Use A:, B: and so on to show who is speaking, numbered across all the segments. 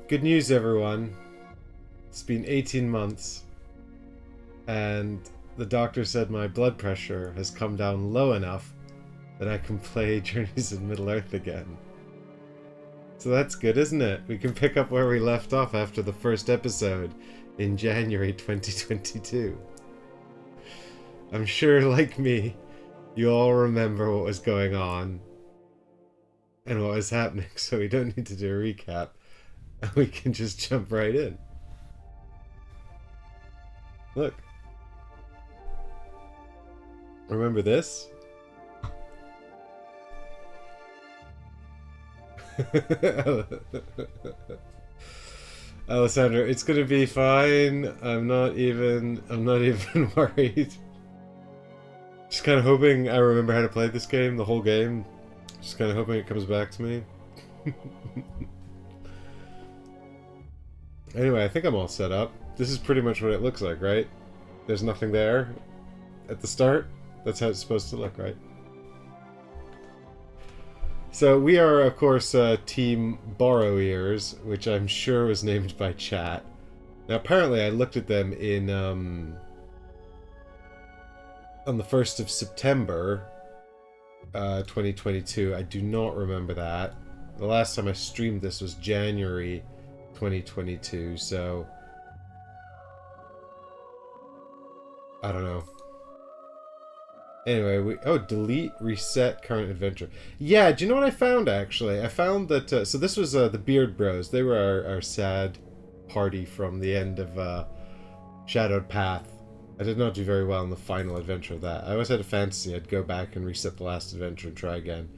A: Good news, everyone. It's been 18 months, and the doctor said my blood pressure has come down low enough that I can play Journeys in Middle-earth again. So that's good, isn't it? We can pick up where we left off after the first episode in January 2022. I'm sure, like me, you all remember what was going on and what was happening, so we don't need to do a recap. We can just jump right in. Look. Remember this? Alessandra, it's gonna be fine. I'm not even worried. Just kind of hoping I remember how to play this game, the whole game. Just kind of hoping it comes back to me. Anyway, I think I'm all set up. This is pretty much what it looks like, right? There's nothing there at the start. That's how it's supposed to look, right? So we are, of course, Team Borrow Ears, which I'm sure was named by chat. Now, apparently, I looked at them in on the 1st of September, 2022. I do not remember that. The last time I streamed this was January 2022, so I don't know. Anyway, delete, reset, current adventure. Yeah, do you know what I found, actually? I found that, so this was the Beard Bros. They were our sad party from the end of Shadowed Path. I did not do very well in the final adventure of that. I always had a fantasy I'd go back and reset the last adventure and try again.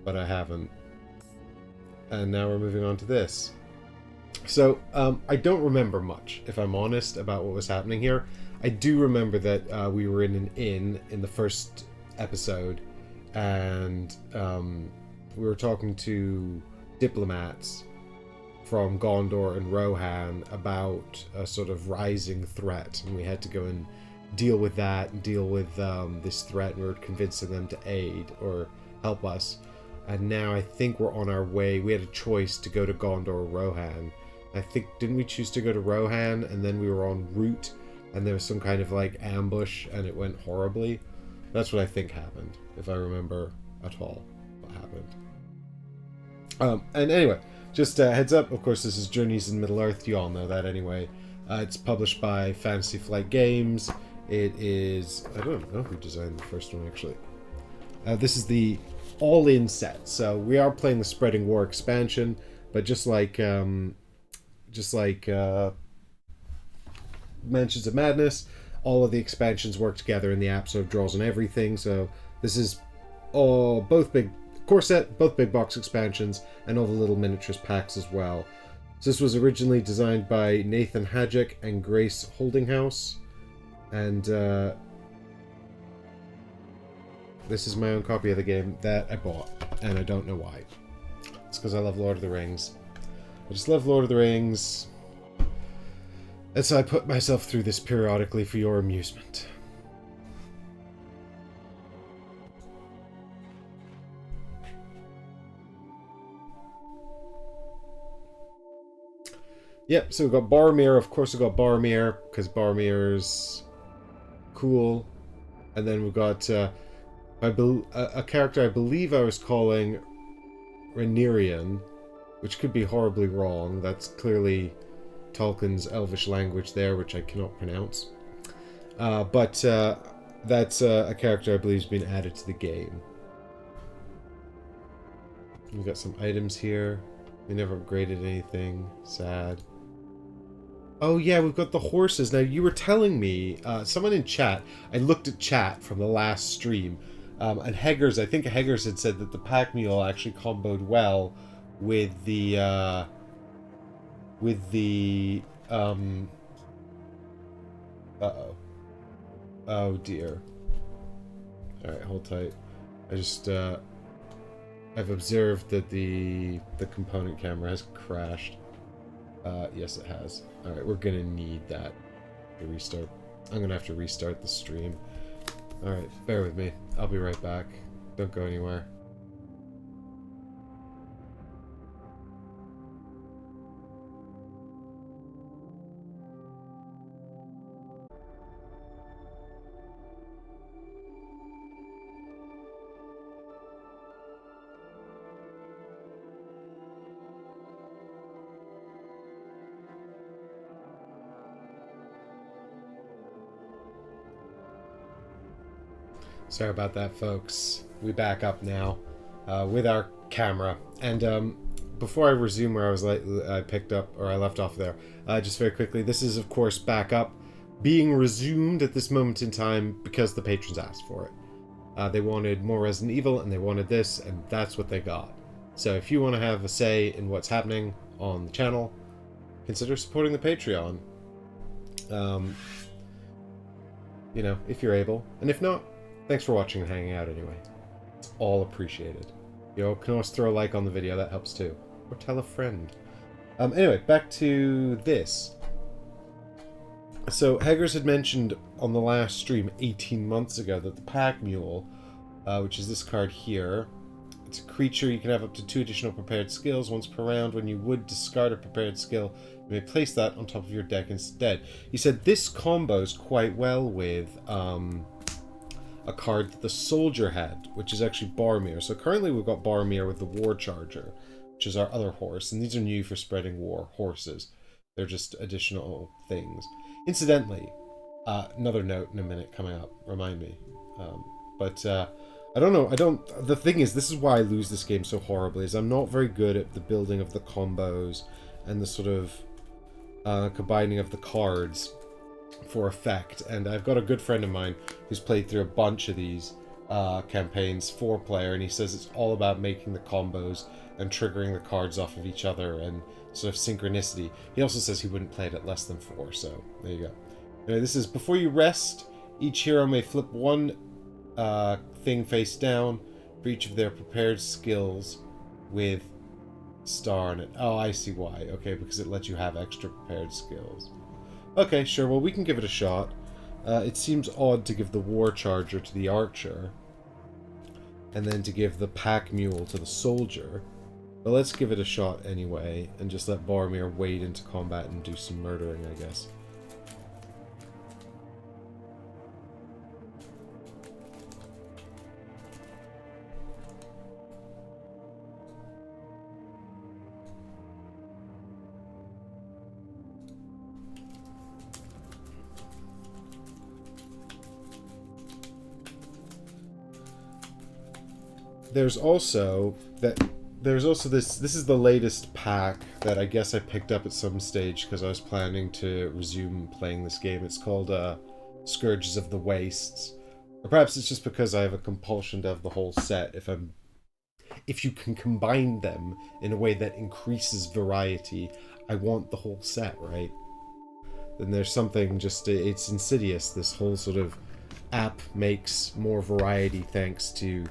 A: But I haven't. And now we're moving on to this. So, I don't remember much, if I'm honest, about what was happening here. I do remember that we were in an inn in the first episode, and we were talking to diplomats from Gondor and Rohan about a sort of rising threat, and we had to go and deal with that, and deal with this threat, and we were convincing them to aid or help us. And now I think we're on our way. We had a choice to go to Gondor or Rohan. I think, didn't we choose to go to Rohan, and then we were en route, and there was some kind of like ambush and it went horribly? That's what I think happened, if I remember at all what happened. And anyway, just a heads up, of course this is Journeys in Middle-earth, you all know that anyway. It's published by Fantasy Flight Games. It is, I don't know who designed the first one actually. This is the all-in set, so we are playing the Spreading War expansion, but just like Mansions of Madness, all of the expansions work together in the app, so it draws on everything. So this is all both big core set, both big box expansions, and all the little miniatures packs as well. So this was originally designed by Nathan Hadjic and Grace Holdinghouse, and this is my own copy of the game that I bought, and I don't know why. It's because I love Lord of the Rings. I just love Lord of the Rings. And so I put myself through this periodically for your amusement. Yep, so we've got Boromir. Of course we've got Boromir, because Boromir's cool. And then we've got a character I believe I was calling Rhaenyra, which could be horribly wrong. That's clearly Tolkien's Elvish language there, which I cannot pronounce. But that's a character I believe has been added to the game. We've got some items here. We never upgraded anything. Sad. Oh yeah, we've got the horses. Now, you were telling me, someone in chat, I looked at chat from the last stream, and Heggers, I think Heggers had said that the pack mule actually comboed well with the uh-oh. Oh dear. Alright, hold tight. I just, I've observed that the component camera has crashed. Yes it has. Alright, we're gonna need that to restart. I'm gonna have to restart the stream. Alright, bear with me. I'll be right back. Don't go anywhere. Sorry about that, folks. We back up now with our camera. And before I resume where I picked up, or I left off there, just very quickly, this is, of course, back up, being resumed at this moment in time because the patrons asked for it. They wanted more Resident Evil, and they wanted this, and that's what they got. So if you want to have a say in what's happening on the channel, consider supporting the Patreon. You know, if you're able. And if not, thanks for watching and hanging out anyway. It's all appreciated. You can always throw a like on the video, that helps too. Or tell a friend. Anyway, back to this. So, Heggers had mentioned on the last stream 18 months ago that the Pack Mule, which is this card here, it's a creature. You can have up to 2 additional prepared skills once per round. When you would discard a prepared skill, you may place that on top of your deck instead. He said this combos quite well with a card that the Soldier had, which is actually Boromir. So currently we've got Boromir with the War Charger, which is our other horse, and these are new for spreading war horses. They're just additional things. Incidentally, another note in a minute coming up, remind me. I don't know, the thing is, this is why I lose this game so horribly, is I'm not very good at the building of the combos and the sort of combining of the cards for effect. And I've got a good friend of mine who's played through a bunch of these campaigns, 4-player, and he says it's all about making the combos and triggering the cards off of each other and sort of synchronicity. He also says he wouldn't play it at less than 4, so there you go. Anyway, this is before you rest, each hero may flip one thing face down for each of their prepared skills with star on it. Oh, I see why. Okay, because it lets you have extra prepared skills. Okay, sure, well, we can give it a shot. It seems odd to give the War Charger to the Archer, and then to give the Pack Mule to the Soldier. But let's give it a shot anyway, and just let Boromir wade into combat and do some murdering, I guess. There's also this is the latest pack that I guess I picked up at some stage because I was planning to resume playing this game. It's called Scourges of the Wastes. Or perhaps it's just because I have a compulsion to have the whole set. If you can combine them in a way that increases variety, I want the whole set, right? Then there's something just, it's insidious. This whole sort of app makes more variety thanks to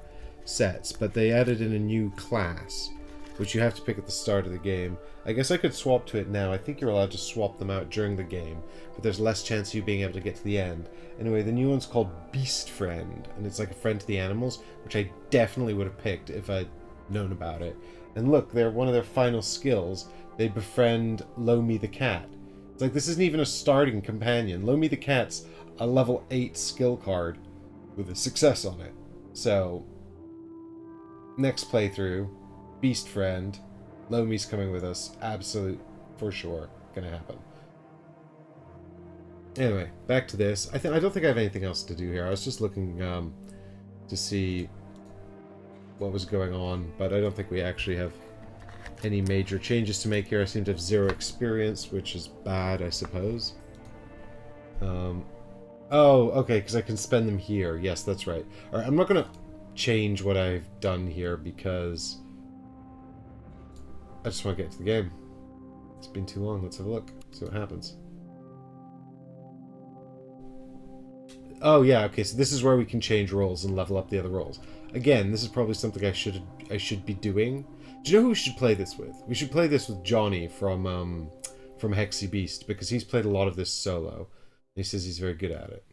A: sets, but they added in a new class, which you have to pick at the start of the game. I guess I could swap to it now. I think you're allowed to swap them out during the game, but there's less chance of you being able to get to the end. Anyway, the new one's called Beast Friend, and it's like a friend to the animals, which I definitely would have picked if I'd known about it. And look, they're one of their final skills. They befriend Lomi the cat. It's like, this isn't even a starting companion. Lomi the cat's a level 8 skill card with a success on it. So next playthrough, Beast Friend, Lomi's coming with us, absolute, for sure, gonna happen. Anyway, back to this. I don't think I have anything else to do here. I was just looking to see what was going on, but I don't think we actually have any major changes to make here. I seem to have 0 experience, which is bad, I suppose. Oh, okay, because I can spend them here. Yes, that's right. Alright, I'm not gonna change what I've done here because I just want to get to the game. It's been too long. Let's have a look. See what happens. Oh yeah, okay, so this is where we can change roles and level up the other roles. Again, this is probably something I should be doing. Do you know who we should play this with? We should play this with Johnny from Hexy Beast, because he's played a lot of this solo. And he says he's very good at it.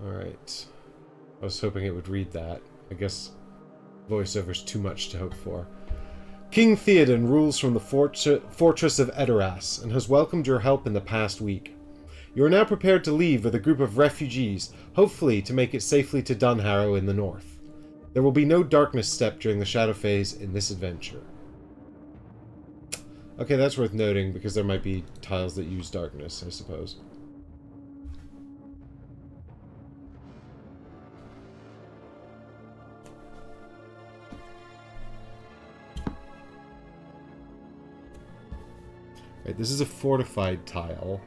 A: Alright. I was hoping it would read that. I guess voiceover's too much to hope for. King Theoden rules from the fortress of Edoras and has welcomed your help in the past week. You are now prepared to leave with a group of refugees, hopefully to make it safely to Dunharrow in the north. There will be no darkness step during the shadow phase in this adventure. Okay, that's worth noting, because there might be tiles that use darkness, I suppose. Right, this is a fortified tile.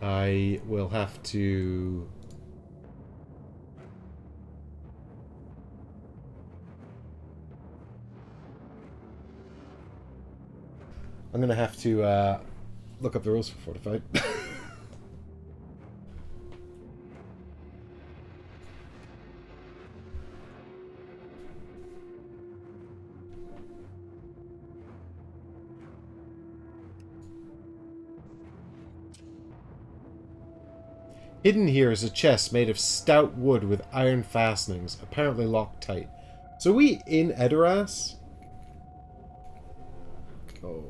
A: I will have to... I'm gonna have to look up the rules for fortified. Hidden here is a chest made of stout wood with iron fastenings, apparently locked tight. So are we in Edoras? Oh.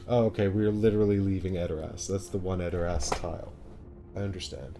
A: Oh, okay, we're literally leaving Edoras. That's the one Edoras tile. I understand.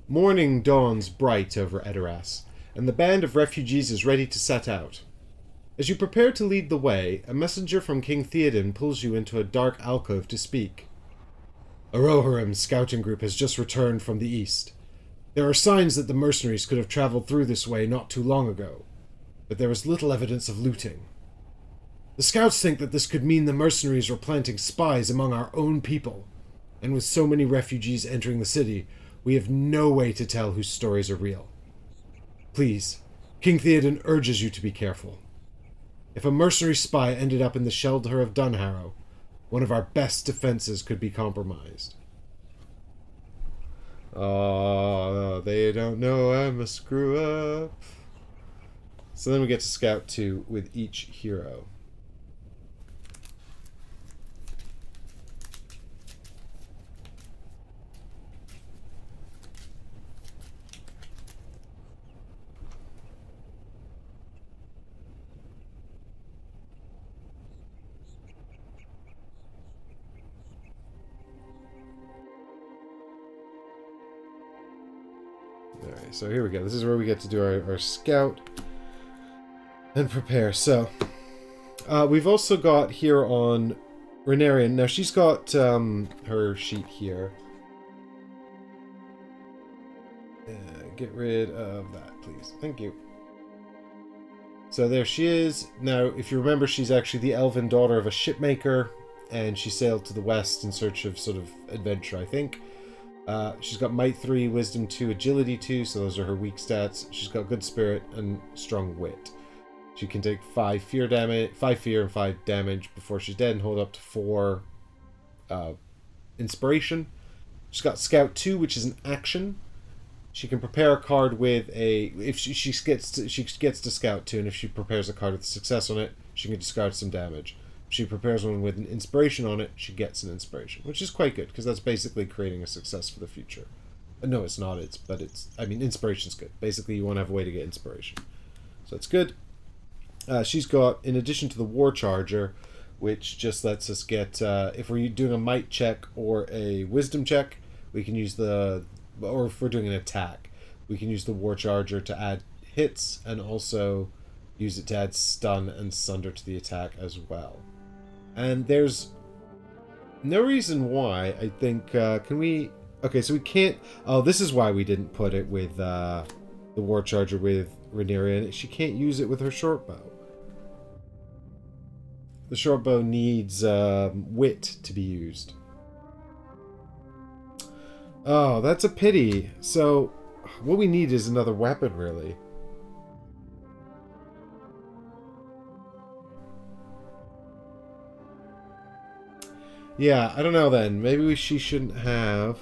A: Morning dawns bright over Edoras, and the band of refugees is ready to set out. As you prepare to lead the way, a messenger from King Theoden pulls you into a dark alcove to speak. A Rohirrim's scouting group has just returned from the east. There are signs that the mercenaries could have traveled through this way not too long ago, but there is little evidence of looting. The scouts think that this could mean the mercenaries were planting spies among our own people, and with so many refugees entering the city, we have no way to tell whose stories are real. Please, King Theoden urges you to be careful. If a mercenary spy ended up in the shelter of Dunharrow, one of our best defenses could be compromised. Oh, they don't know I'm a screw-up. So then we get to Scout 2 with each hero. Alright, so here we go. This is where we get to do our scout and prepare. So, we've also got here on Renarian. Now, she's got her sheet here. Get rid of that, please. Thank you. So there she is. Now, if you remember, she's actually the elven daughter of a shipmaker, and she sailed to the west in search of sort of adventure, I think. She's got Might 3, Wisdom 2, Agility 2, so those are her weak stats. She's got Good Spirit and Strong Wit. She can take 5 fear and 5 damage before she's dead, and hold up to 4 Inspiration. She's got Scout 2, which is an action. She can prepare a card with a... If she gets to Scout 2, and if she prepares a card with a success on it, she can discard some damage. If she prepares one with an inspiration on it, she gets an inspiration, which is quite good, because that's basically creating a success for the future. No, it's not, but it's... I mean, inspiration's good. Basically, you want to have a way to get inspiration. So it's good. She's got, in addition to the War Charger, which just lets us get... if we're doing a Might check or a Wisdom check, we can use the... Or if we're doing an attack, we can use the War Charger to add hits, and also use it to add stun and sunder to the attack as well. And there's No reason why. I think, can we... Okay, so we can't... Oh, this is why we didn't put it with the War Charger with Rhaenyra. She can't use it with her short bow. The short bow needs wit to be used. Oh, that's a pity. So, what we need is another weapon, really. Yeah, I don't know then. Maybe she shouldn't have...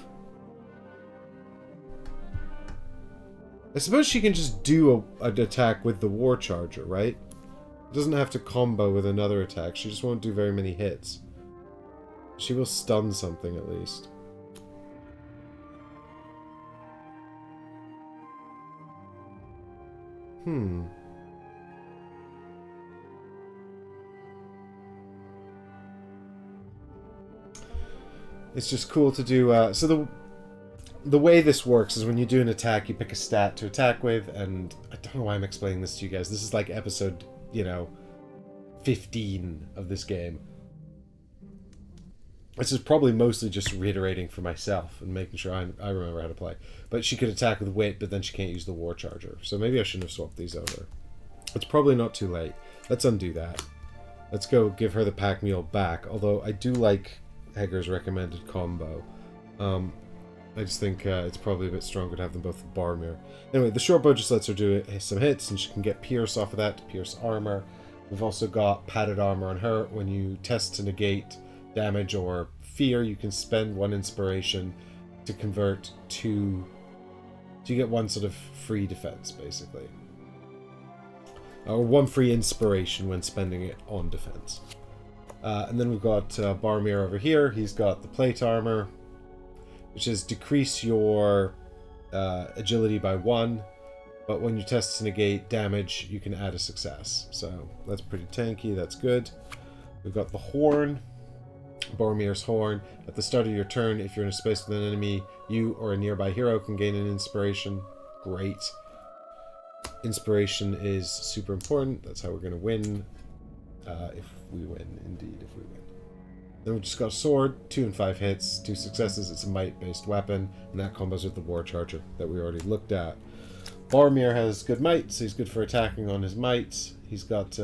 A: I suppose she can just do an attack with the War Charger, right? It doesn't have to combo with another attack. She just won't do very many hits. She will stun something at least. It's just cool to do... so the way this works is when you do an attack, you pick a stat to attack with, and I don't know why I'm explaining this to you guys. This is like episode, 15 of this game. This is probably mostly just reiterating for myself and making sure I remember how to play. But she could attack with wit, but then she can't use the War Charger. So maybe I shouldn't have swapped these over. It's probably not too late. Let's undo that. Let's go give her the pack mule back, although I do like Hager's recommended combo. I just think it's probably a bit stronger to have them both with Boromir. Anyway, the short bow just lets her do some hits, and she can get Pierce off of that to pierce armor. We've also got padded armor on her. When you test to negate damage or fear, you can spend 1 inspiration to convert to you get 1 sort of free defense, basically. Or 1 free inspiration when spending it on defense. And then we've got Boromir over here. He's got the plate armor, which is decrease your agility by 1, but when you test to negate damage, you can add a success. So that's pretty tanky, that's good. We've got the horn, Boromir's horn. At the start of your turn, if you're in a space with an enemy, you or a nearby hero can gain an inspiration. Great. Inspiration is super important. That's how we're going to win. If we win, indeed, if we win. Then we've just got a sword, 2 and 5 hits, 2 successes. It's a might-based weapon, and that combos with the War Charger that we already looked at. Boromir has good might, so he's good for attacking on his might. He's got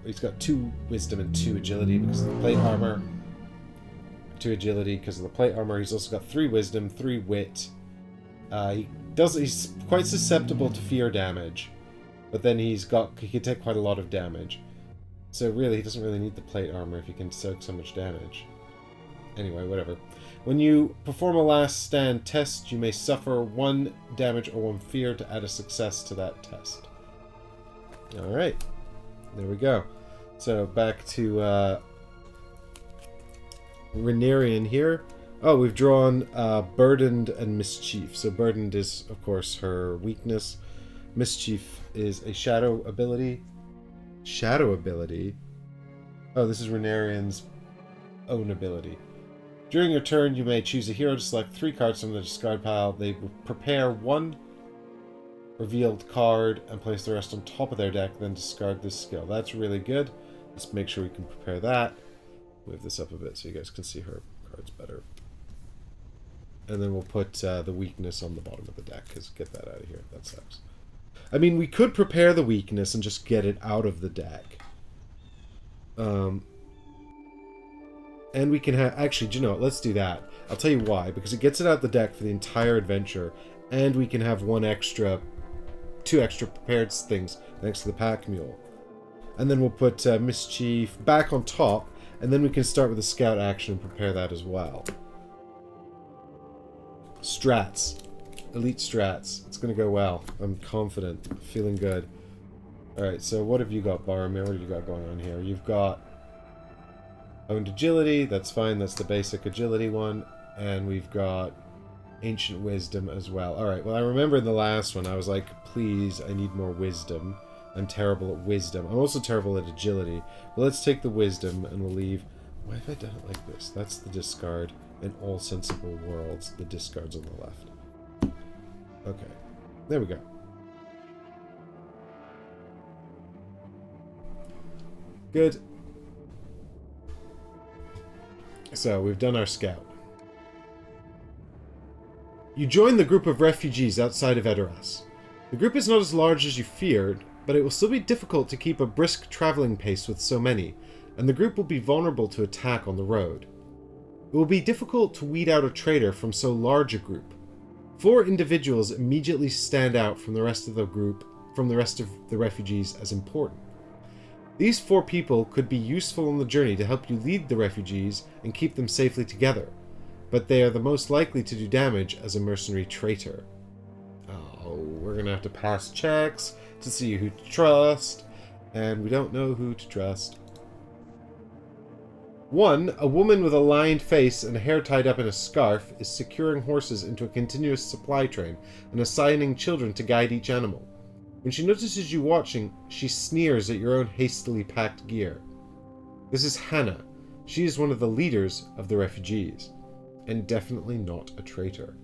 A: he's got 2 wisdom and 2 agility because of the plate armor. 2 agility because of the plate armor. He's also got 3 wisdom, 3 wit. He's quite susceptible to fear damage, but then he can take quite a lot of damage. So really, he doesn't really need the plate armor if he can soak so much damage. Anyway, whatever. When you perform a last stand test, you may suffer 1 damage or 1 fear to add a success to that test. Alright. There we go. So back to Rhaenyra here. Oh, we've drawn Burdened and Mischief. So Burdened is, of course, her weakness. Mischief is a shadow ability. Shadow ability? Oh, this is Rhaenyra's own ability. During your turn, you may choose a hero to select 3 cards from the discard pile. They prepare 1 revealed card and place the rest on top of their deck, then discard this skill. That's really good. Let's make sure we can prepare that. Move this up a bit so you guys can see her cards better. And then we'll put the weakness on the bottom of the deck, because get that out of here. That sucks. I mean, we could prepare the weakness and just get it out of the deck. And we can have... Actually, do you know what? Let's do that. I'll tell you why. Because it gets it out the deck for the entire adventure. And we can have 2 extra prepared things next to the pack mule. And then we'll put Mischief back on top. And then we can start with the scout action and prepare that as well. Strats. Elite strats. It's going to go well. I'm confident. Feeling good. Alright, so what have you got, Boromir? What have you got going on here? You've got owned agility. That's fine. That's the basic agility one. And we've got ancient wisdom as well. Alright, well, I remember in the last one, I was like, please, I need more wisdom. I'm terrible at wisdom. I'm also terrible at agility. Well, let's take the wisdom and we'll leave... Why have I done it like this? That's the discard. In all sensible worlds, the discard's on the left. Okay, there we go. Good. So, we've done our scout. You join the group of refugees outside of Edoras. The group is not as large as you feared, but it will still be difficult to keep a brisk traveling pace with so many, and the group will be vulnerable to attack on the road. It will be difficult to weed out a traitor from so large a group. 4 individuals immediately stand out from the rest of the group, from the rest of the refugees as important. These 4 people could be useful on the journey to help you lead the refugees and keep them safely together, but they are the most likely to do damage as a mercenary traitor. Oh, we're gonna have to pass checks to see who to trust, and we don't know who to trust. 1. A woman with a lined face and hair tied up in a scarf is securing horses into a continuous supply train and assigning children to guide each animal. When she notices you watching, she sneers at your own hastily packed gear. This is Hannah. She is one of the leaders of the refugees, and definitely not a traitor.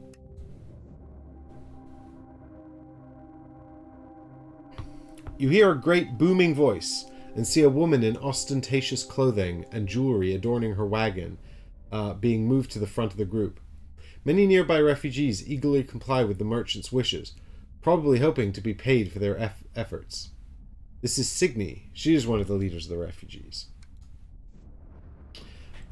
A: You hear a great booming voice and see a woman in ostentatious clothing and jewelry adorning her wagon, being moved to the front of the group. Many nearby refugees eagerly comply with the merchant's wishes, probably hoping to be paid for their efforts. This is Signy. She is one of the leaders of the refugees.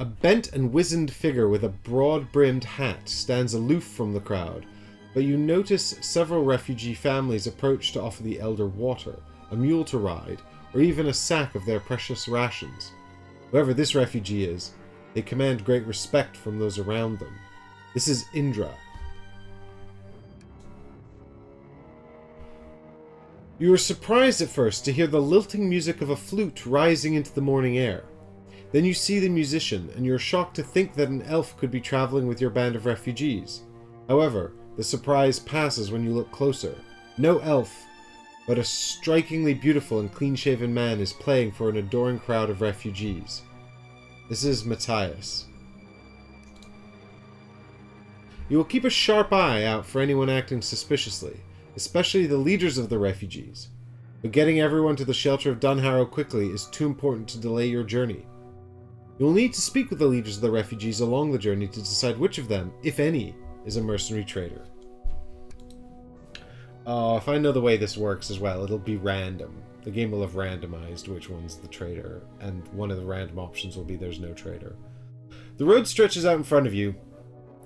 A: A bent and wizened figure with a broad-brimmed hat stands aloof from the crowd, but you notice several refugee families approach to offer the elder water, a mule to ride, or even a sack of their precious rations. Whoever this refugee is, they command great respect from those around them. This is Indra. You are surprised at first to hear the lilting music of a flute rising into the morning air. Then you see the musician, and you're shocked to think that an elf could be traveling with your band of refugees. However, the surprise passes when you look closer. No elf, but a strikingly beautiful and clean-shaven man is playing for an adoring crowd of refugees. This is Matthias. You will keep a sharp eye out for anyone acting suspiciously, especially the leaders of the refugees. But getting everyone to the shelter of Dunharrow quickly is too important to delay your journey. You will need to speak with the leaders of the refugees along the journey to decide which of them, if any, is a mercenary traitor. Oh, if I know the way this works as well, it'll be random. The game will have randomized which one's the traitor, and one of the random options will be there's no traitor. The road stretches out in front of you,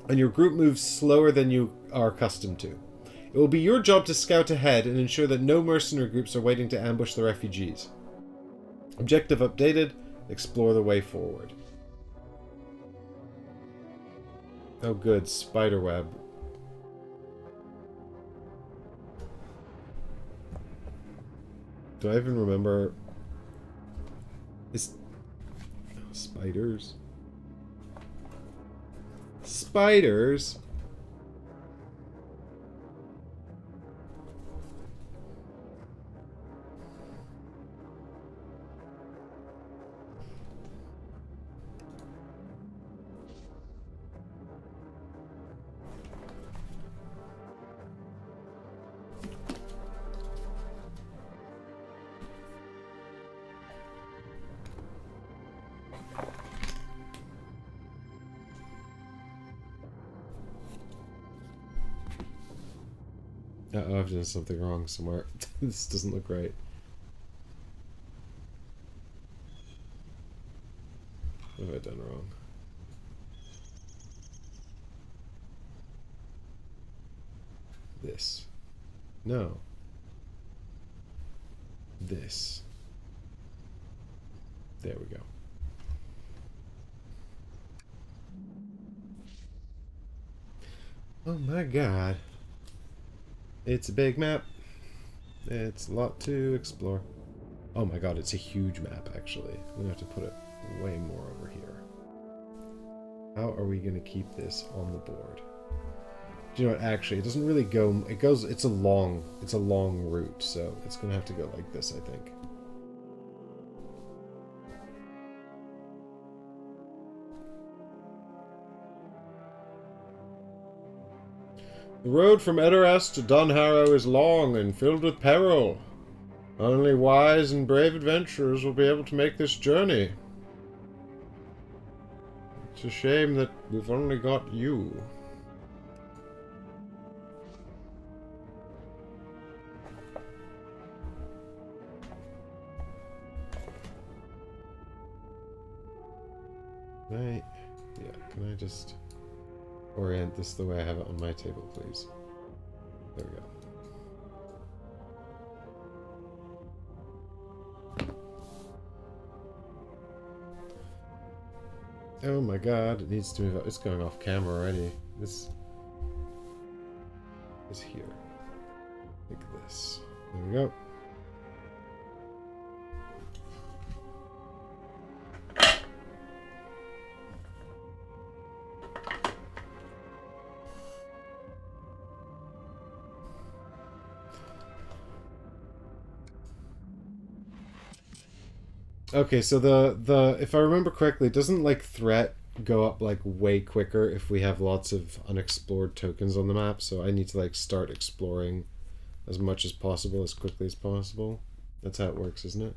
A: and your group moves slower than you are accustomed to. It will be your job to scout ahead and ensure that no mercenary groups are waiting to ambush the refugees. Objective updated. Explore the way forward. Oh good, spiderweb. Do I even remember? Spiders? Spiders? Uh-oh, I've done something wrong somewhere. This doesn't look right. What have I done wrong? This. No. This. There we go. Oh my god. It's a big map. It's a lot to explore. Oh my god, it's a huge map, actually. I'm gonna have to put it way more over here. How are we gonna keep this on the board? Do you know what, actually, it doesn't really go... it's a long route, so it's gonna have to go like this, I think. The road from Edoras to Dunharrow is long and filled with peril. Only wise and brave adventurers will be able to make this journey. It's a shame that we've only got you. Can I just orient this the way I have it on my table, please? There we go. Oh my god, it needs to move up. It's going off camera already. This is here. Like this. There we go. Okay, so the if I remember correctly, doesn't like threat go up like way quicker if we have lots of unexplored tokens on the map, so I need to like start exploring as much as possible as quickly as possible. That's how it works, isn't it?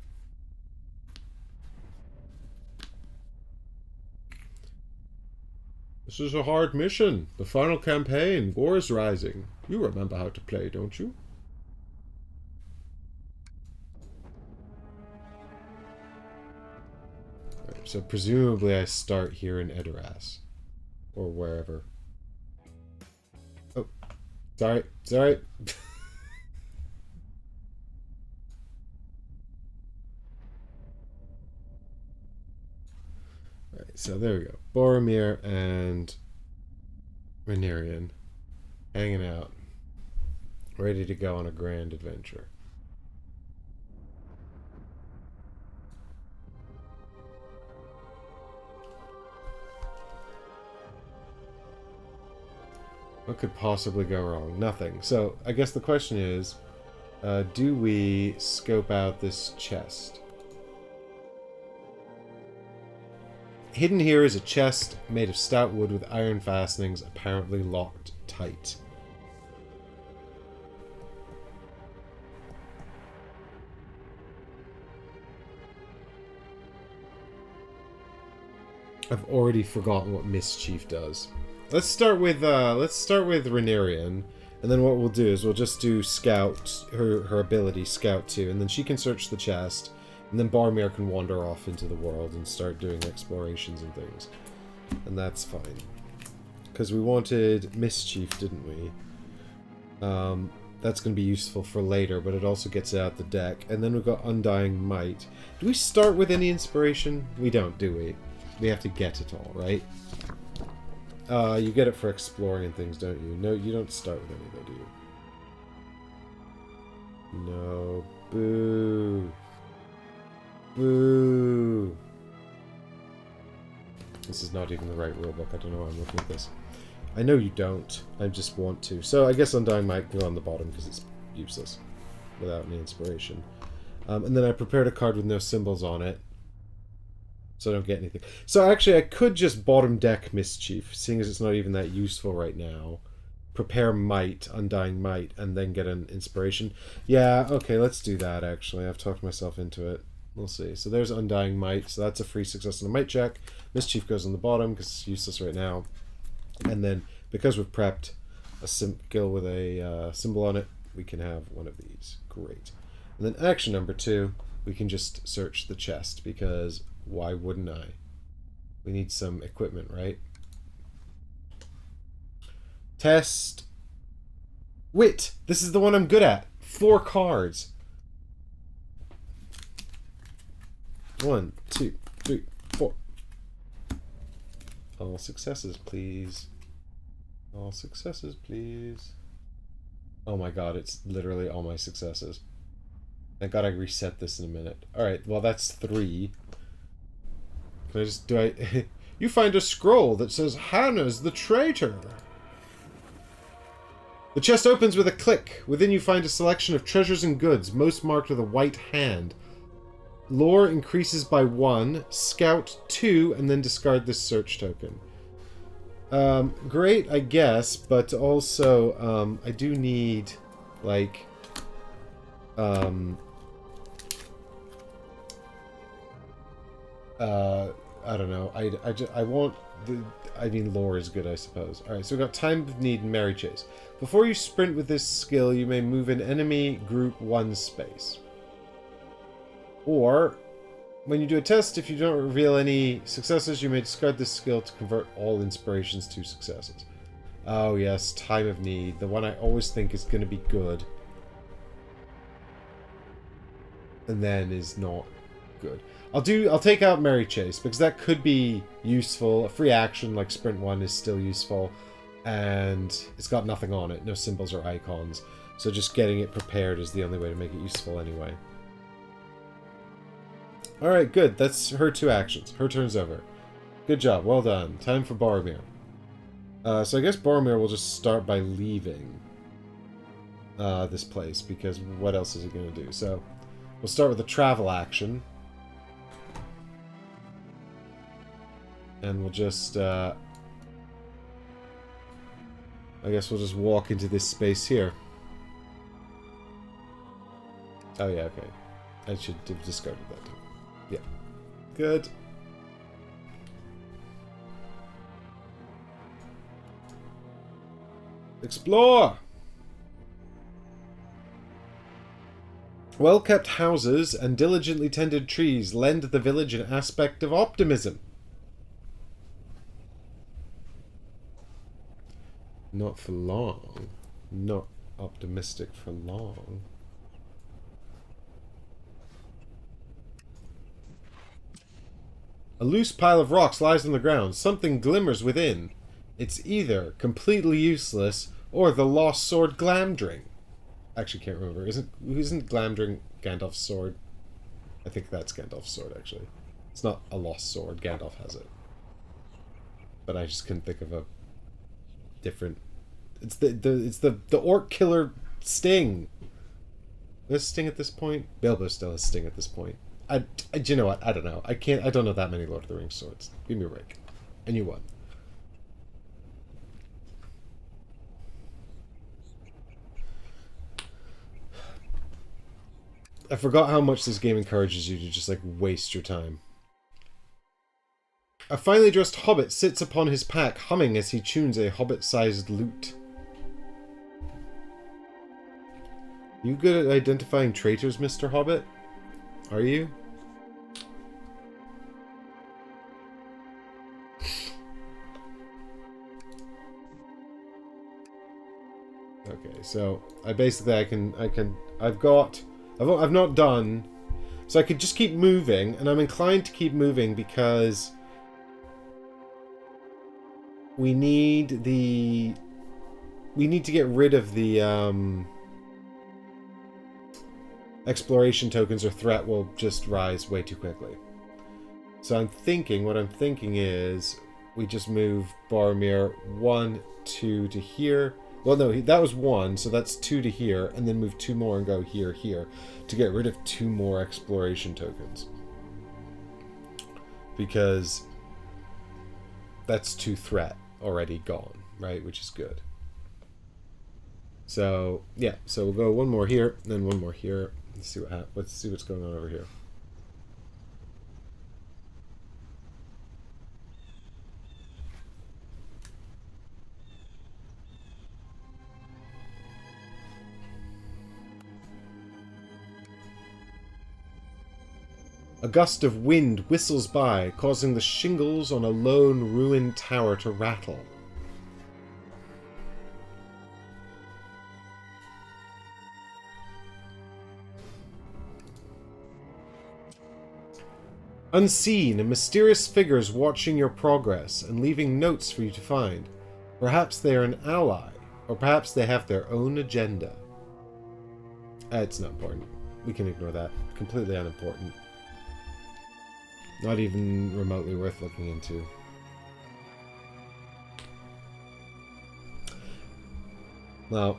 A: This is a hard mission. The final campaign. War is rising. You remember how to play, don't you? So presumably I start here in Edoras. Or wherever. Oh. Sorry. Sorry. Right, so there we go. Boromir and Rhaenyra hanging out. Ready to go on a grand adventure. What could possibly go wrong? Nothing. So, I guess the question is, do we scope out this chest? Hidden here is a chest made of stout wood with iron fastenings, apparently locked tight. I've already forgotten what Mischief does. Let's start with Rhaenyra, and then what we'll do is we'll just do Scout, her ability, Scout 2, and then she can search the chest, and then Boromir can wander off into the world and start doing explorations and things. And that's fine. Because we wanted Mischief, didn't we? That's going to be useful for later, but it also gets out the deck. And then we've got Undying Might. Do we start with any inspiration? We don't, do we? We have to get it all, right? You get it for exploring and things, don't you? No, you don't start with any, though, do you? No. Boo. Boo. This is not even the right rulebook. I don't know why I'm looking at this. I know you don't. I just want to. So I guess Undying might go on the bottom because it's useless without any inspiration. And then I prepared a card with no symbols on it, so I don't get anything. So actually, I could just bottom deck Mischief, seeing as it's not even that useful right now. Prepare Might, Undying Might, and then get an inspiration. Yeah, okay, let's do that, actually. I've talked myself into it. We'll see. So there's Undying Might, so that's a free success on a Might check. Mischief goes on the bottom, because it's useless right now. And then, because we've prepped a skill with a symbol on it, we can have one of these. Great. And then action number 2, we can just search the chest, because why wouldn't I? We need some equipment, right? Test. Wit! This is the one I'm good at. 4 cards. 1, 2, 3, 4. All successes, please. All successes, please. Oh my god, it's literally all my successes. Thank god I reset this in a minute. Alright, well that's 3. Can I just, you find a scroll that says, Hannah's the traitor. The chest opens with a click. Within you find a selection of treasures and goods, most marked with a white hand. Lore increases by 1, Scout 2, and then discard this search token. Great, I guess, but also, I do need, like, I don't know. I want the... I mean, lore is good, I suppose. Alright, so we've got Time of Need and Merry Chase. Before you sprint with this skill, you may move an enemy group 1 space. Or, when you do a test, if you don't reveal any successes, you may discard this skill to convert all inspirations to successes. Oh yes, Time of Need. The one I always think is going to be good. And then is not good. I'll take out Merry Chase, because that could be useful. A free action like Sprint 1 is still useful. And it's got nothing on it. No symbols or icons. So just getting it prepared is the only way to make it useful anyway. Alright, good. That's her 2 actions. Her turn's over. Good job. Well done. Time for Boromir. So I guess Boromir will just start by leaving this place, because what else is he going to do? So we'll start with a travel action. And we'll just, I guess we'll just walk into this space here. Oh yeah, okay. I should have discarded that too. Yeah. Good. Explore! Well-kept houses and diligently tended trees lend the village an aspect of optimism. Not for long. Not optimistic for long. A loose pile of rocks lies on the ground. Something glimmers within. It's either completely useless or the lost sword Glamdring. Actually, can't remember. Isn't Glamdring Gandalf's sword? I think that's Gandalf's sword, actually. It's not a lost sword. Gandalf has it. But I just couldn't think of a different... It's the orc killer Sting. Where's Sting at this point? Bilbo still has Sting at this point. You know what? I don't know. I don't know that many Lord of the Rings swords. Give me a break. And you won. I forgot how much this game encourages you to just, like, waste your time. A finely dressed hobbit sits upon his pack, humming as he tunes a hobbit-sized lute. You good at identifying traitors, Mr. Hobbit? Are you? Okay, so I've not done, so I could just keep moving, and I'm inclined to keep moving because we need to get rid of the exploration tokens, or threat will just rise way too quickly. So what I'm thinking is we just move Boromir 1, 2 to here. Well, no, that was 1, so that's 2 to here, and then move 2 more and go here, here, to get rid of 2 more exploration tokens. Because that's 2 threat already gone, right? Which is good. So, yeah, so we'll go 1 more here, then 1 more here. Let's see what's going on over here. A gust of wind whistles by, causing the shingles on a lone ruined tower to rattle. Unseen, mysterious figures watching your progress and leaving notes for you to find. Perhaps they are an ally, or perhaps they have their own agenda. It's not important. We can ignore that. Completely unimportant. Not even remotely worth looking into. Now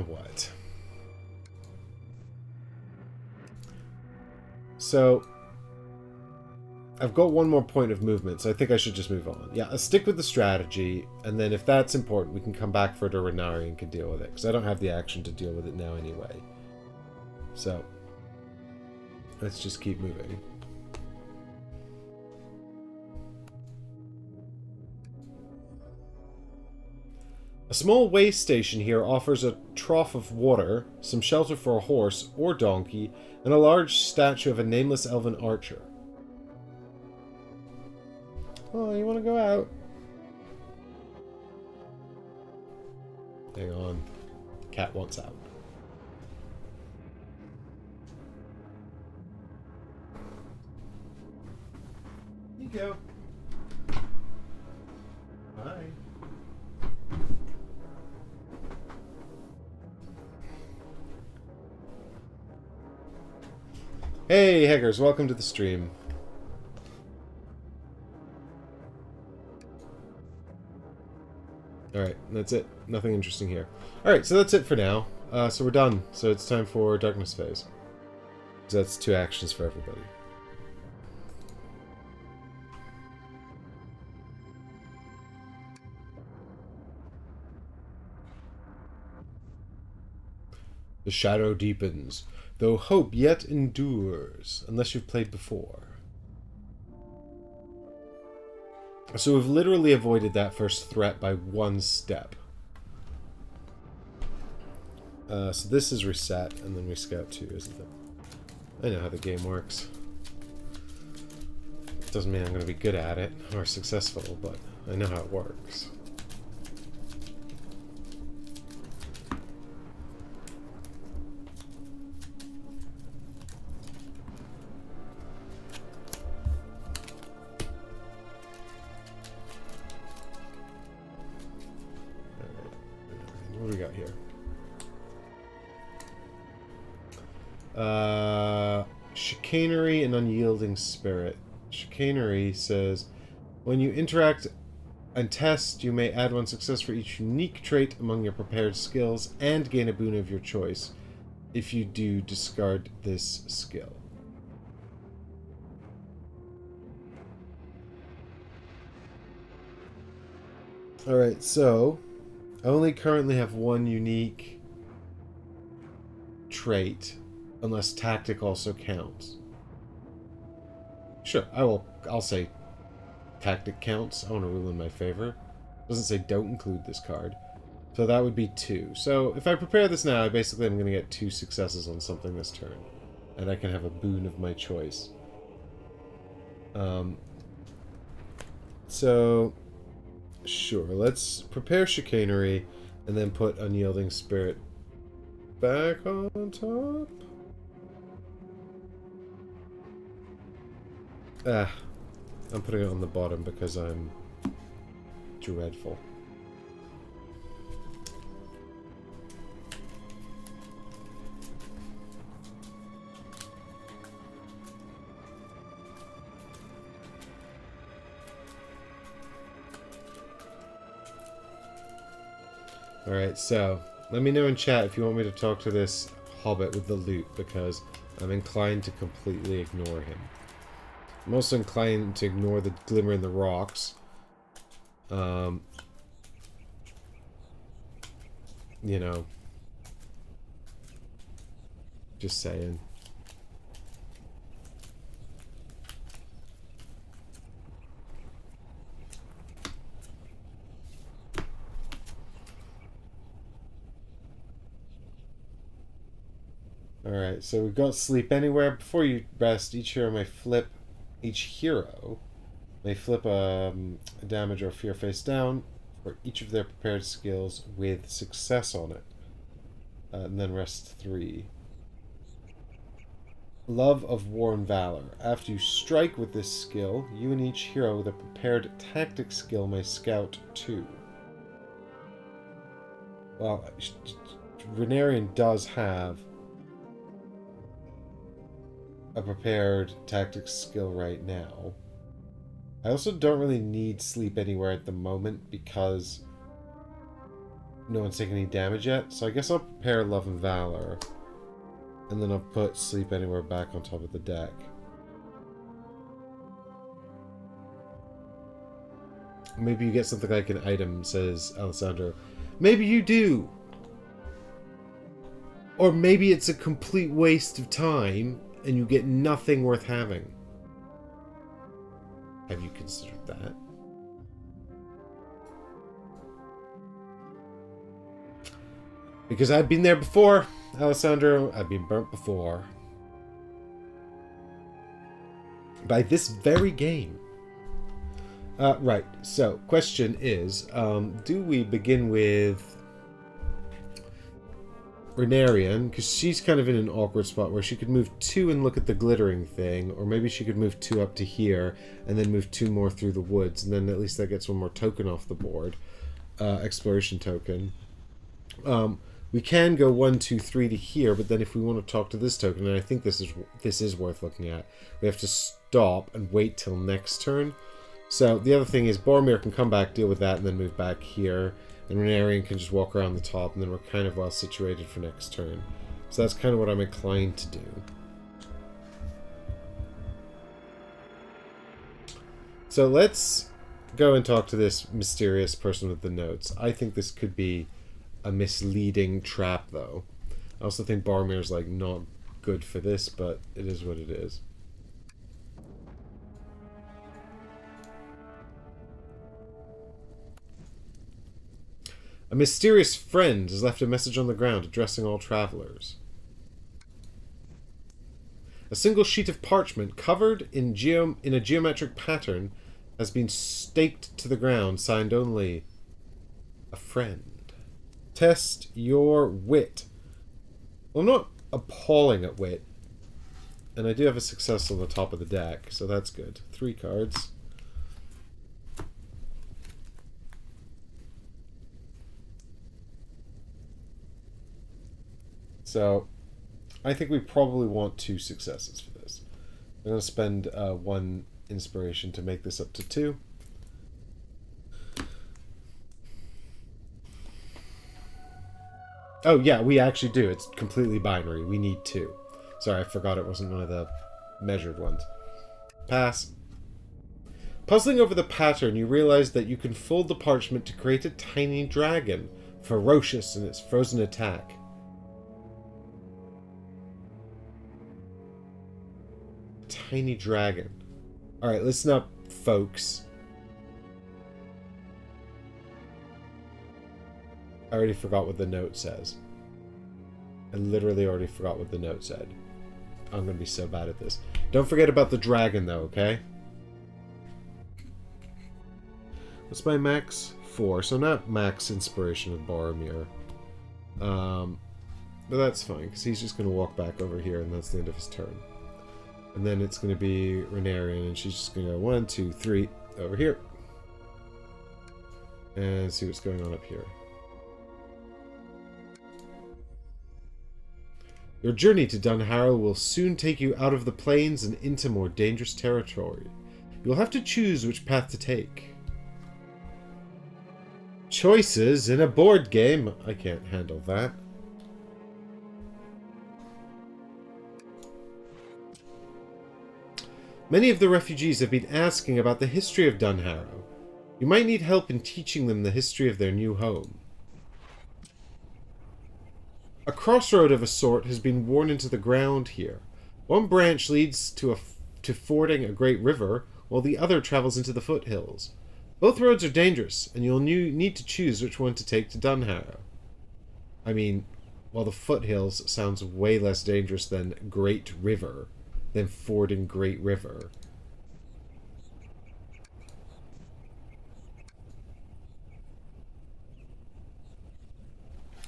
A: what? So, I've got 1 more point of movement, so I think I should just move on. Yeah, I'll stick with the strategy, and then if that's important, we can come back for Renari and can deal with it, because I don't have the action to deal with it now anyway. So, Let's just keep moving. A small way station here offers a trough of water, some shelter for a horse or donkey, and a large statue of a nameless elven archer. Oh, you want to go out? Hang on. Cat wants out. Here you go. Bye. Hey, Heggers, welcome to the stream. Alright, that's it. Nothing interesting here. Alright, so that's it for now. So we're done. So it's time for Darkness Phase. So that's 2 actions for everybody. The shadow deepens, though hope yet endures, unless you've played before. So we've literally avoided that first threat by 1 step. So this is reset, and then we scout 2, isn't it? I know how the game works. Doesn't mean I'm going to be good at it, or successful, but I know how it works. What do we got here? Chicanery and unyielding spirit. Chicanery says, when you interact and test, you may add 1 success for each unique trait among your prepared skills and gain a boon of your choice. If you do, discard this skill. Alright, so I only currently have 1 unique trait, unless tactic also counts. Sure, I'll say tactic counts. I want to rule in my favor. It doesn't say don't include this card. So that would be 2. So if I prepare this now, I basically am going to get 2 successes on something this turn. And I can have a boon of my choice. So sure, let's prepare chicanery and then put unyielding spirit back on top. I'm putting it on the bottom because I'm dreadful. Alright, so let me know in chat if you want me to talk to this hobbit with the loot, because I'm inclined to completely ignore him. I'm also inclined to ignore the glimmer in the rocks. You know. Just saying. Alright, so we've got sleep anywhere. Before you rest, each hero may flip a damage or fear face down for each of their prepared skills with success on it. And then rest 3. Love of War and Valor. After you strike with this skill, you and each hero with a prepared tactic skill may scout 2. Well, Renarian does have a prepared tactics skill right now. I also don't really need sleep anywhere at the moment because no one's taking any damage yet, so I guess I'll prepare Love and Valor and then I'll put sleep anywhere back on top of the deck. Maybe you get something like an item, says Alessandro. Maybe you do! Or maybe it's a complete waste of time and you get nothing worth having. Have you considered that? Because I've been there before, Alessandro. I've been burnt before. By this very game. Right, so, question is, do we begin with Renarian? Because she's kind of in an awkward spot where she could move 2 and look at the glittering thing, or maybe she could move 2 up to here, and then move 2 more through the woods, and then at least that gets 1 more token off the board. Exploration token. We can go 1, 2, 3 to here, but then if we want to talk to this token, and I think this is worth looking at, we have to stop and wait till next turn. So the other thing is Boromir can come back, deal with that, and then move back here. And Renarian can just walk around the top, and then we're kind of well situated for next turn. So that's kind of what I'm inclined to do. So let's go and talk to this mysterious person with the notes. I think this could be a misleading trap, though. I also think Boromir's, like, not good for this, but it is what it is. A mysterious friend has left a message on the ground addressing all travelers. A single sheet of parchment covered in a geometric pattern has been staked to the ground, signed only a friend. Test your wit. Well, I'm not appalling at wit. And I do have a success on the top of the deck, so that's good. 3 cards. So, I think we probably want 2 successes for this. I'm going to spend 1 inspiration to make this up to 2. Oh yeah, we actually do. It's completely binary. We need 2. Sorry, I forgot it wasn't one of the measured ones. Pass. Puzzling over the pattern, you realize that you can fold the parchment to create a tiny dragon, ferocious in its frozen attack. Tiny dragon. Alright, listen up, folks. I already forgot what the note says. I literally already forgot what the note said. I'm going to be so bad at this. Don't forget about the dragon, though, okay? What's my max? 4. So not max inspiration with Boromir. But that's fine, because he's just going to walk back over here, and that's the end of his turn. And then it's going to be Renarian, and she's just going to go 1, 2, 3 over here. And see what's going on up here. Your journey to Dunharrow will soon take you out of the plains and into more dangerous territory. You'll have to choose which path to take. Choices in a board game? I can't handle that. Many of the refugees have been asking about the history of Dunharrow. You might need help in teaching them the history of their new home. A crossroad of a sort has been worn into the ground here. One branch leads to fording a great river, while the other travels into the foothills. Both roads are dangerous, and you'll need to choose which one to take to Dunharrow. I mean, while the foothills sounds way less dangerous than Great River, than fording Great River.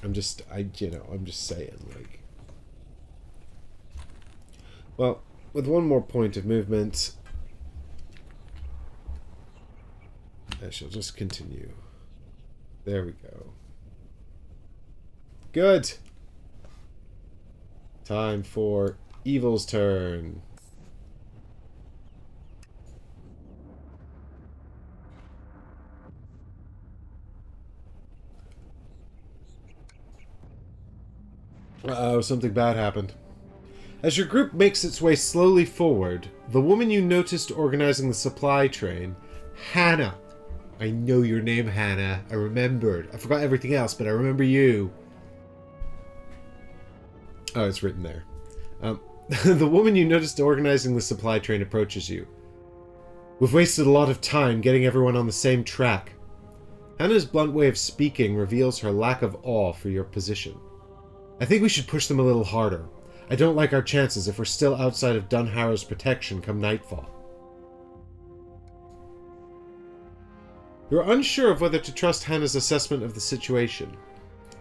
A: I'm just saying, like. Well, with 1 more point of movement, I shall just continue. There we go. Good! Time for Evil's turn. Uh-oh, something bad happened. As your group makes its way slowly forward, the woman you noticed organizing the supply train, Hannah. I know your name, Hannah. I remembered. I forgot everything else, but I remember you. Oh, it's written there. The woman you noticed organizing the supply train approaches you. We've wasted a lot of time getting everyone on the same track. Hannah's blunt way of speaking reveals her lack of awe for your position. I think we should push them a little harder. I don't like our chances if we're still outside of Dunharrow's protection come nightfall. You're unsure of whether to trust Hannah's assessment of the situation.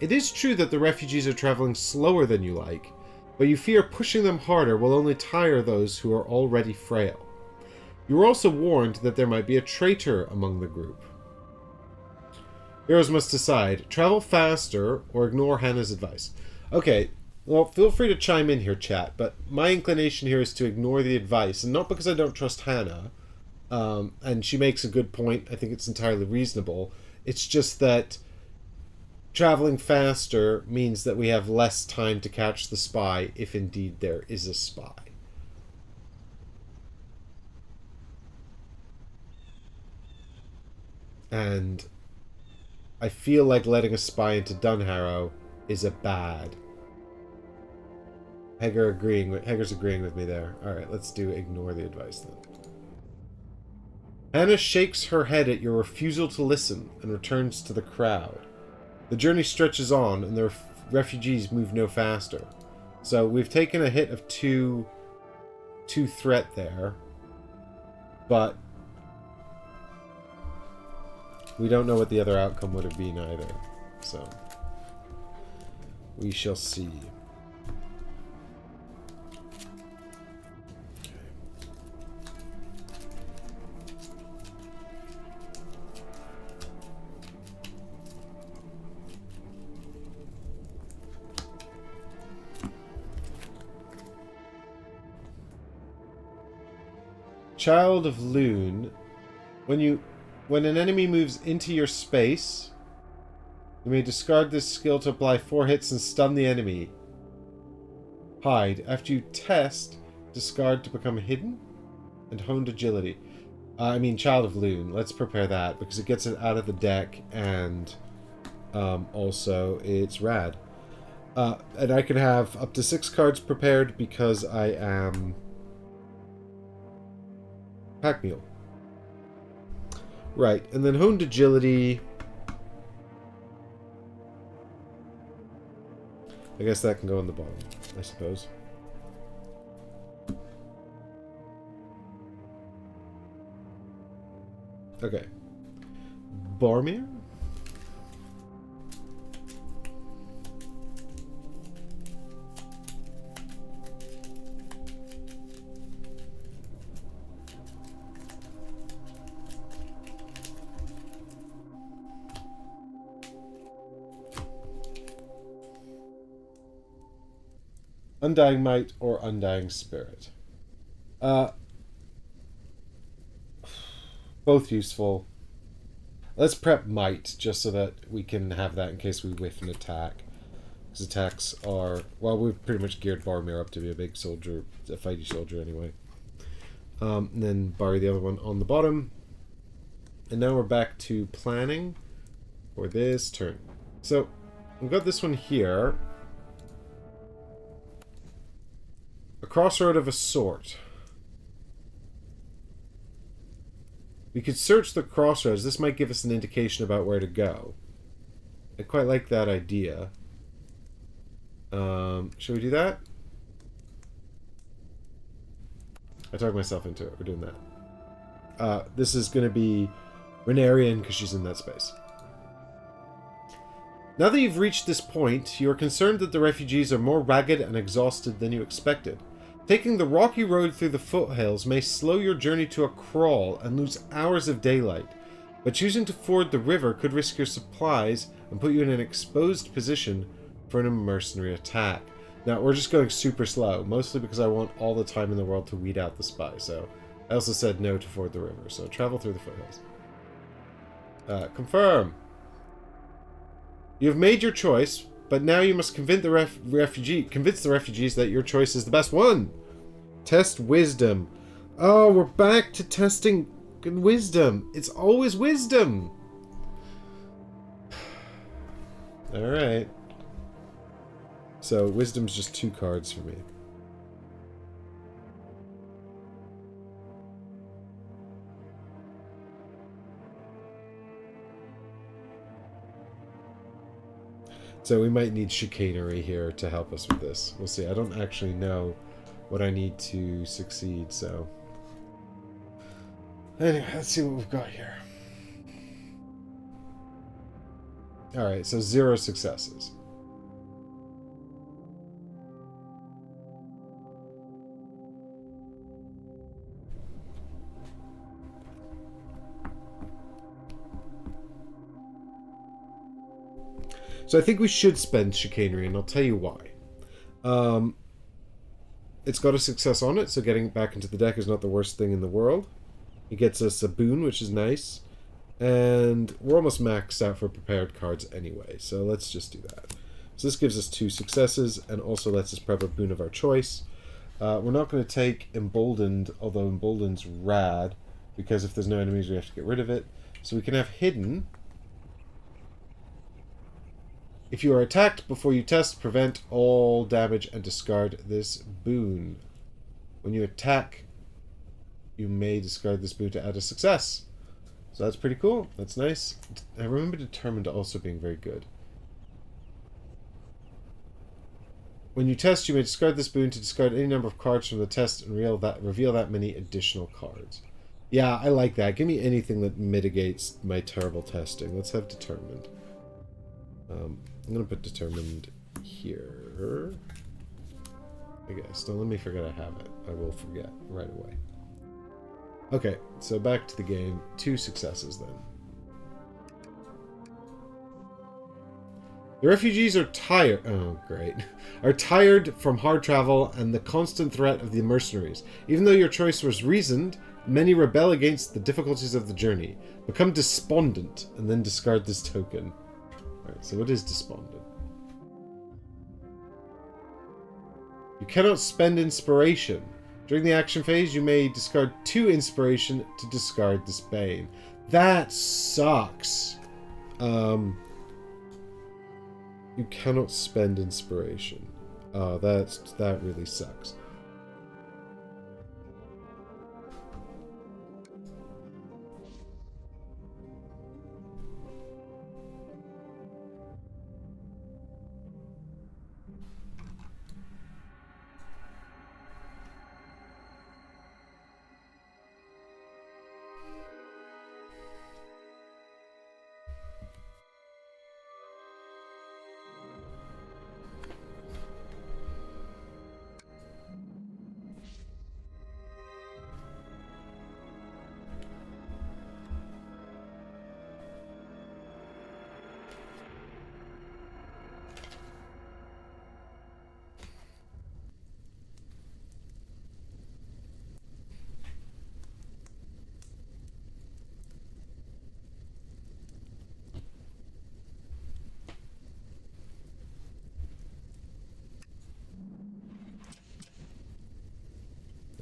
A: It is true that the refugees are traveling slower than you like, but you fear pushing them harder will only tire those who are already frail. You were also warned that there might be a traitor among the group. Heroes must decide, travel faster or ignore Hannah's advice. Okay, well, feel free to chime in here, chat, but my inclination here is to ignore the advice, and not because I don't trust Hannah, and she makes a good point. I think it's entirely reasonable. It's just that traveling faster means that we have less time to catch the spy, if indeed there is a spy. And I feel like letting a spy into Dunharrow is a bad. Hager's agreeing with me there. Alright, let's do ignore the advice then. Hannah shakes her head at your refusal to listen and returns to the crowd. The journey stretches on and the refugees move no faster. So we've taken a hit of two threat there. But we don't know what the other outcome would have been either. So we shall see. Child of Loon, when an enemy moves into your space, you may discard this skill to apply 4 hits and stun the enemy. Hide. After you test, discard to become hidden and honed agility. Child of Loon. Let's prepare that because it gets it out of the deck and also it's rad. And I can have up to 6 cards prepared because I am Pack Mule. Right, and then honed agility. I guess that can go on the bottom, I suppose. Okay. Boromir? Undying Might or Undying Spirit. Both useful. Let's prep Might, just so that we can have that in case we whiff an attack. Because attacks are... Well, we've pretty much geared Boromir up to be a big soldier, a fighty soldier anyway. And then Barry the other one on the bottom. And now we're back to planning for this turn. So, we've got this one here. A crossroad of a sort. We could search the crossroads. This might give us an indication about where to go. I quite like that idea. Should we do that? I talked myself into it. We're doing that. This is going to be Renarian because she's in that space. Now that you've reached this point, you are concerned that the refugees are more ragged and exhausted than you expected. Taking the rocky road through the foothills may slow your journey to a crawl and lose hours of daylight, but choosing to ford the river could risk your supplies and put you in an exposed position for an mercenary attack. Now, we're just going super slow, mostly because I want all the time in the world to weed out the spy, so I also said no to ford the river, so travel through the foothills. Confirm. You have made your choice, but now you must convince the refugees that your choice is the best one. Test wisdom. Oh, we're back to testing wisdom. It's always wisdom. Alright. So, wisdom's just 2 cards for me. So we might need chicanery here to help us with this. We'll see. I don't actually know what I need to succeed, so... Anyway, let's see what we've got here. Alright, so 0 successes. So I think we should spend chicanery, and I'll tell you why. It's got a success on it, so getting it back into the deck is not the worst thing in the world. It gets us a boon, which is nice. And we're almost maxed out for prepared cards anyway, so let's just do that. So this gives us 2 successes, and also lets us prep a boon of our choice. We're not going to take Emboldened, although Emboldened's rad, because if there's no enemies we have to get rid of it. So we can have Hidden. If you are attacked before you test, prevent all damage and discard this boon. When you attack, you may discard this boon to add a success. So that's pretty cool. That's nice. I remember Determined also being very good. When you test, you may discard this boon to discard any number of cards from the test and reveal that many additional cards. Yeah, I like that. Give me anything that mitigates my terrible testing. Let's have Determined. I'm going to put Determined here. I guess. Don't let me forget I have it. I will forget right away. Okay, so back to the game. 2 successes then. The refugees are tired. Oh, great. Are tired from hard travel and the constant threat of the mercenaries. Even though your choice was reasoned, many rebel against the difficulties of the journey. Become despondent and then discard this token. Alright, so what is despondent? You cannot spend inspiration. During the action phase, you may discard 2 inspiration to discard this bane. That sucks. You cannot spend inspiration. Oh, that really sucks.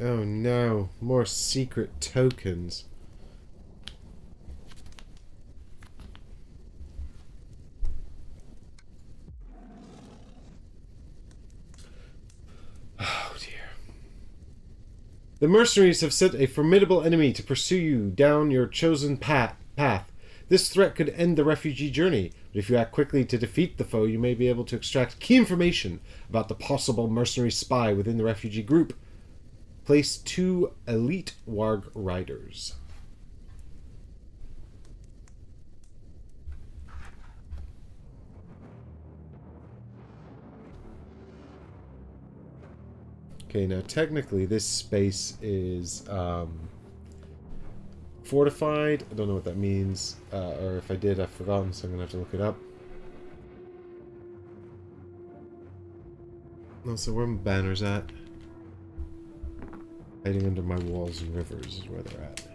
A: Oh no, more secret tokens. Oh dear. The mercenaries have sent a formidable enemy to pursue you down your chosen path. This threat could end the refugee journey, but if you act quickly to defeat the foe, you may be able to extract key information about the possible mercenary spy within the refugee group. Place 2 elite warg riders. Okay, now technically this space is fortified. I don't know what that means, or if I did, I've forgotten, so I'm gonna have to look it up. No, so where are my banners at? Hiding under my walls and rivers is where they're at.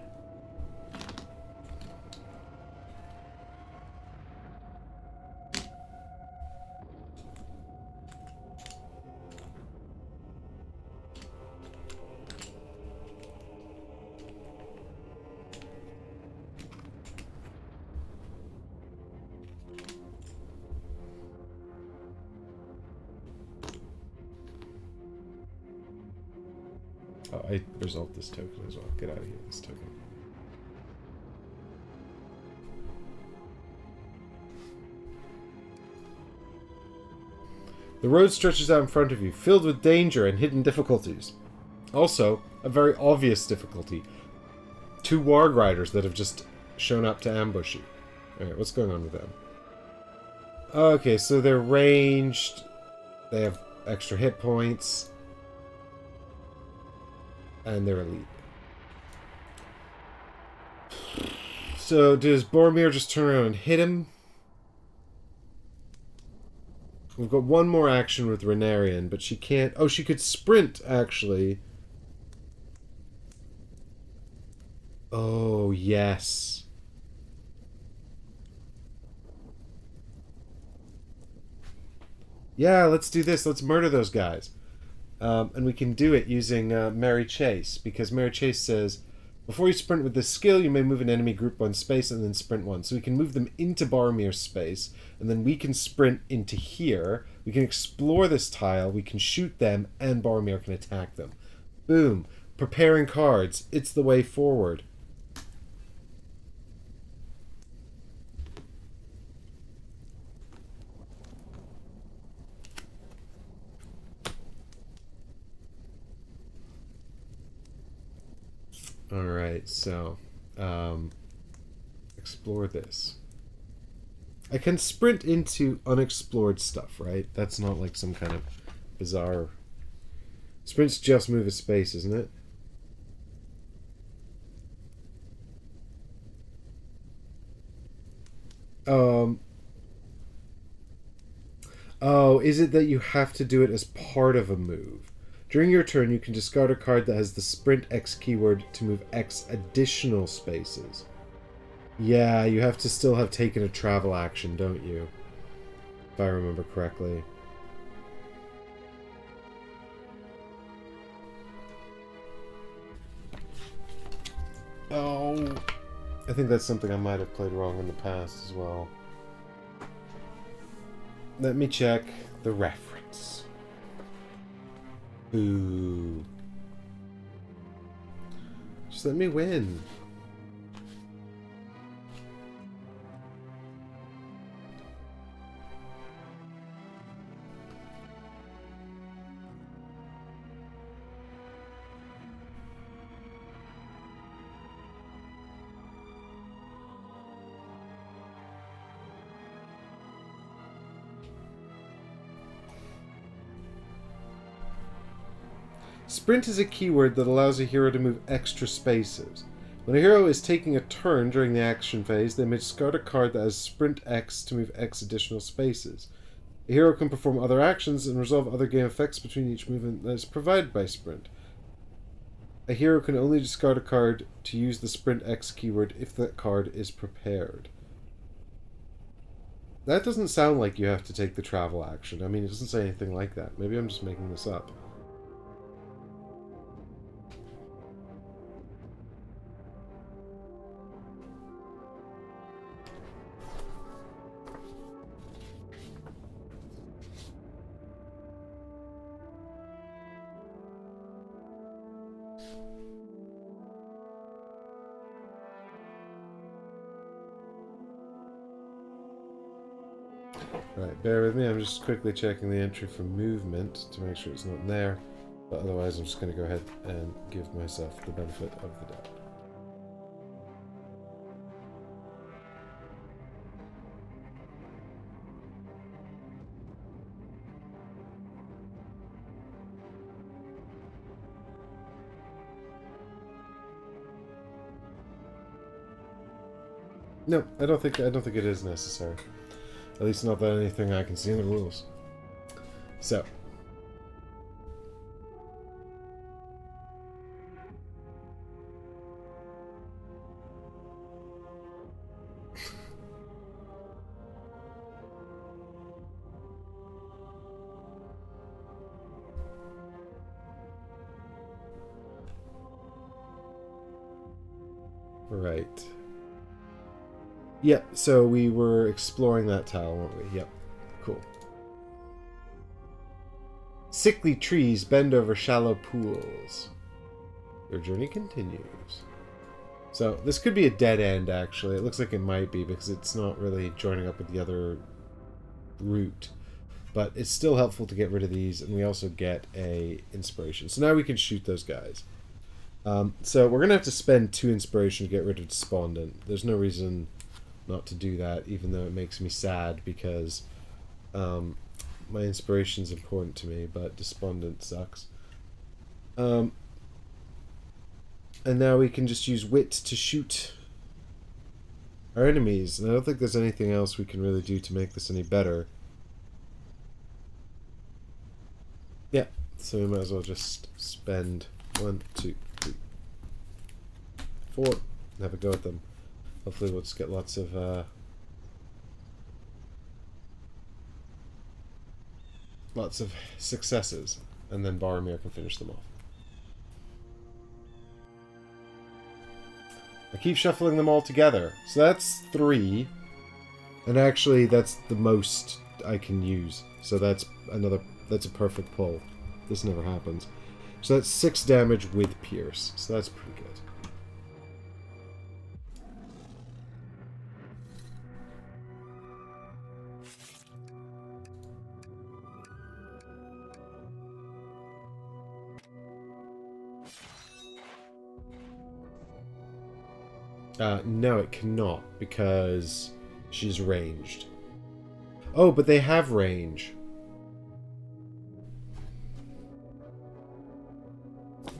A: Oh, I result this token as well. Get out of here, this token. The road stretches out in front of you, filled with danger and hidden difficulties. Also, a very obvious difficulty. 2 warg riders that have just shown up to ambush you. Alright, what's going on with them? Okay, so they're ranged. They have extra hit points. And they're elite. So, does Boromir just turn around and hit him? We've got one more action with Renarian, but she can't... Oh, she could sprint, actually. Oh, yes. Yeah, let's do this. Let's murder those guys. And we can do it using Mary Chase, because Mary Chase says, before you sprint with this skill, you may move an enemy group 1 space and then sprint 1. So we can move them into Boromir's space, and then we can sprint into here. We can explore this tile, we can shoot them, and Boromir can attack them. Boom. Preparing cards. It's the way forward. Alright, so, explore this. I can sprint into unexplored stuff, right? That's not like some kind of bizarre... Sprint's just move a space, isn't it? Oh, is it that you have to do it as part of a move? During your turn, you can discard a card that has the Sprint X keyword to move X additional spaces. Yeah, you have to still have taken a travel action, don't you? If I remember correctly. Oh, I think that's something I might have played wrong in the past as well. Let me check the reference. Ooh. Just let me win. Sprint is a keyword that allows a hero to move extra spaces. When a hero is taking a turn during the action phase, they may discard a card that has Sprint X to move X additional spaces. A hero can perform other actions and resolve other game effects between each movement that is provided by Sprint. A hero can only discard a card to use the Sprint X keyword if that card is prepared. That doesn't sound like you have to take the travel action. I mean, it doesn't say anything like that. Maybe I'm just making this up. Right, bear with me, I'm just quickly checking the entry for movement to make sure it's not in there, but otherwise I'm just going to go ahead and give myself the benefit of the doubt. No, I don't think it is necessary. At least not that anything I can see in the rules. So. Right. Yep, so we were exploring that tile, weren't we? Yep, cool. Sickly trees bend over shallow pools. Your journey continues. So, this could be a dead end, actually. It looks like it might be, because it's not really joining up with the other route. But it's still helpful to get rid of these, and we also get a inspiration. So now we can shoot those guys. So we're going to have to spend 2 inspiration to get rid of despondent. There's no reason not to do that, even though it makes me sad, because my inspiration is important to me, but despondent sucks. And now we can just use wit to shoot our enemies. And I don't think there's anything else we can really do to make this any better. Yeah, so we might as well just spend 1, 2, 3, 4, and have a go at them. Hopefully we'll just get lots of successes, and then Boromir can finish them off. I keep shuffling them all together. So that's 3. And actually that's the most I can use. So that's a perfect pull. This never happens. So that's 6 damage with Pierce. So that's pretty good. No, it cannot, because she's ranged. Oh, but they have range.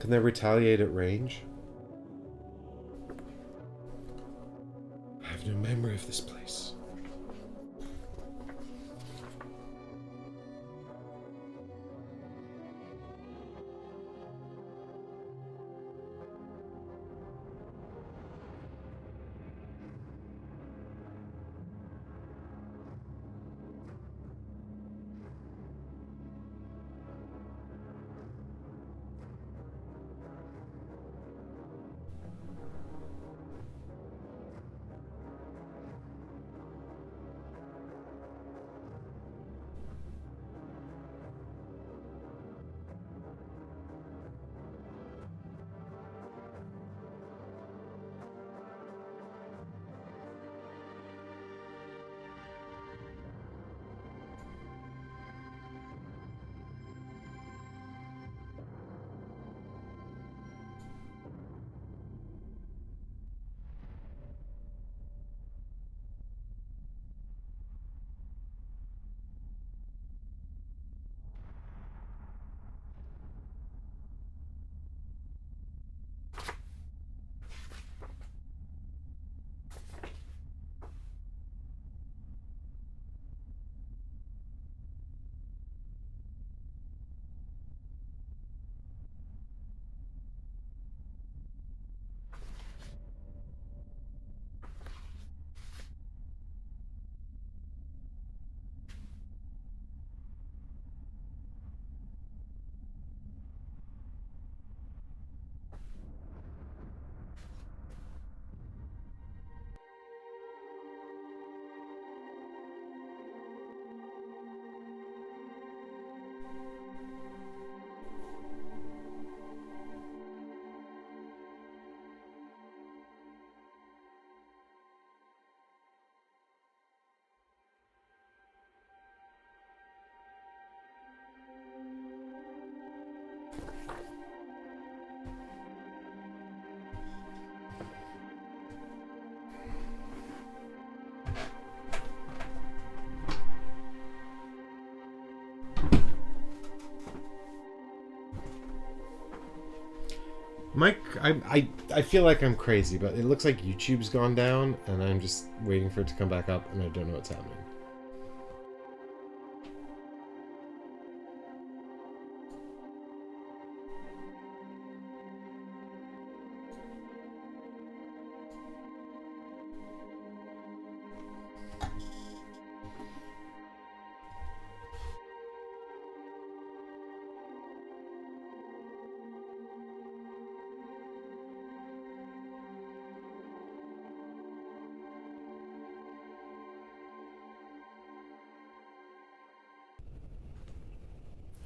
A: Can they retaliate at range? I have no memory of this place. Mike, I feel like I'm crazy, but it looks like YouTube's gone down, and I'm just waiting for it to come back up, and I don't know what's happening.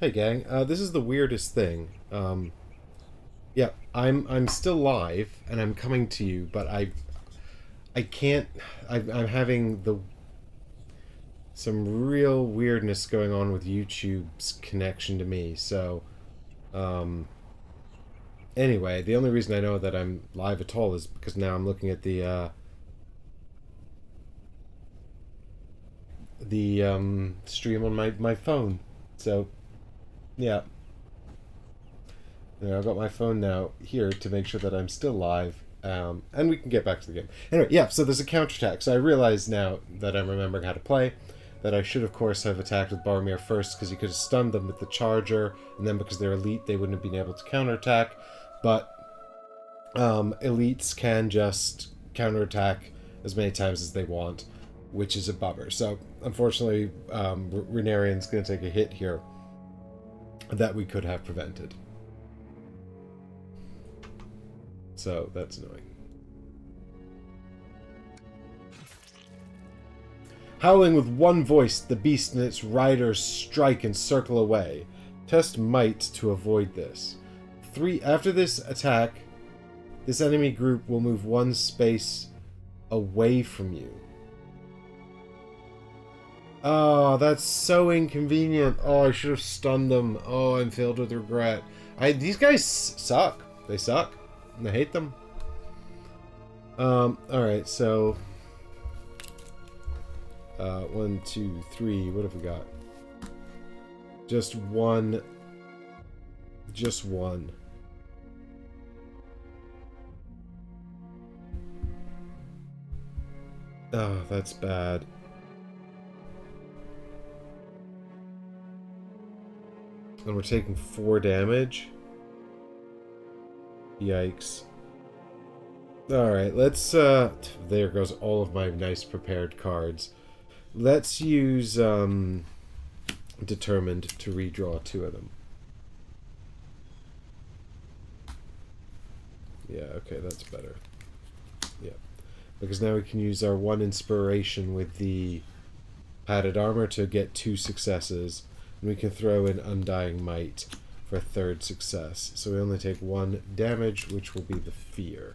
A: Hey gang, this is the weirdest thing. Yeah, I'm still live and I'm coming to you, but I can't. I'm having some real weirdness going on with YouTube's connection to me. So, anyway, the only reason I know that I'm live at all is because now I'm looking at the stream on my phone. So, yeah. I've got my phone now here to make sure that I'm still live. And we can get back to the game. Anyway, yeah, so there's a counterattack. So I realize now that I'm remembering how to play that I should, of course, have attacked with Boromir first because he could have stunned them with the charger, and then because they're elite, they wouldn't have been able to counterattack. But elites can just counterattack as many times as they want, which is a bummer. So, unfortunately, Rennarian's going to take a hit here that we could have prevented. So, that's annoying. Howling with one voice, the beast and its riders strike and circle away. Test might to avoid this. After this attack, this enemy group will move one space away from you. Oh, that's so inconvenient. Oh, I should have stunned them. Oh, I'm filled with regret. These guys suck. They suck. And I hate them. Alright, so... 1, 2, 3. What have we got? Just one. Just one. Oh, that's bad. And we're taking 4 damage. Yikes. Alright, let's, there goes all of my nice prepared cards. Let's use, Determined to redraw 2 of them. Yeah, okay, that's better. Yeah. Because now we can use our 1 inspiration with the padded armor to get 2 successes. And we can throw in Undying Might for a 3rd success. So we only take 1 damage, which will be the fear.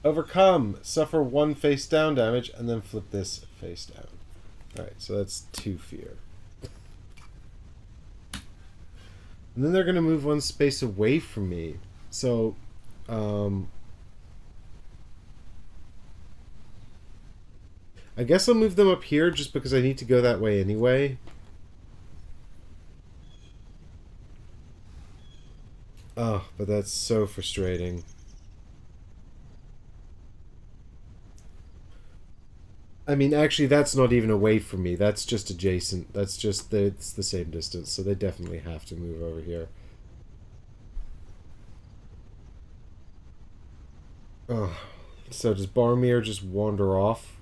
A: Overcome. Suffer 1 face down damage, and then flip this face down. Alright, so that's 2 fear. And then they're going to move 1 space away from me. So, I guess I'll move them up here just because I need to go that way anyway. Oh, but that's so frustrating. I mean, actually, that's not even away from me. That's just adjacent. That's just, it's the same distance, so they definitely have to move over here. Oh, so does Boromir just wander off?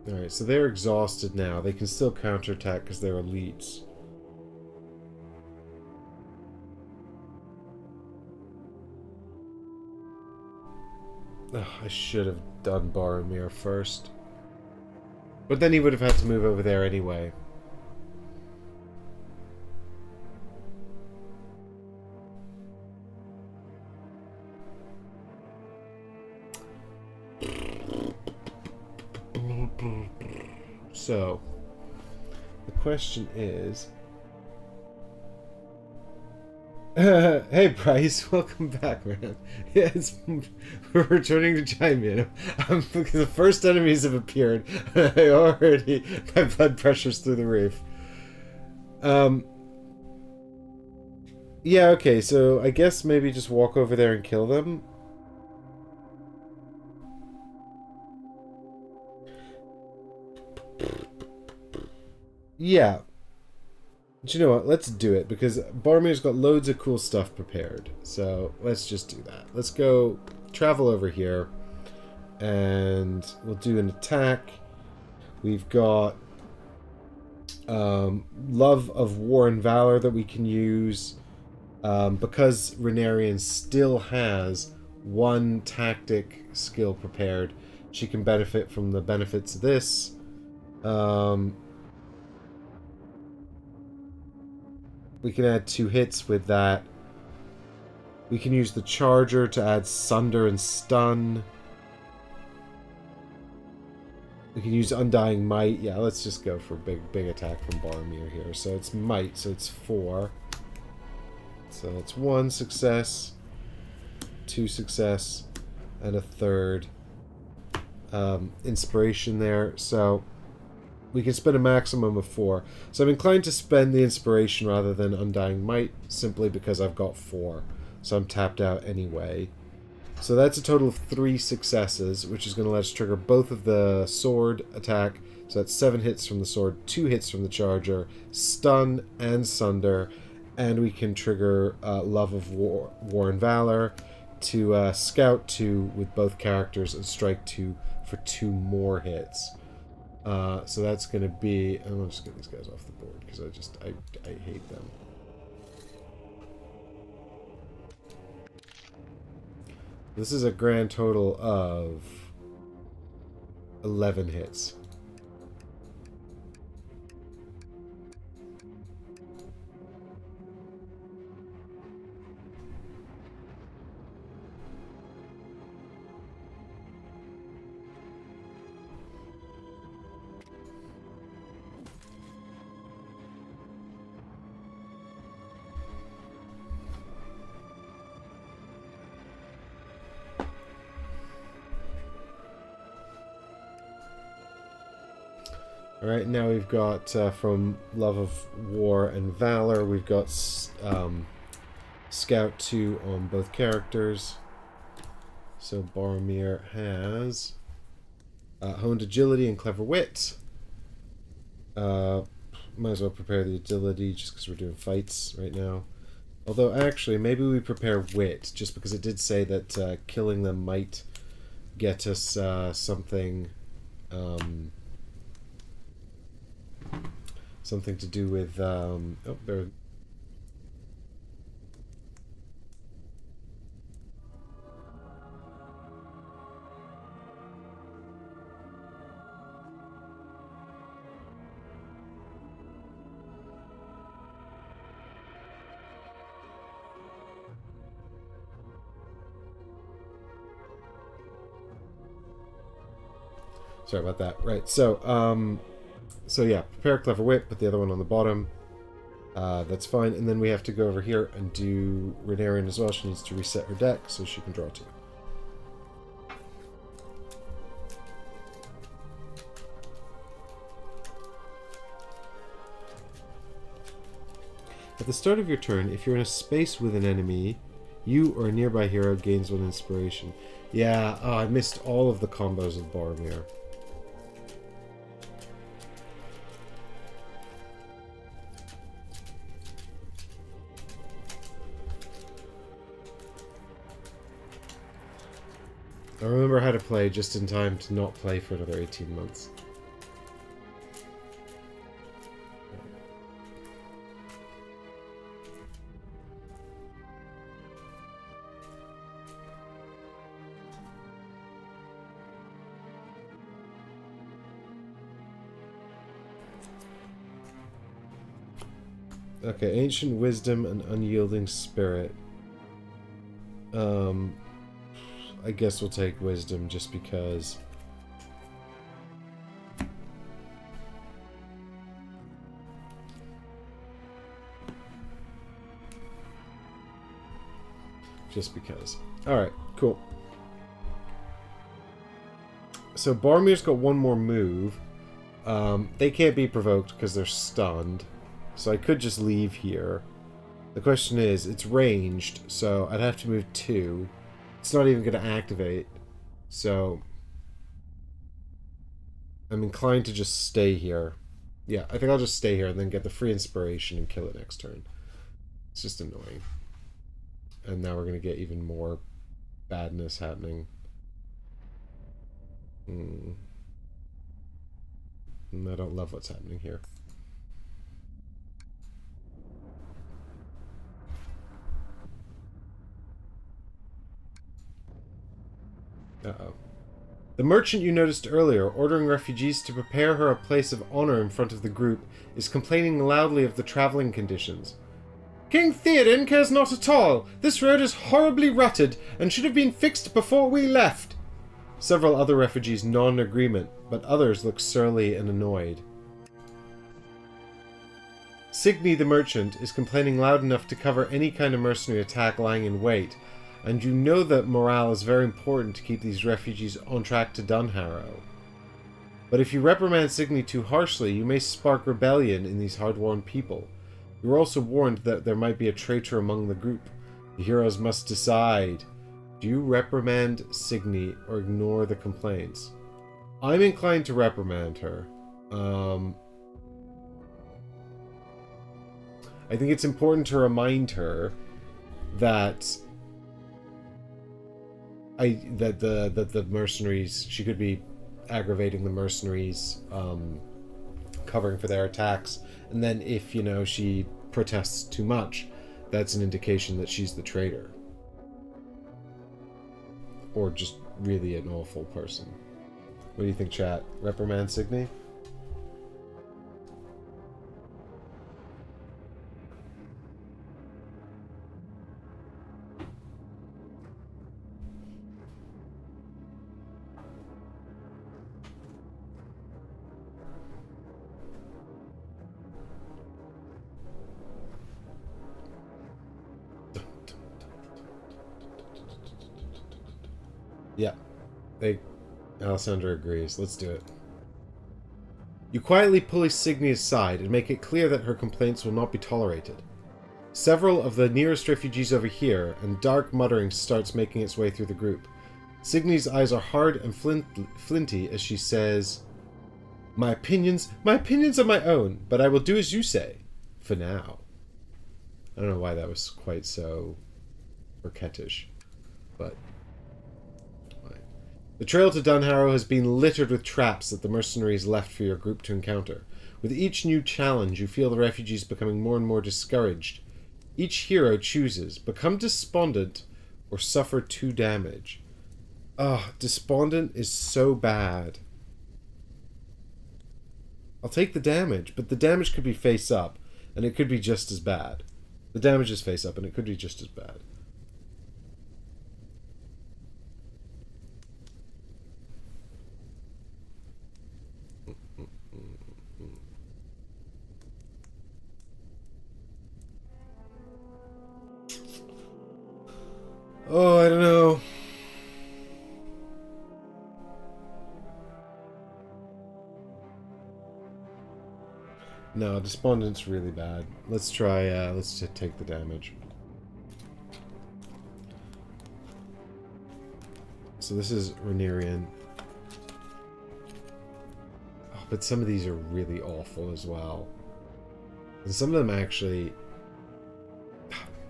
A: Alright, so they're exhausted now. They can still counterattack because they're elites. Oh, I should have done Boromir first. But then he would have had to move over there anyway. So, the question is... hey Bryce, welcome back, man. Yeah, we're returning to chime in. The first enemies have appeared. My blood pressure's through the roof. Yeah, okay, so I guess maybe just walk over there and kill them. Yeah. But you know what? Let's do it, because Boromir's got loads of cool stuff prepared. So let's just do that. Let's go travel over here, and we'll do an attack. We've got Love of War and Valor that we can use. Because Rennarian still has 1 tactic skill prepared, she can benefit from the benefits of this. We can add 2 hits with that. We can use the charger to add Sunder and Stun. We can use Undying Might. Yeah, let's just go for big attack from Boromir here. So it's Might, so it's 4. So it's 1 success, 2 success, and a 3rd inspiration there. So we can spend a maximum of 4. So I'm inclined to spend the inspiration rather than Undying Might, simply because I've got 4. So I'm tapped out anyway. So that's a total of 3 successes, which is going to let us trigger both of the sword attack. So that's 7 hits from the sword, 2 hits from the charger, stun and sunder, and we can trigger Love of War and Valor to scout 2 with both characters and strike 2 for 2 more hits. So that's going to be... I'll just get these guys off the board because I hate them. This is a grand total of 11 hits. Alright, now we've got, from Love of War and Valor, we've got Scout 2 on both characters. So Boromir has Honed Agility and Clever Wit. Might as well prepare the Agility just because we're doing fights right now. Although, actually, maybe we prepare Wit, just because it did say that killing them might get us something... something to do with, oh, there... Sorry about that. Right, so yeah, prepare Clever Wit, put the other one on the bottom. That's fine. And then we have to go over here and do Renarian as well. She needs to reset her deck so she can draw 2. At the start of your turn, if you're in a space with an enemy, you or a nearby hero gains 1 inspiration. Yeah, oh, I missed all of the combos of Boromir. I remember how to play just in time to not play for another 18 months. Okay, Ancient Wisdom and Unyielding Spirit. I guess we'll take Wisdom just because. Just because. Alright, cool. So Boromir's got 1 more move. They can't be provoked because they're stunned. So I could just leave here. The question is, it's ranged, so I'd have to move 2. It's not even going to activate, so I'm inclined to just stay here. Yeah, I think I'll just stay here and then get the free inspiration and kill it next turn. It's just annoying. And now we're going to get even more badness happening. And I don't love what's happening here. Uh-oh. The merchant you noticed earlier, ordering refugees to prepare her a place of honor in front of the group, is complaining loudly of the traveling conditions. King Theoden cares not at all. This road is horribly rutted and should have been fixed before we left. Several other refugees nod in agreement, but others look surly and annoyed. Signy the merchant is complaining loud enough to cover any kind of mercenary attack lying in wait, and you know that morale is very important to keep these refugees on track to Dunharrow. But if you reprimand Signy too harshly, you may spark rebellion in these hard-worn people. You are also warned that there might be a traitor among the group. The heroes must decide. Do you reprimand Signy or ignore the complaints? I'm inclined to reprimand her. I think it's important to remind her that the mercenaries, she could be aggravating the mercenaries, covering for their attacks, and then if, you know, she protests too much, that's an indication that she's the traitor. Or just really an awful person. What do you think, chat? Reprimand Signy? Yeah. Alessandra agrees. Let's do it. You quietly pull Signy aside and make it clear that her complaints will not be tolerated. Several of the nearest refugees overhear, and dark muttering starts making its way through the group. Signy's eyes are hard and flinty as she says, My opinions are my own, but I will do as you say. For now. I don't know why that was quite so coquettish, but... The trail to Dunharrow has been littered with traps that the mercenaries left for your group to encounter. With each new challenge, you feel the refugees becoming more and more discouraged. Each hero chooses, become despondent, or suffer 2 damage. Despondent is so bad. I'll take the damage, but the damage could be face up, and it could be just as bad. The damage is face up, and it could be just as bad. Oh, I don't know. No, Despondent's really bad. Let's try, let's just take the damage. So this is Rhaenyran. Oh, but some of these are really awful as well. And some of them actually...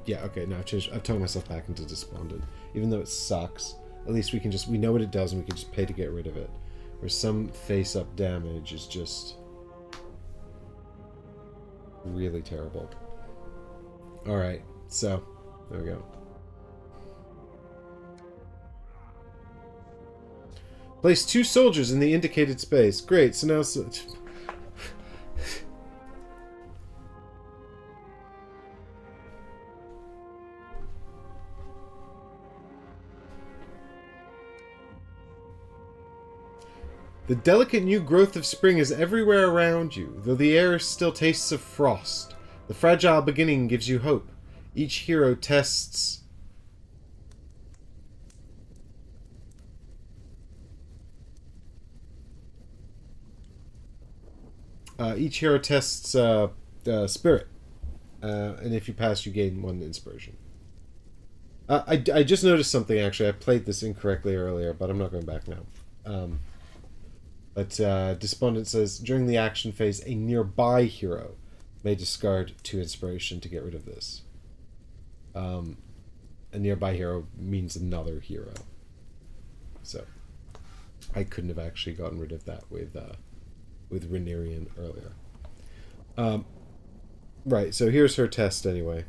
A: Yeah, okay, no, I've turned myself back into Despondent. Even though it sucks, at least we know what it does and we can just pay to get rid of it. Where some face-up damage is just really terrible. Alright, so, there we go. Place 2 soldiers in the indicated space. Great, so now... The delicate new growth of spring is everywhere around you, though the air still tastes of frost. The fragile beginning gives you hope. Each hero tests... spirit. And if you pass, you gain 1 inspiration. I just noticed something, actually. I played this incorrectly earlier, but I'm not going back now. But Despondent says, during the action phase, a nearby hero may discard 2 inspiration to get rid of this. A nearby hero means another hero. So, I couldn't have actually gotten rid of that with Rhaenyran earlier. Right, so here's her test anyway.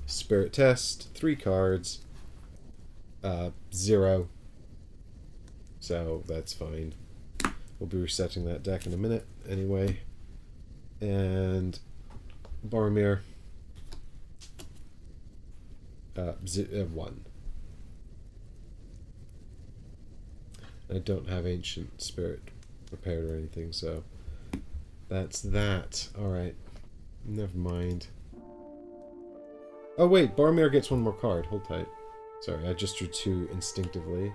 A: Spirit test, 3 cards, 0. So that's fine. We'll be resetting that deck in a minute anyway. And Boromir, 1. I don't have Ancient Spirit prepared or anything, so that's that. Alright. Never mind. Oh wait, Boromir gets one more card. Hold tight. Sorry, I just drew 2 instinctively.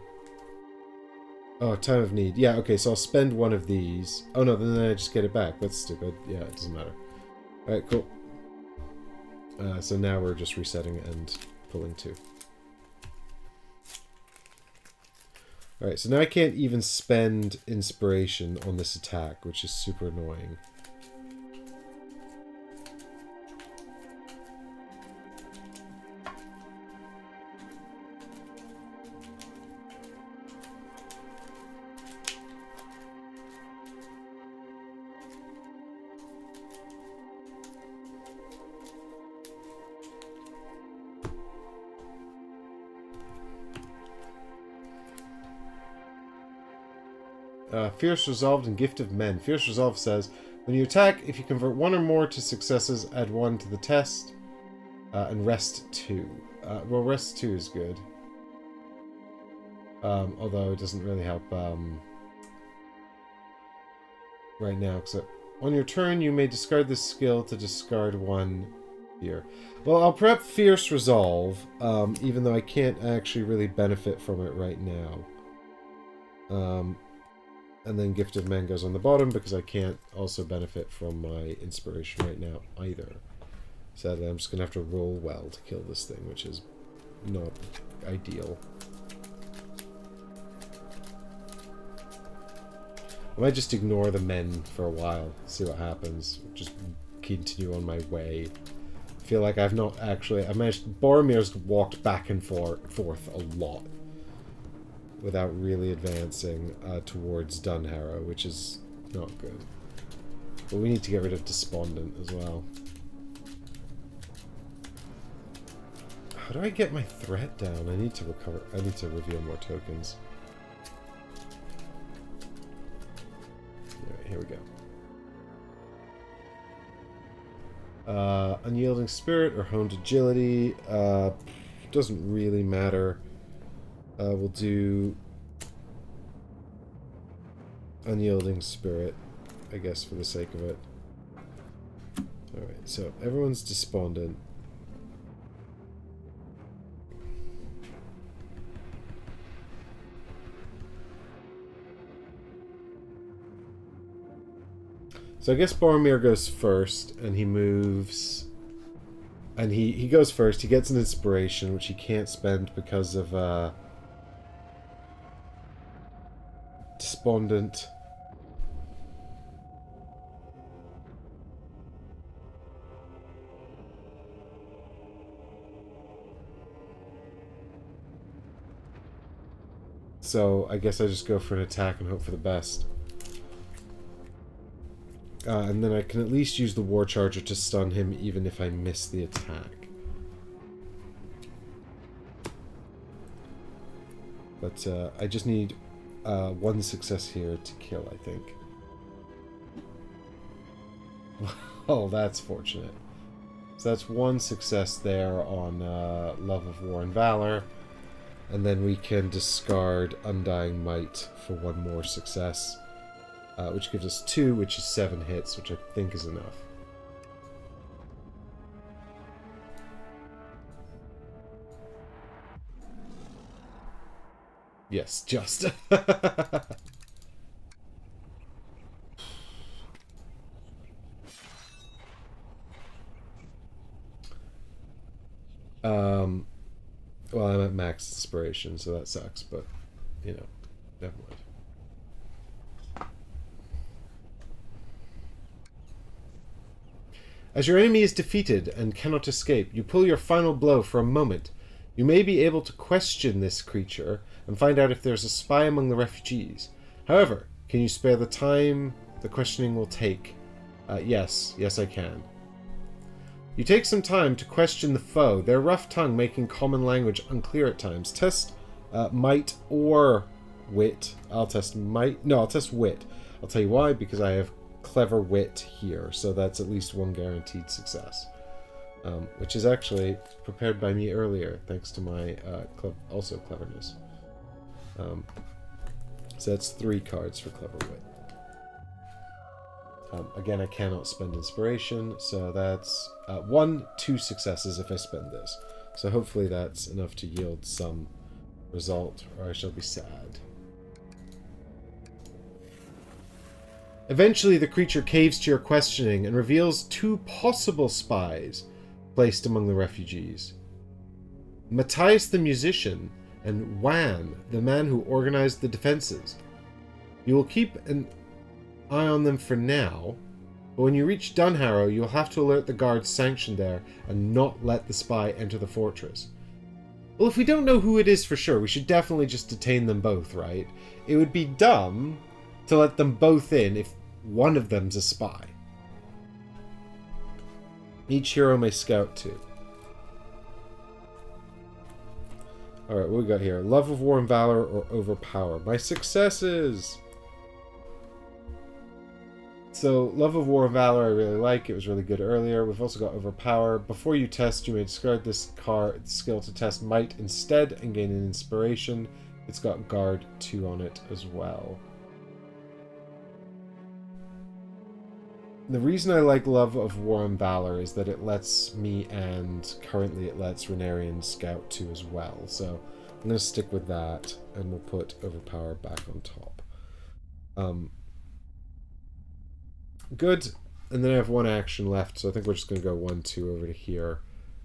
A: Oh, Time of Need. Yeah, okay, so I'll spend one of these. Oh no, then I just get it back. That's stupid. Yeah, it doesn't matter. Alright, cool. So now we're just resetting and pulling 2. Alright, so now I can't even spend Inspiration on this attack, which is super annoying. Fierce Resolved and Gift of Men. Fierce Resolve says, when you attack, if you convert 1 or more to successes, add 1 to the test, and rest 2. Well, rest 2 is good. Although it doesn't really help right now. Because on your turn, you may discard this skill to discard 1 fear. Well, I'll prep Fierce Resolve, even though I can't actually really benefit from it right now. And then Gift of Men goes on the bottom because I can't also benefit from my Inspiration right now either. Sadly, I'm just going to have to roll well to kill this thing, which is not ideal. I might just ignore the men for a while, see what happens. Just continue on my way. I feel like I've not actually... I've managed... Boromir's walked back and forth a lot without really advancing towards Dunharrow, which is not good. But we need to get rid of Despondent as well. How do I get my threat down? I need to recover... I need to reveal more tokens. Alright, here we go. Unyielding Spirit or Honed Agility. Doesn't really matter. We'll do Unyielding Spirit, I guess, for the sake of it. Alright, so everyone's despondent. So I guess Boromir goes first, and he moves... And he goes first, he gets an inspiration, which he can't spend because of, Despondent. So I guess I just go for an attack and hope for the best. And then I can at least use the War Charger to stun him even if I miss the attack. But I just need 1 success here to kill, I think. Oh, that's fortunate. So that's 1 success there on Love of War and Valor. And then we can discard Undying Might for 1 more success. Which gives us 2, which is 7 hits, which I think is enough. Yes, just. Well, I'm at max inspiration, so that sucks, but, you know, never mind. As your enemy is defeated and cannot escape, you pull your final blow for a moment. You may be able to question this creature and find out if there's a spy among the refugees. However, can you spare the time the questioning will take? Yes, I can. You take some time to question the foe, their rough tongue making common language unclear at times. Test might or wit. I'll test might. No, I'll test wit. I'll tell you why, because I have clever wit here, so that's at least 1 guaranteed success. which is actually prepared by me earlier, thanks to my also cleverness. So that's 3 cards for Clever Wit. Again, I cannot spend inspiration, so that's 2 successes if I spend this. So hopefully that's enough to yield some result, or I shall be sad. Eventually, the creature caves to your questioning and reveals 2 possible spies placed among the refugees. Matthias the musician and Wan, the man who organized the defenses. You will keep an eye on them for now, but when you reach Dunharrow, you'll have to alert the guards sanctioned there and not let the spy enter the fortress. Well, if we don't know who it is for sure, we should definitely just detain them both, right? It would be dumb to let them both in if one of them's a spy. Each hero may scout 2. Alright, what we got here? Love of War and Valor or Overpower? My successes! So, Love of War and Valor I really like. It was really good earlier. We've also got Overpower. Before you test, you may discard this card skill to test Might instead and gain an Inspiration. It's got Guard 2 on it as well. The reason I like Love of War and Valor is that it lets me, and currently it lets Renarian Scout 2 as well. So I'm going to stick with that, and we'll put Overpower back on top. Good. And then I have 1 action left, so I think we're just going to go 1-2 over to here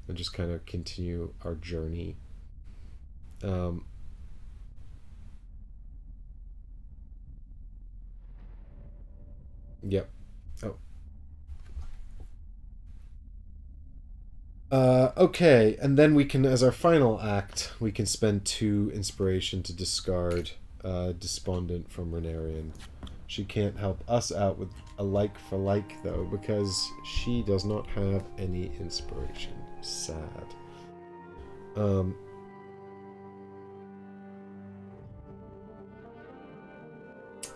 A: and just kind of continue our journey. Yep. Okay, and then we can, as our final act, we can spend 2 inspiration to discard Despondent from Renarian. She can't help us out with a like for like, though, because she does not have any inspiration. Sad.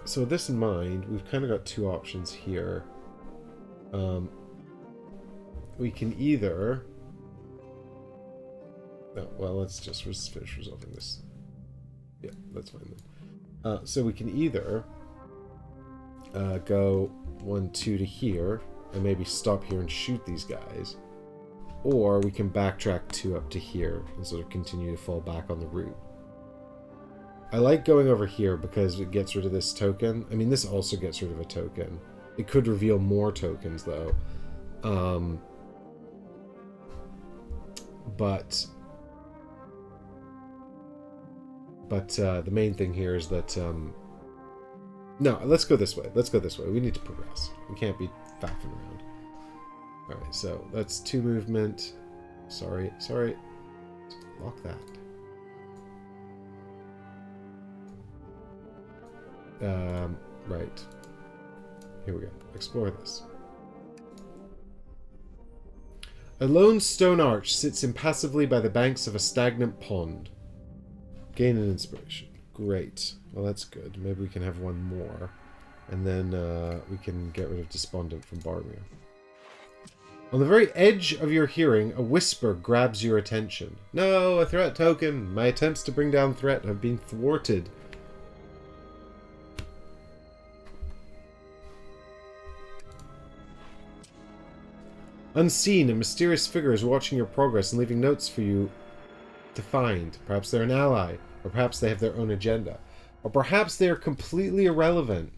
A: So with this in mind, we've kind of got 2 options here. We can either... No, well, let's just finish resolving this. Yeah, that's fine then. So we can either go 1-2 to here, and maybe stop here and shoot these guys. Or we can backtrack 2 up to here, and sort of continue to fall back on the route. I like going over here because it gets rid of this token. I mean, this also gets rid of a token. It could reveal more tokens, though. But the main thing here is that... No, let's go this way. Let's go this way. We need to progress. We can't be faffing around. Alright, so that's 2 movement. Sorry. Lock that. Right. Here we go. Explore this. A lone stone arch sits impassively by the banks of a stagnant pond. Gain an inspiration. Great. Well, that's good. Maybe we can have 1 more. And then we can get rid of Despondent from Barmir. On the very edge of your hearing, a whisper grabs your attention. No, a threat token! My attempts to bring down threat have been thwarted. Unseen, a mysterious figure is watching your progress and leaving notes for you to find. Perhaps they're an ally, or perhaps they have their own agenda, or perhaps they are completely irrelevant.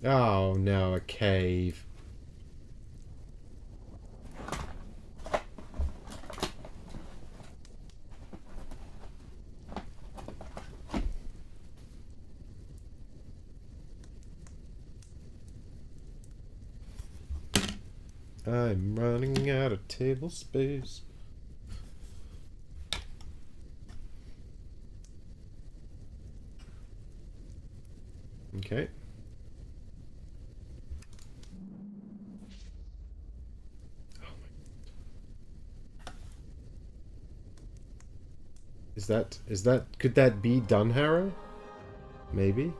A: Oh no, a cave. I'm running out of table space. Okay. Could that be Dunharrow? Maybe?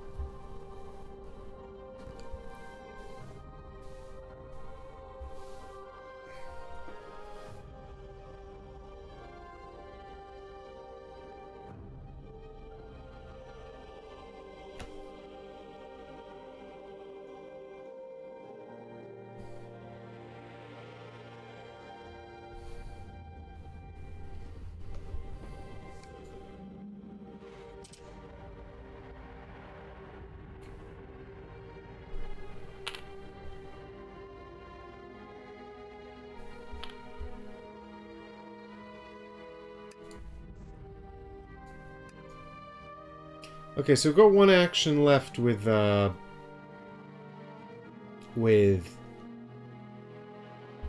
A: Okay, so we've got one action left with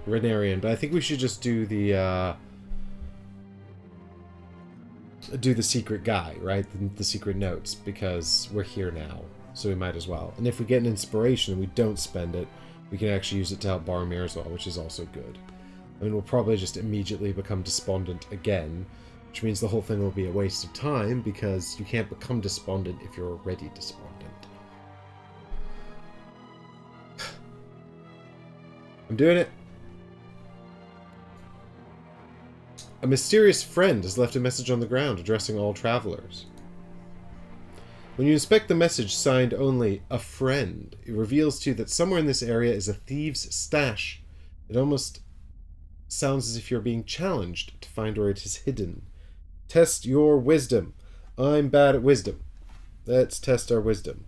A: Renarian, but I think we should just do the secret guy, right? The secret notes, because we're here now, so we might as well. And if we get an inspiration and we don't spend it, we can actually use it to help Boromir as well, which is also good. I mean, we'll probably just immediately become despondent again, which means the whole thing will be a waste of time, because you can't become despondent if you're already despondent. I'm doing it. A mysterious friend has left a message on the ground addressing all travelers. When you inspect the message signed only "a friend," it reveals to you that somewhere in this area is a thieves' stash. It almost sounds as if you're being challenged to find where it is hidden. Test your wisdom. I'm bad at wisdom. Let's test our wisdom.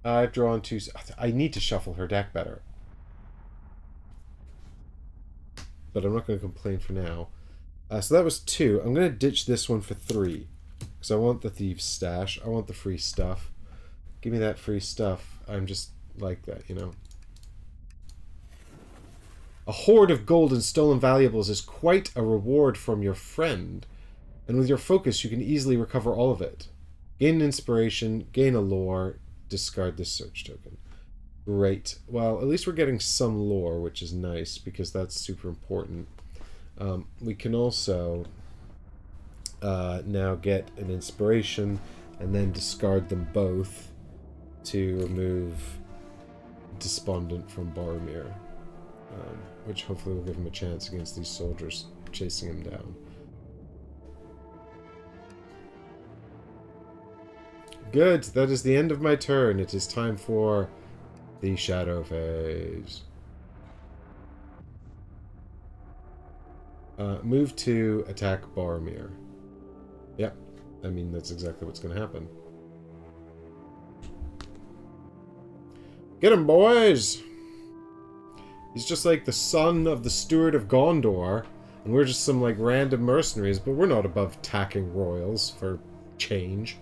A: I've drawn two. I need to shuffle her deck better. But I'm not going to complain for now. So that was 2. I'm going to ditch this one for 3. Because I want the thieves' stash. I want the free stuff. Give me that free stuff. I'm just like that, you know. A hoard of gold and stolen valuables is quite a reward from your friend. And with your focus, you can easily recover all of it. Gain an inspiration, gain a lore, discard this search token. Great. Well, at least we're getting some lore, which is nice, because that's super important. We can also now get an inspiration and then discard them both to remove Despondent from Boromir, which hopefully will give him a chance against these soldiers chasing him down. Good. That is the end of my turn. It is time for the shadow phase. Move to attack Boromir. Yep. I mean, that's exactly what's going to happen. Get him, boys! He's just like the son of the steward of Gondor, and we're just some, like, random mercenaries, but we're not above attacking royals for change.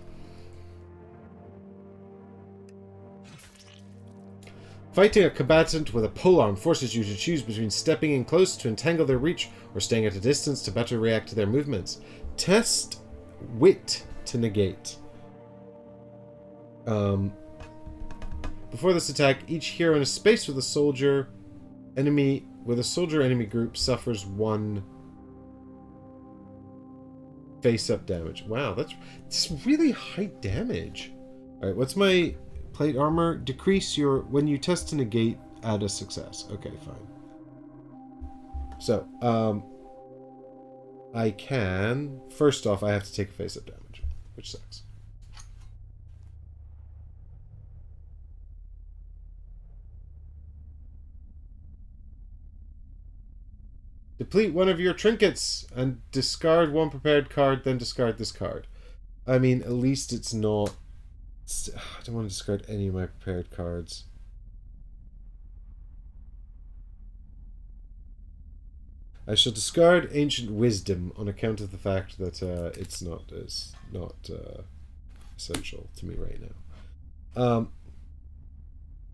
A: Fighting a combatant with a polearm forces you to choose between stepping in close to entangle their reach or staying at a distance to better react to their movements. Test wit to negate. Before this attack, each hero in a space with a soldier enemy group suffers 1 face-up damage. Wow, that's really high damage. Alright, what's my plate armor? Decrease your... When you test to negate, add a success. Okay, fine. So, I can... First off, I have to take a face-up damage, which sucks. Deplete one of your trinkets and discard 1 prepared card, then discard this card. I mean, at least it's not... I don't want to discard any of my prepared cards. I shall discard Ancient Wisdom on account of the fact that it's not essential to me right now.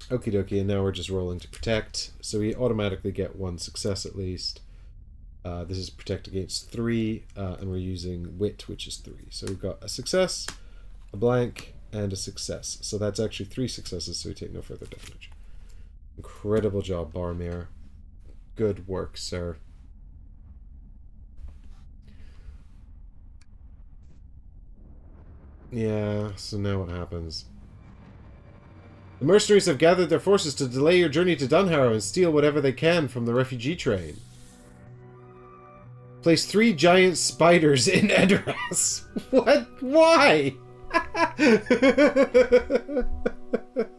A: Okie dokie, and now we're just rolling to protect. So we automatically get 1 success at least. This is protect against 3, and we're using wit, which is 3. So we've got a success, a blank, and a success. So that's actually 3 successes, so we take no further damage. Incredible job, Boromir. Good work, sir. Yeah, so now what happens? The mercenaries have gathered their forces to delay your journey to Dunharrow and steal whatever they can from the refugee train. Place 3 giant spiders in Edoras. What? Why?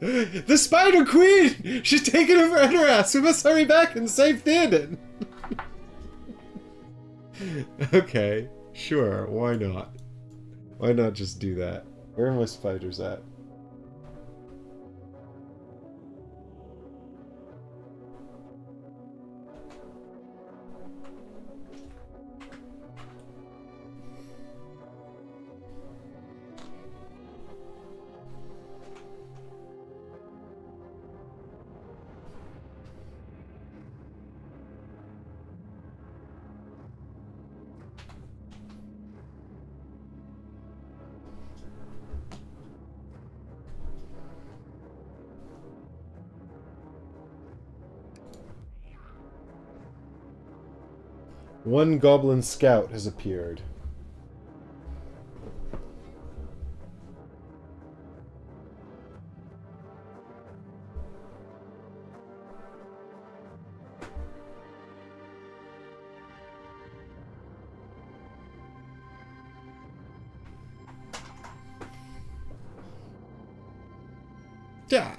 A: The Spider Queen! She's taken over Edoras! We must hurry back and save Theoden! Okay, sure, why not? Why not just do that? Where are my spiders at? One goblin scout has appeared. Yeah.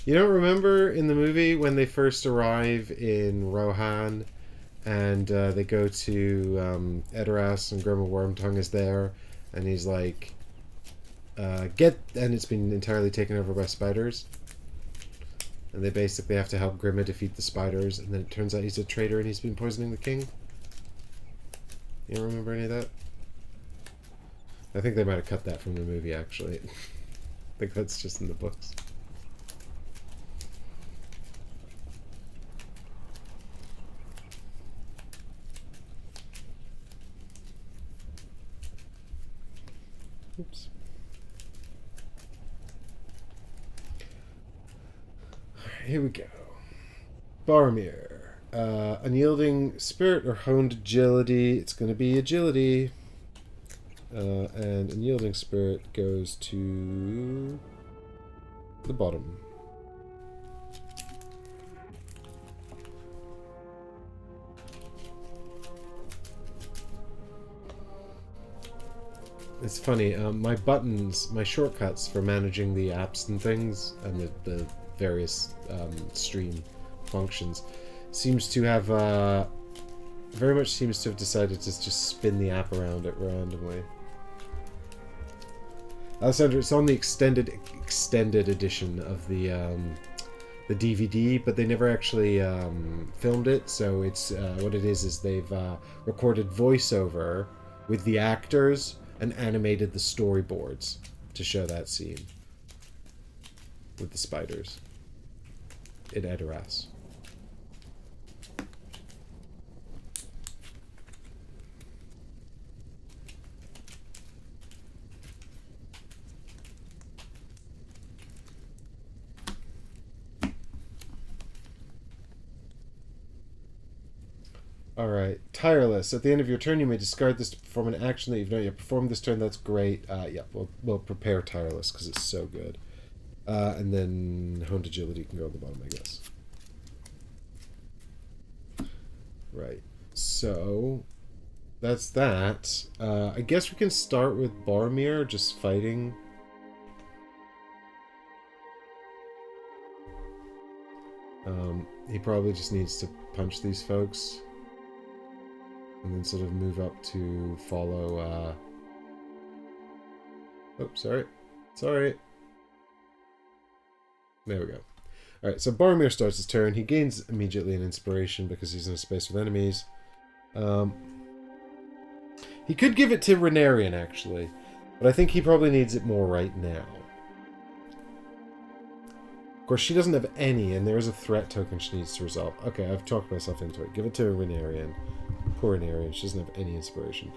A: You don't remember in the movie when they first arrive in Rohan and they go to Edoras and Grima Wormtongue is there and he's like, and it's been entirely taken over by spiders. And they basically have to help Grima defeat the spiders, and then it turns out he's a traitor and he's been poisoning the king. You don't remember any of that? I think they might have cut that from the movie, actually. I think that's just in the books. Oops. Alright, here we go. Boromir. Unyielding spirit or honed agility. It's going to be agility. And unyielding spirit goes to the bottom. It's funny, my buttons, my shortcuts for managing the apps and things, and the various stream functions, seems to have, very much seems to have decided to just spin the app around it randomly. Alessandra, it's on the extended edition of the DVD, but they never actually filmed it, so it's, what it is they've recorded voiceover with the actors and animated the storyboards to show that scene with the spiders in Edoras. Alright, tireless. At the end of your turn, you may discard this to perform an action that you've not yet performed this turn. That's great. Yeah, we'll prepare tireless because it's so good. And then honed agility can go at the bottom, I guess. Right. So that's that. I guess we can start with Boromir just fighting. He probably just needs to punch these folks. And then sort of move up to follow, oh, sorry. Sorry. There we go. Alright, so Boromir starts his turn. He gains immediately an inspiration because he's in a space with enemies. He could give it to Renarian, actually. But I think he probably needs it more right now. Of course, she doesn't have any, and there is a threat token she needs to resolve. Okay, I've talked myself into it. Give it to Renarian. Poor Renarian, she doesn't have any inspiration.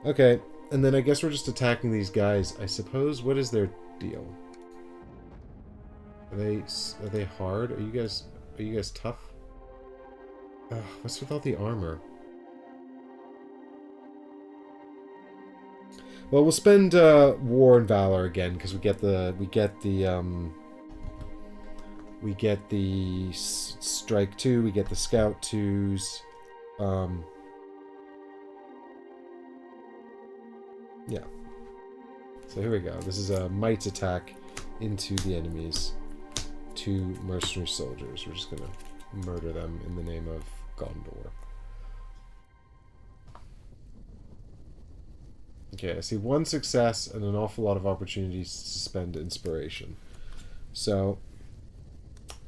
A: Okay, and then I guess we're just attacking these guys. I suppose, what is their deal? Are they hard? Are you guys tough? Ugh, what's with all the armor? Well, we'll spend War and Valor again because we get the Strike 2, we get the Scout 2s. Yeah. So here we go. This is a Might attack into the enemies. 2 mercenary soldiers. We're just gonna murder them in the name of Gondor. Okay, I see 1 success and an awful lot of opportunities to spend inspiration. So,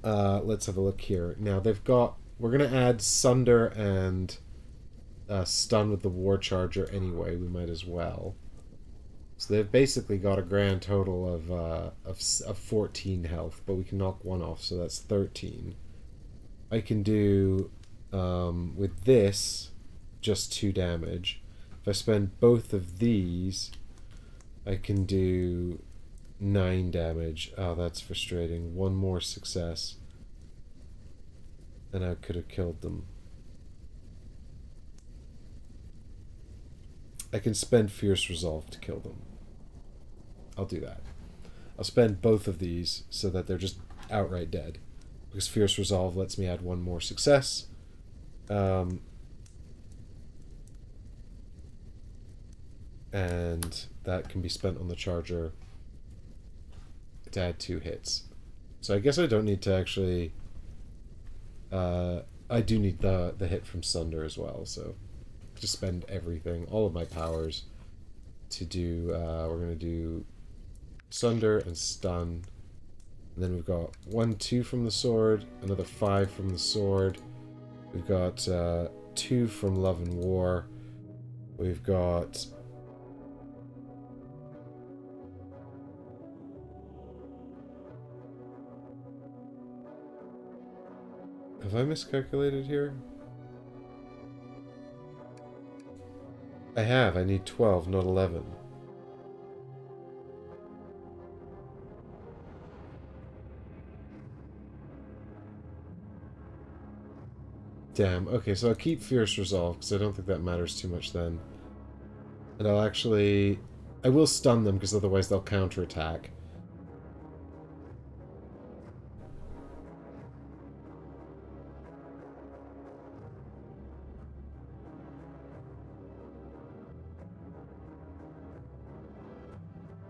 A: let's have a look here. Now, we're going to add Sunder and Stun with the War Charger anyway. We might as well. So they've basically got a grand total of 14 health, but we can knock 1 off, so that's 13. I can do, with this, just 2 damage. If I spend both of these, I can do 9 damage. Oh, that's frustrating. 1 more success. And I could have killed them. I can spend Fierce Resolve to kill them. I'll do that. I'll spend both of these so that they're just outright dead. Because Fierce Resolve lets me add 1 more success. And that can be spent on the Charger to add 2 hits. So I guess I don't need to actually... I do need the hit from Sunder as well, so just spend everything, all of my powers, to do... we're going to do Sunder and Stun. And then we've got 1, 2 from the sword, another 5 from the sword. We've got 2 from Love and War. We've got... Have I miscalculated here? I have. I need 12, not 11. Damn. Okay, so I'll keep Fierce Resolve, because I don't think that matters too much then. And I'll actually... I will stun them, because otherwise they'll counterattack.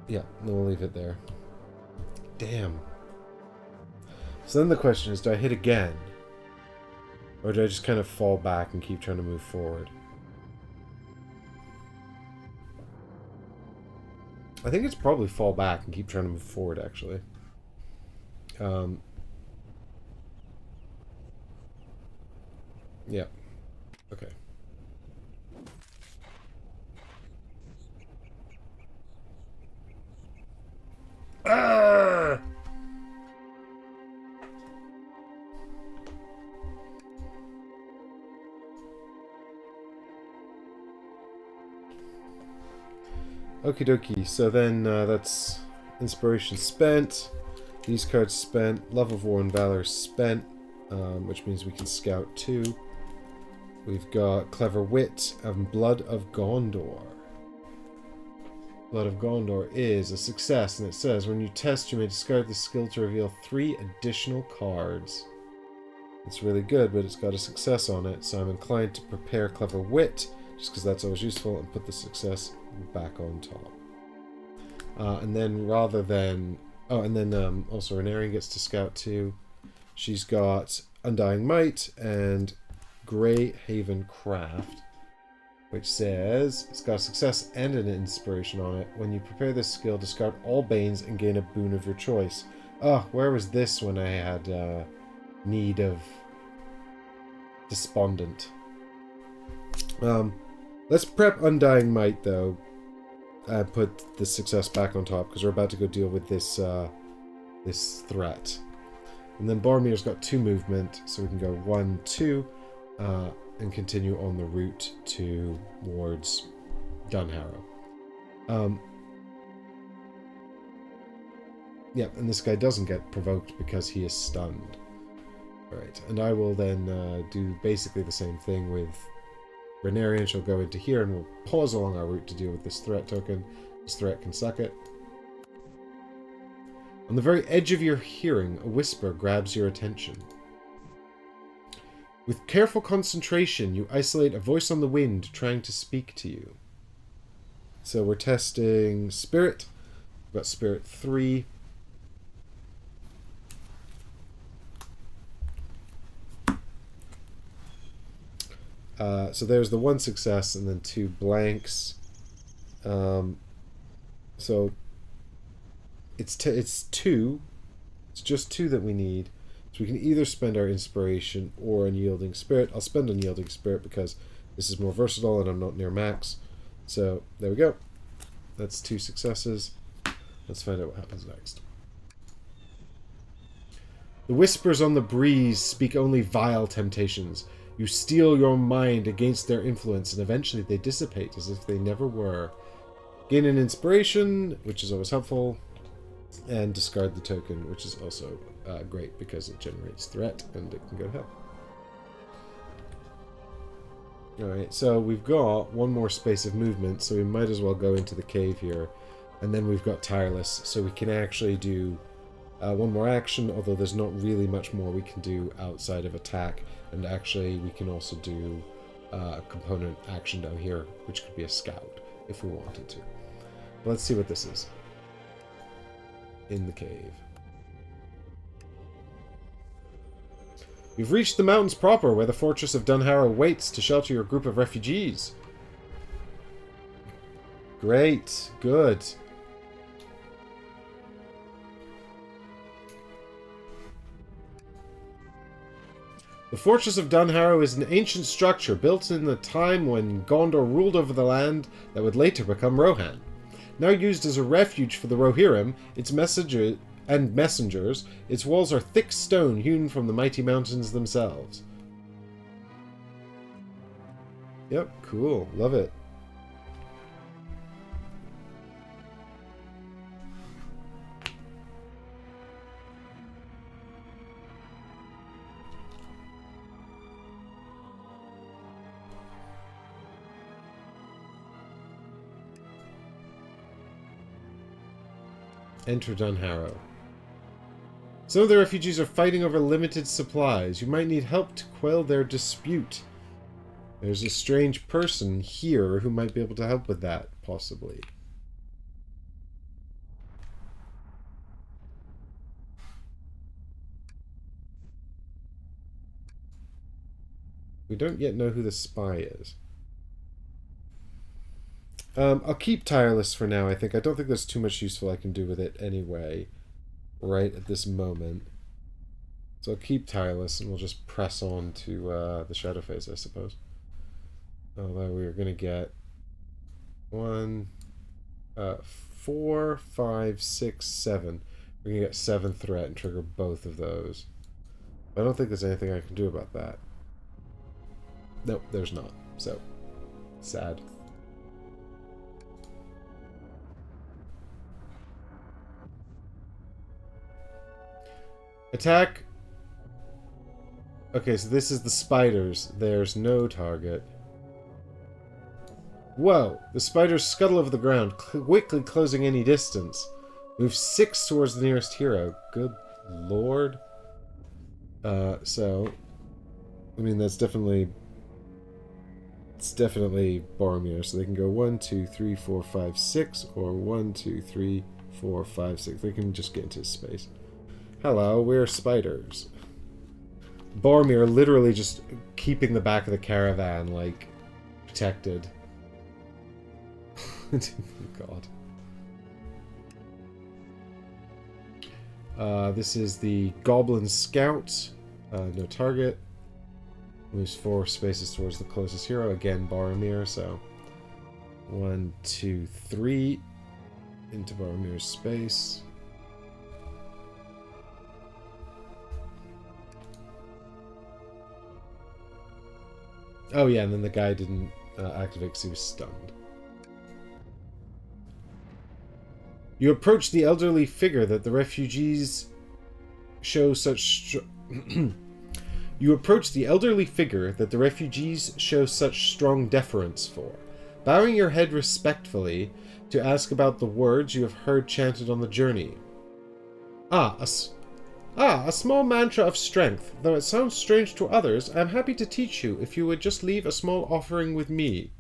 A: Yeah, then we'll leave it there. Damn. So then the question is, do I hit again? Or do I just kind of fall back and keep trying to move forward? I think it's probably fall back and keep trying to move forward, actually. Yeah. Okay. Ah! Okie dokie, so then that's Inspiration spent, these cards spent, Love of War and Valor spent, which means we can Scout 2. We've got Clever Wit and Blood of Gondor. Blood of Gondor is a success, and it says, when you test, you may discard the skill to reveal 3 additional cards. It's really good, but it's got a success on it, so I'm inclined to prepare Clever Wit, just because that's always useful, and put the success back on top. And then rather than... Oh, and then also Renarian gets to Scout 2. She's got Undying Might and Grey Haven Craft, which says it's got a success and an inspiration on it. When you prepare this skill, discard all Banes and gain a boon of your choice. Oh, where was this when I had need of Despondent? Let's prep Undying Might, though, put the success back on top because we're about to go deal with this this threat. And then Boromir's got 2 movement, so we can go 1, 2, and continue on the route towards Dunharrow. Yep, and this guy doesn't get provoked because he is stunned. Alright, and I will then do basically the same thing with Renarian. She'll go into here and we'll pause along our route to deal with this threat token. This threat can suck it. On the very edge of your hearing, a whisper grabs your attention. With careful concentration, you isolate a voice on the wind trying to speak to you. So we're testing Spirit. We've got Spirit 3. So there's the 1 success and then 2 blanks. So it's 2. It's just 2 that we need. So we can either spend our inspiration or Unyielding Spirit. I'll spend Unyielding Spirit because this is more versatile and I'm not near max. So there we go. That's 2 successes. Let's find out what happens next. The whispers on the breeze speak only vile temptations. You steel your mind against their influence, and eventually they dissipate as if they never were. Gain an inspiration, which is always helpful, and discard the token, which is also great because it generates threat and it can go to hell. Alright, so we've got 1 more space of movement, so we might as well go into the cave here. And then we've got Tireless, so we can actually do 1 more action, although there's not really much more we can do outside of attack. And actually, we can also do a component action down here, which could be a scout, if we wanted to. But let's see what this is. In the cave. You've reached the mountains proper, where the fortress of Dunharrow waits to shelter your group of refugees. Great. Good. The Fortress of Dunharrow is an ancient structure built in the time when Gondor ruled over the land that would later become Rohan. Now used as a refuge for the Rohirrim, its messengers, its walls are thick stone hewn from the mighty mountains themselves. Yep, cool. Love it. Enter Dunharrow. Some of the refugees are fighting over limited supplies. You might need help to quell their dispute. There's a strange person here who might be able to help with that, possibly. We don't yet know who the spy is. I'll keep Tireless for now, I think. I don't think there's too much useful I can do with it anyway, right at this moment. So I'll keep Tireless, and we'll just press on to the Shadow Phase, I suppose. Although we're going to get 4, 5, 6, 7. We're going to get 7 threat and trigger both of those. I don't think there's anything I can do about that. Nope, there's not. So, sad. Attack. Okay, so this is the spiders. There's no target. Whoa! The spiders scuttle over the ground, quickly closing any distance. Move 6 towards the nearest hero. Good lord. So... I mean, that's definitely... It's definitely Boromir, so they can go 1, 2, 3, 4, 5, 6, or 1, 2, 3, 4, 5, 6. They can just get into his space. Hello, we're spiders. Boromir literally just keeping the back of the caravan, like, protected. God. This is the Goblin Scout. No target. Moves 4 spaces towards the closest hero. Again, Boromir, so 1, 2, 3 into Boromir's space. Oh yeah, and then the guy didn't activate because he was stunned. You approach the elderly figure that the refugees show such You approach the elderly figure that the refugees show such strong deference for, bowing your head respectfully to ask about the words you have heard chanted on the journey. A small mantra of strength. Though it sounds strange to others, I am happy to teach you if you would just leave a small offering with me.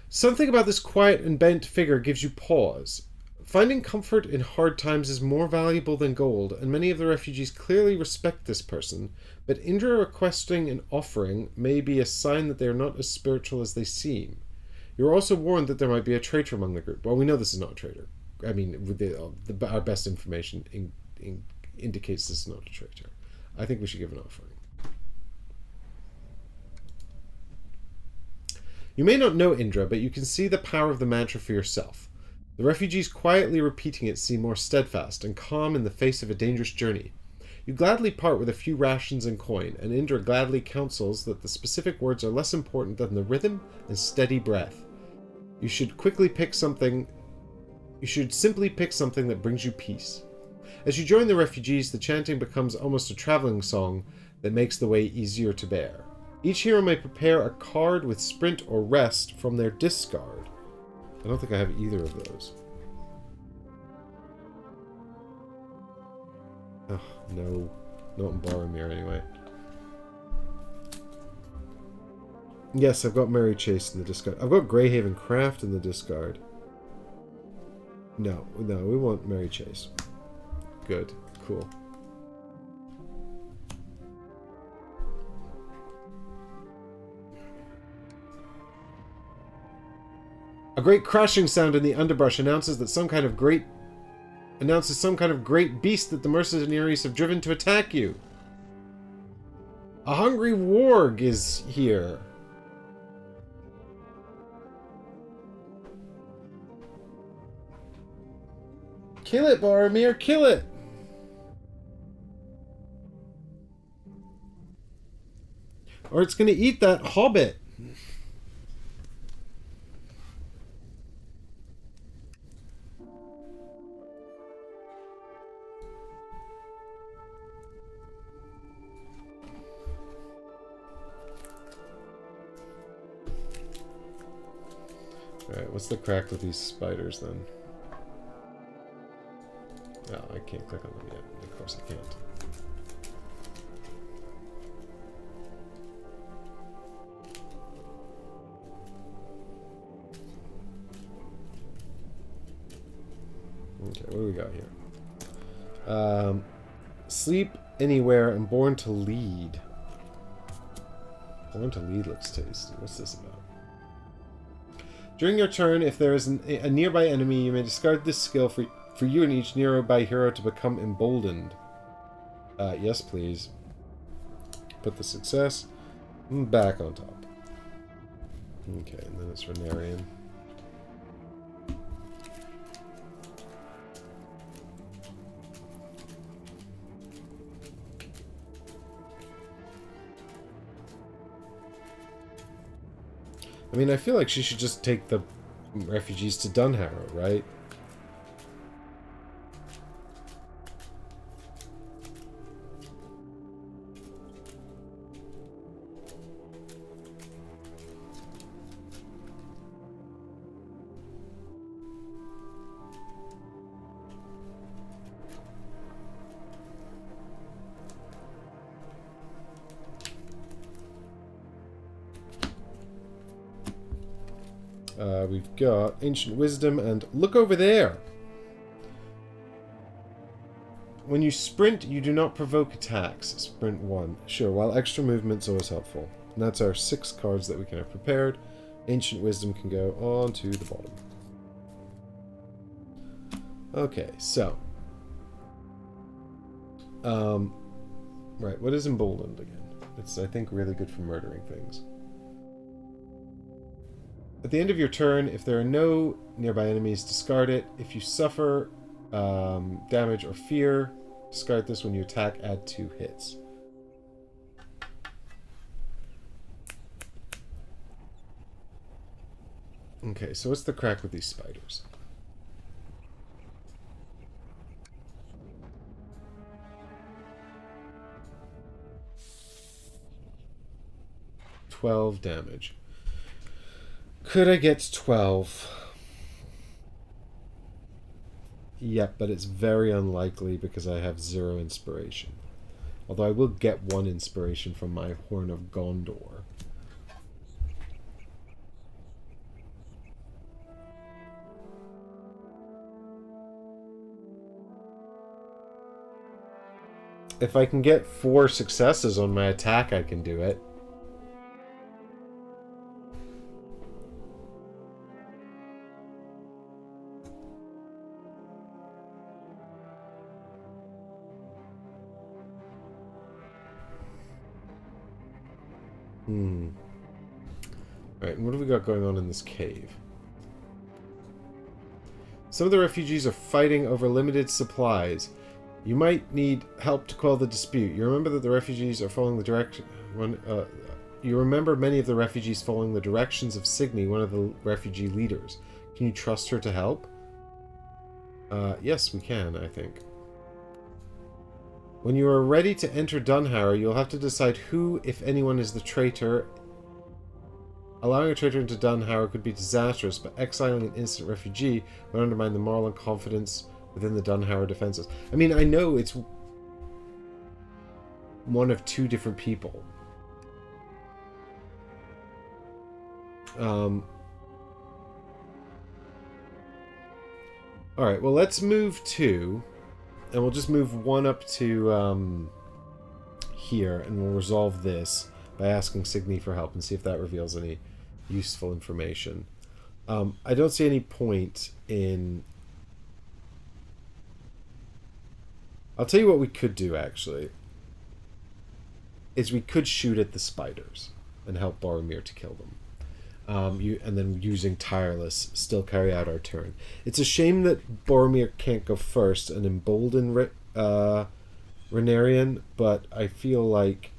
A: Something about this quiet and bent figure gives you pause. Finding comfort in hard times is more valuable than gold, and many of the refugees clearly respect this person, but Indra requesting an offering may be a sign that they are not as spiritual as they seem. You are also warned that there might be a traitor among the group. Well, we know this is not a traitor. I mean, our best information indicates this is not a traitor. I think we should give an offering. You may not know Indra, but you can see the power of the mantra for yourself. The refugees quietly repeating it seem more steadfast and calm in the face of a dangerous journey. You gladly part with a few rations and coin, and Indra gladly counsels that the specific words are less important than the rhythm and steady breath. You should simply pick something that brings you peace. As you join the refugees, the chanting becomes almost a traveling song that makes the way easier to bear. Each hero may prepare a card with sprint or rest from their discard. I don't think I have either of those. Oh, no. Not in Boromir anyway. Yes, I've got Mary Chase in the discard. I've got Greyhaven Craft in the discard. No, we want Mary Chase. Good. Cool. A great crashing sound in the underbrush announces some kind of great beast that the mercenaries have driven to attack you. A hungry warg is here. Kill it, Boromir, kill it! Or it's gonna eat that hobbit. Alright, what's the crack with these spiders then? Oh, I can't click on them yet. Of course I can't. Okay, what do we got here? Sleep anywhere and born to lead. Born to lead looks tasty. What's this about? During your turn, if there is a nearby enemy, you may discard this skill for you and each nearby hero to become emboldened. Yes, please. Put the success back on top. Okay, and then it's Renarian. I mean, I feel like she should just take the refugees to Dunharrow, right? We've got Ancient Wisdom and look over there. When you sprint, you do not provoke attacks. Sprint 1. Sure, while extra movement's always helpful. And that's our 6 cards that we can have prepared. Ancient Wisdom can go on to the bottom. Okay, so. Right, what is Emboldened again? It's, I think, really good for murdering things. At the end of your turn, if there are no nearby enemies, discard it. If you suffer damage or fear, discard this. When you attack, add 2 hits. Okay, so what's the crack with these spiders? $12 damage. Could I get 12? Yep, but it's very unlikely because I have 0 inspiration. Although I will get 1 inspiration from my Horn of Gondor. If I can get 4 successes on my attack, I can do it. Alright, and what have we got going on in this cave? Some of the refugees are fighting over limited supplies. You might need help to quell the dispute. You remember that the refugees are following the direction... you remember many of the refugees following the directions of Signy, one of the refugee leaders. Can you trust her to help? Yes, we can, I think. When you are ready to enter Dunharrow, you'll have to decide who, if anyone, is the traitor. Allowing a traitor into Dunharrow could be disastrous, but exiling an innocent refugee would undermine the moral and confidence within the Dunharrow defenses. I mean, I know it's one of 2 different people. Alright, well, let's move 2. And we'll just move 1 up to here, and we'll resolve this by asking Signy for help and see if that reveals any useful information. I don't see any point in... I'll tell you what we could do, actually. Is we could shoot at the spiders and help Boromir to kill them. And then using Tireless, still carry out our turn. It's a shame that Boromir can't go first and embolden Renarian, but I feel like...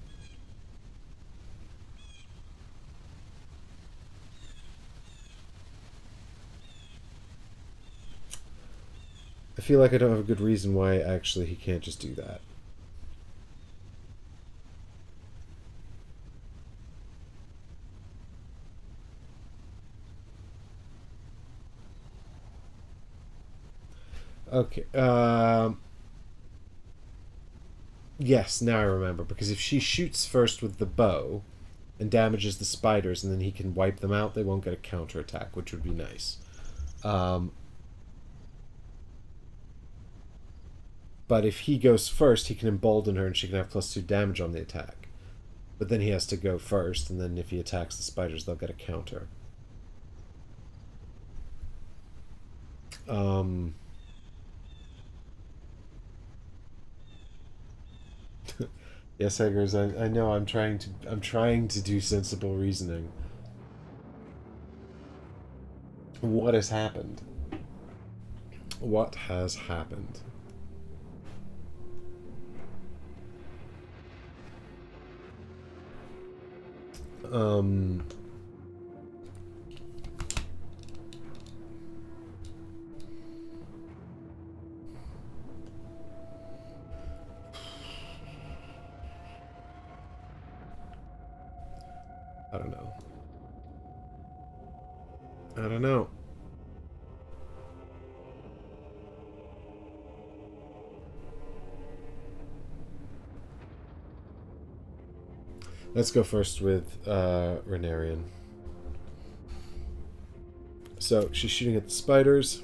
A: I feel like I don't have a good reason why actually he can't just do that. Okay. Yes, now I remember. Because if she shoots first with the bow and damages the spiders and then he can wipe them out, they won't get a counterattack, which would be nice. But if he goes first, he can embolden her and she can have +2 damage on the attack. But then he has to go first, and then if he attacks the spiders, they'll get a counter. Yes, Eggers, I know I'm trying to do sensible reasoning. What has happened? What has happened? I don't know. I don't know. Let's go first with Renarian. So she's shooting at the spiders.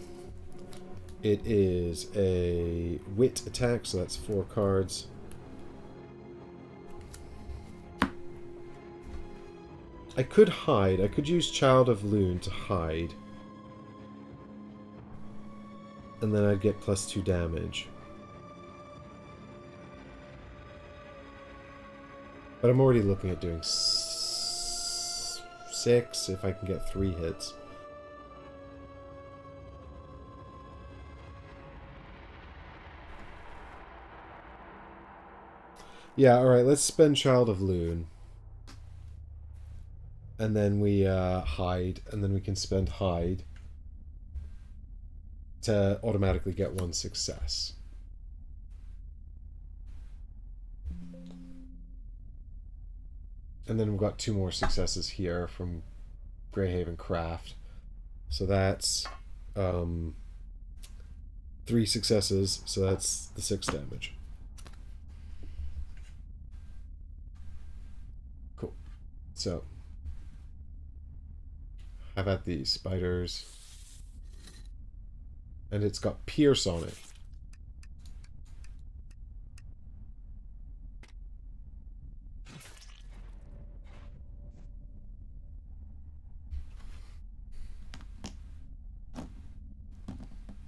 A: It is a wit attack, so that's 4 cards. I could hide. I could use Child of Loon to hide. And then I'd get +2 damage. But I'm already looking at doing 6 if I can get 3 hits. Yeah, alright, let's spend Child of Loon. And then we hide, and then we can spend hide to automatically get 1 success. And then we've got 2 more successes here from Greyhaven Craft. So that's 3 successes, so that's the 6 damage. Cool. So, how about these spiders? And it's got Pierce on it.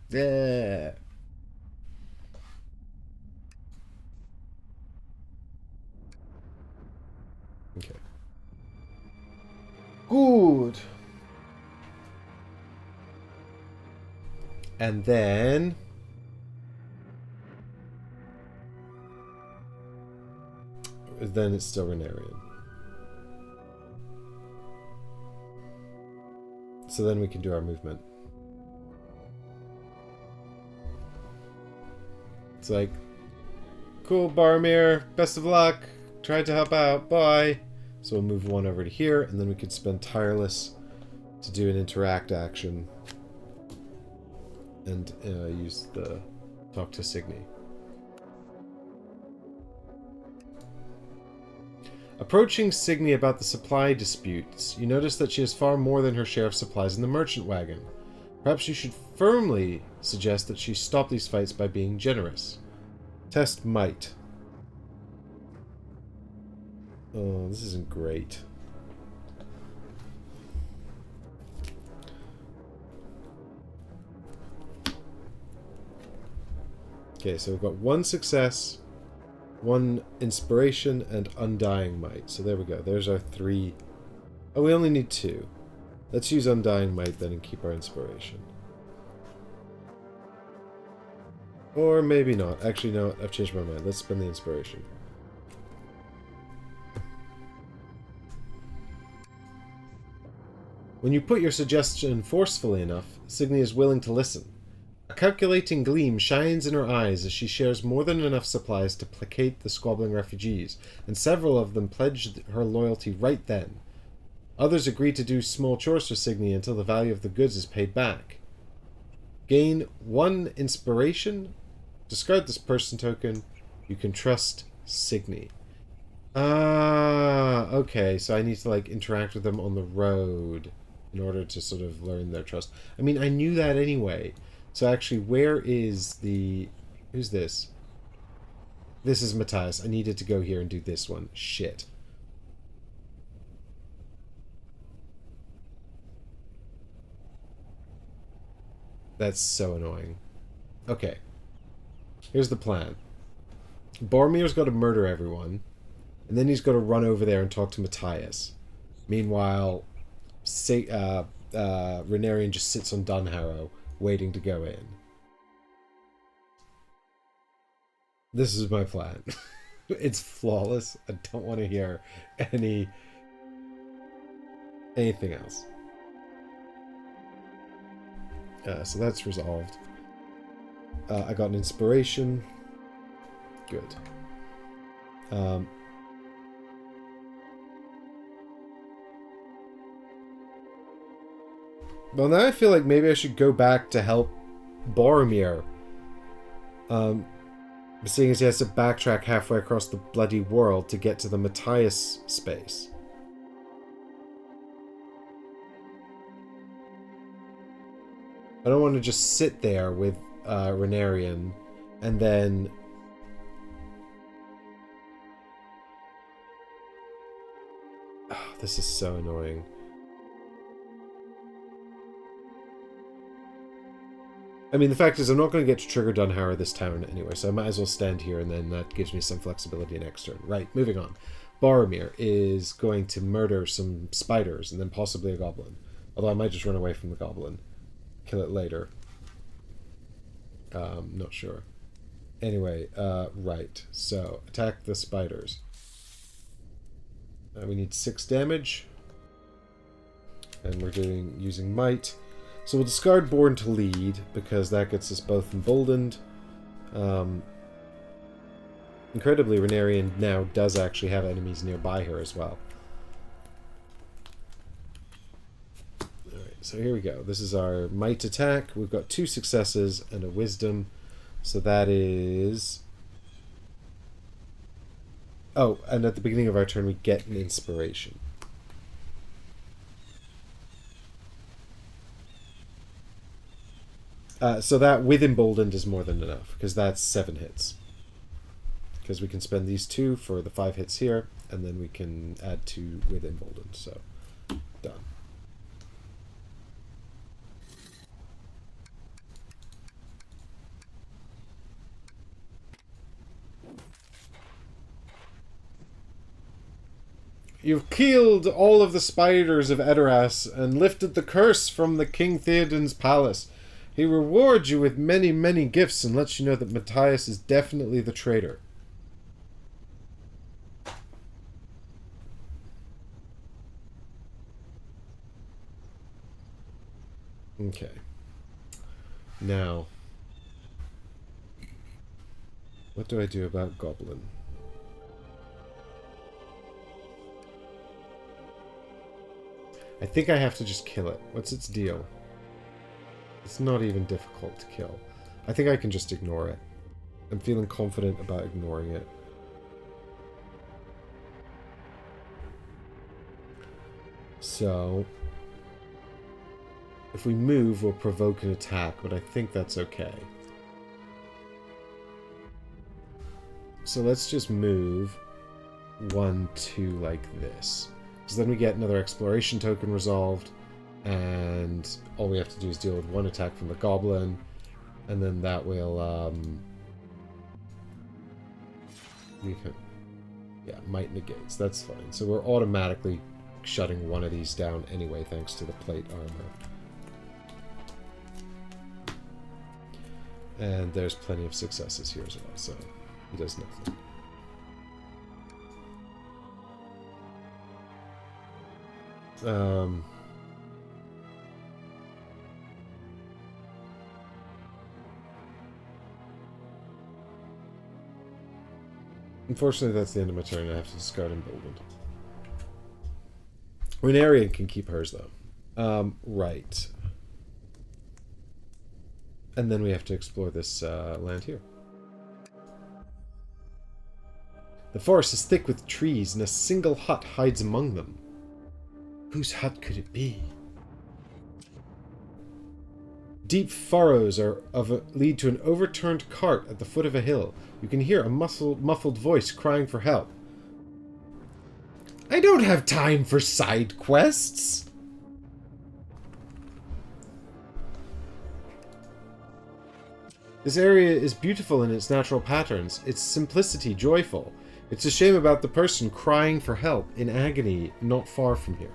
A: Yeah. Okay. Good. And then it's still Renarian. So then we can do our movement. It's like, cool, Boromir, best of luck. Tried to help out, bye. So we'll move 1 over to here, and then we could spend Tireless to do an interact action. And use the talk to Signy. Approaching Signy about the supply disputes, you notice that she has far more than her share of supplies in the merchant wagon. Perhaps you should firmly suggest that she stop these fights by being generous. Test might. Oh, this isn't great. Okay, so we've got 1 success, 1 inspiration, and Undying Might. So there we go. There's our 3. Oh, we only need 2. Let's use Undying Might then and keep our inspiration. Or maybe not. Actually, no, I've changed my mind. Let's spend the inspiration. When you put your suggestion forcefully enough, Signy is willing to listen. A calculating gleam shines in her eyes as she shares more than enough supplies to placate the squabbling refugees, and several of them pledged her loyalty right then. Others agree to do small chores for Signy until the value of the goods is paid back. Gain 1 inspiration. Discard this person token. You can trust Signy. Ah, okay, so I need to, like, interact with them on the road in order to sort of learn their trust. I mean, I knew that anyway. So actually, where is the... Who's this? This is Matthias. I needed to go here and do this one. Shit. That's so annoying. Okay. Here's the plan. Boromir's got to murder everyone. And then he's got to run over there and talk to Matthias. Meanwhile, Renarian just sits on Dunharrow, waiting to go in. This is my plan. It's flawless. I don't want to hear anything else. So that's resolved. I got an inspiration. Good. Well, now I feel like maybe I should go back to help Boromir. Seeing as he has to backtrack halfway across the bloody world to get to the Matthias space. I don't want to just sit there with Renarian and then... Oh, this is so annoying. I mean, the fact is, I'm not going to get to trigger Dunharrow this turn anyway, so I might as well stand here, and then that gives me some flexibility next turn. Right, moving on. Boromir is going to murder some spiders and then possibly a goblin. Although I might just run away from the goblin. Kill it later. Not sure. Anyway, right. So, attack the spiders. We need 6 damage. And we're using might. So we'll discard Born to lead, because that gets us both emboldened. Incredibly, Rennarian now does actually have enemies nearby her as well. Alright, so here we go. This is our might attack. We've got 2 successes and a wisdom. So that is... Oh, and at the beginning of our turn we get an inspiration. So that with emboldened is more than enough, because that's 7 hits. Because we can spend these 2 for the 5 hits here, and then we can add 2 with emboldened. So, done. You've killed all of the spiders of Edoras and lifted the curse from the King Theoden's palace. He rewards you with many, many gifts and lets you know that Matthias is definitely the traitor. Okay. Now, what do I do about Goblin? I think I have to just kill it. What's its deal? It's not even difficult to kill. I think I can just ignore it. I'm feeling confident about ignoring it. So, if we move, we'll provoke an attack, but I think that's okay. So let's just move 1, 2 like this. Because then we get another exploration token resolved, and all we have to do is deal with 1 attack from the goblin, and then that will, leave him. Yeah, might negates, that's fine. So we're automatically shutting 1 of these down anyway, thanks to the plate armor. And there's plenty of successes here as well, so he does nothing. Unfortunately, that's the end of my turn. I have to discard Emboldened. Rennarian can keep hers, though. Right. And then we have to explore this land here. The forest is thick with trees, and a single hut hides among them. Whose hut could it be? Deep furrows lead to an overturned cart at the foot of a hill. You can hear a muffled voice crying for help. I don't have time for side quests! This area is beautiful in its natural patterns, its simplicity joyful. It's a shame about the person crying for help in agony not far from here.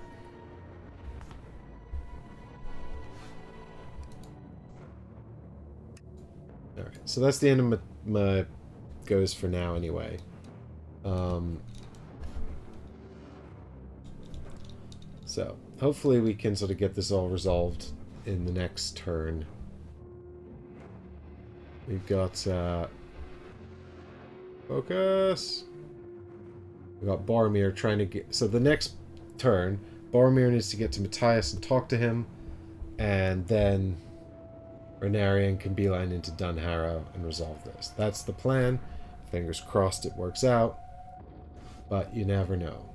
A: Alright, so that's the end of my goes for now anyway. So, hopefully we can sort of get this all resolved in the next turn. We've got, focus! We've got Boromir trying to get... So the next turn, Boromir needs to get to Matthias and talk to him, and then Rennarian can beeline into Dunharrow and resolve this. That's the plan. Fingers crossed it works out, but you never know.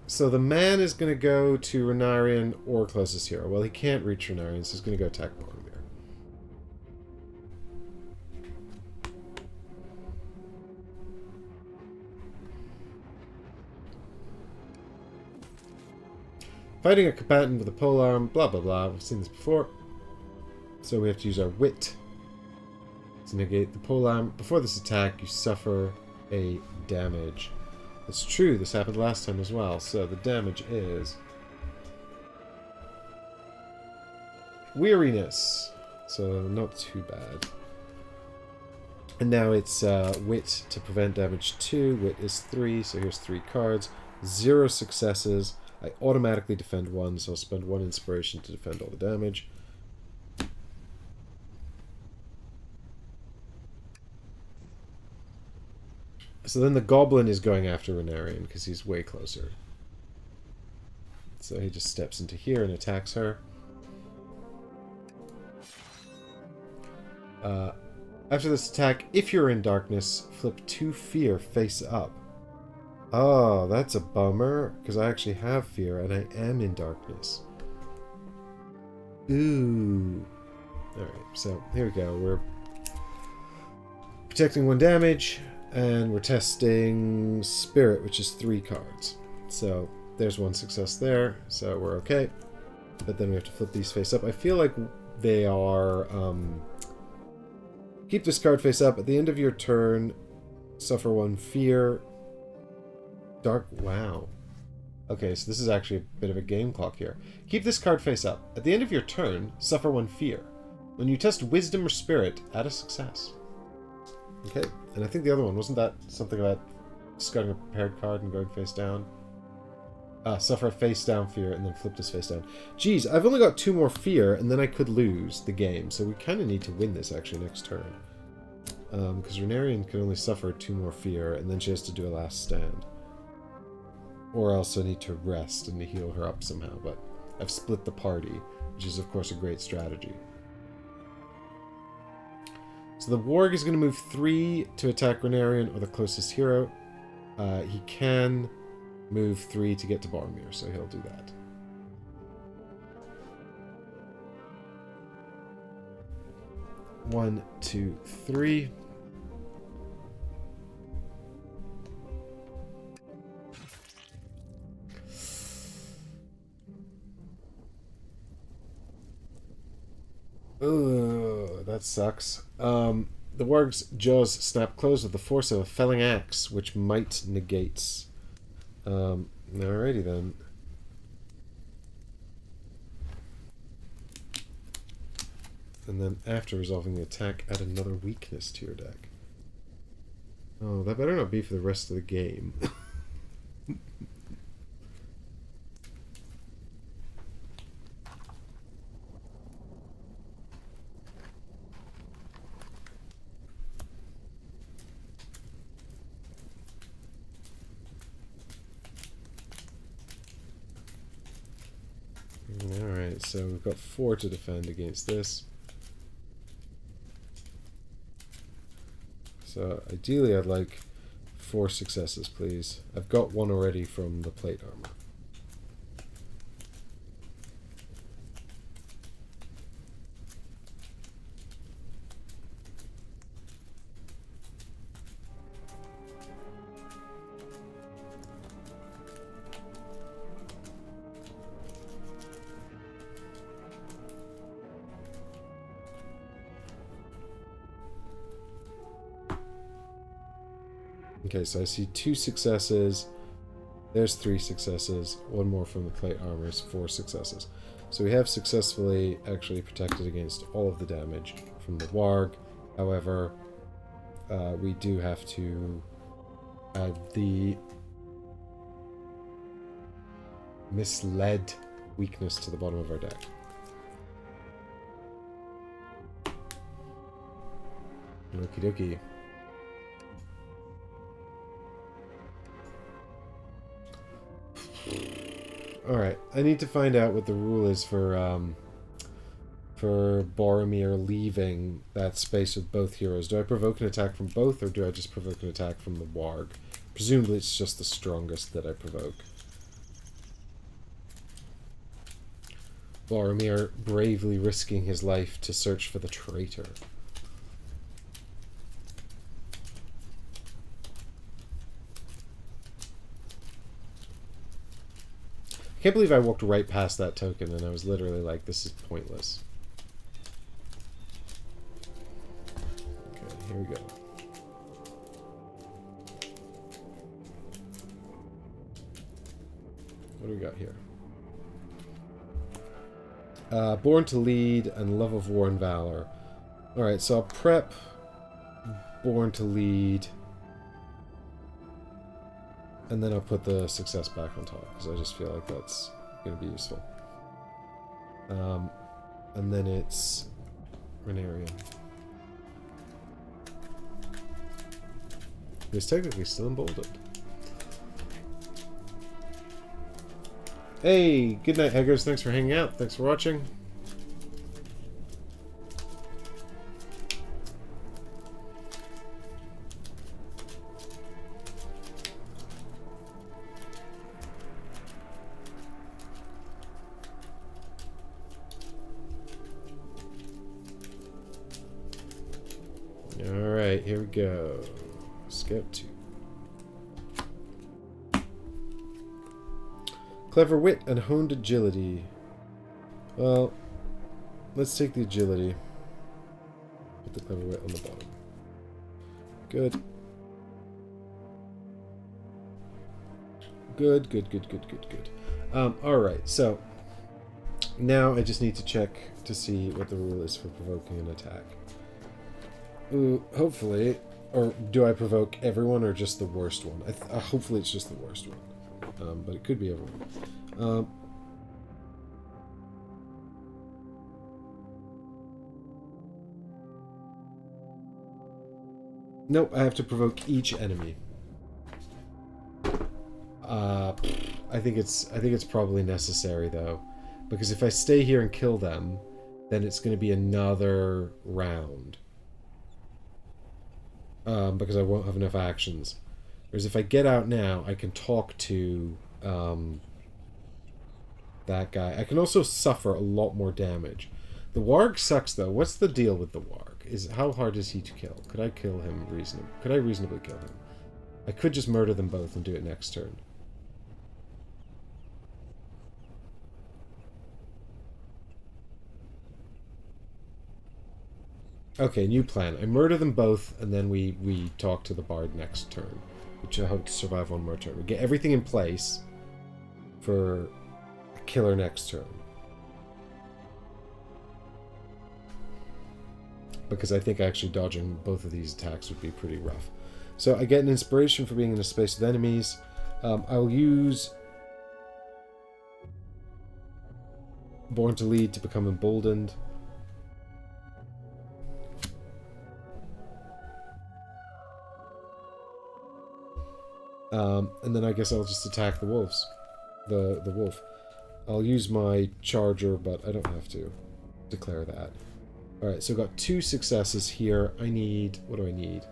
A: So the man is going to go to Rennarian or closest hero. Well, he can't reach Rennarian, so he's going to go attack Boromir. Fighting a combatant with a polearm, blah blah blah. We've seen this before. So we have to use our wit to negate the polearm. Before this attack, you suffer a damage. It's true, this happened last time as well. So the damage is weariness. So not too bad. And now it's wit to prevent damage 2. Wit is 3, so here's 3 cards. 0 successes. I automatically defend 1, so I'll spend 1 inspiration to defend all the damage. So then the goblin is going after Renarian because he's way closer. So he just steps into here and attacks her. After this attack, if you're in darkness, flip 2 fear face up. Oh, that's a bummer, because I actually have fear and I am in darkness. Ooh. Alright, so here we go. We're protecting 1 damage, and we're testing Spirit, which is 3 cards. So there's 1 success there, so we're okay. But then we have to flip these face up. I feel like they are... keep this card face up. At the end of your turn, suffer 1 fear. Dark... Wow. Okay, so this is actually a bit of a game clock here. Keep this card face up. At the end of your turn, suffer 1 fear. When you test Wisdom or Spirit, add a success. Okay, and I think the other one, wasn't that something about discarding a prepared card and going face down? Suffer a face down fear and then flip this face down. Geez, I've only got 2 more fear and then I could lose the game, so we kind of need to win this actually next turn. Because Renarian can only suffer 2 more fear and then she has to do a last stand. Or else I need to rest and to heal her up somehow, but I've split the party, which is of course a great strategy. So the Warg is going to move 3 to attack Renarian or the closest hero. He can move 3 to get to Boromir, so he'll do that. One, 2, 3. Ugh, that sucks. The Warg's jaws snap closed with the force of a felling axe, which might negates. Alrighty then. And then after resolving the attack, add another weakness to your deck. Oh, that better not be for the rest of the game. Alright, so we've got 4 to defend against this. So ideally I'd like 4 successes, please. I've got 1 already from the plate armor. Okay, so I see 2 successes. There's 3 successes. 1 more from the plate armor is 4 successes. So we have successfully actually protected against all of the damage from the Warg. However, we do have to add the misled weakness to the bottom of our deck. Okie dokie. Alright, I need to find out what the rule is for Boromir leaving that space with both heroes. Do I provoke an attack from both, or do I just provoke an attack from the Warg? Presumably it's just the strongest that I provoke. Boromir bravely risking his life to search for the traitor. I can't believe I walked right past that token and I was literally like, this is pointless. we go. What do we got here? Born to Lead and Love of War and Valor. Alright, so I'll prep Born to Lead. And then I'll put the success back on top, because I just feel like that's going to be useful. And then it's Renarian. It's technically still emboldened. Hey, good night, Eggers. Thanks for hanging out. Thanks for watching. Alright, here we go. Scout 2. Clever wit and honed agility. Well, let's take the agility. Put the clever wit on the bottom. Good. Good, good, good, good, good, good. Alright, so now I just need to check to see what the rule is for provoking an attack. Ooh, hopefully, or do I provoke everyone or just the worst one? Hopefully it's just the worst one. But it could be everyone. Nope, I have to provoke each enemy. I think it's probably necessary though, because if I stay here and kill them, then it's going to be another round. Because I won't have enough actions. Whereas if I get out now, I can talk to that guy. I can also suffer a lot more damage. The Warg sucks though. What's the deal with the Warg? How hard is he to kill? Could I kill him reasonably? Could I reasonably kill him? I could just murder them both and do it next turn. Okay, new plan. I murder them both, and then we talk to the Bard next turn. Which I hope to survive one more turn. We get everything in place for a killer next turn. Because I think actually dodging both of these attacks would be pretty rough. So I get an inspiration for being in a space with enemies. I'll use Born to Lead to become emboldened. And then I guess I'll just attack the wolves. The wolf. I'll use my charger, but I don't have to declare that. Alright, so I've got 2 successes here. I need... What do I need?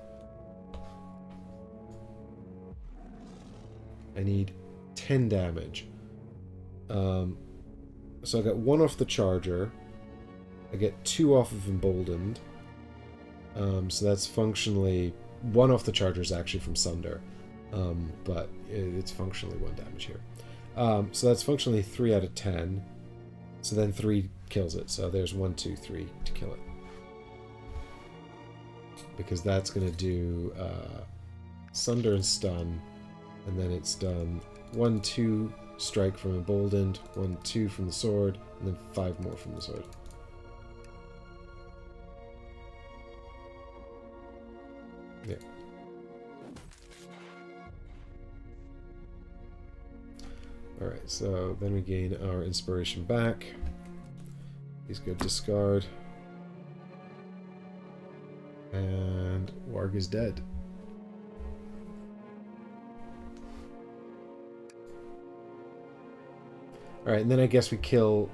A: I need 10 damage. So I got 1 off the charger. I get 2 off of emboldened. So that's functionally... 1 off the charger is actually from Sunder. But it's functionally 1 damage here. So that's functionally 3 out of 10. So then 3 kills it. So there's 1, 2, 3 to kill it. Because that's going to do Sunder and Stun. And then it's done 1, 2 strike from Emboldened, 1, 2 from the sword, and then 5 more from the sword. Yeah. Alright, so then we gain our inspiration back. He's going to discard. And Warg is dead. Alright, and then I guess we kill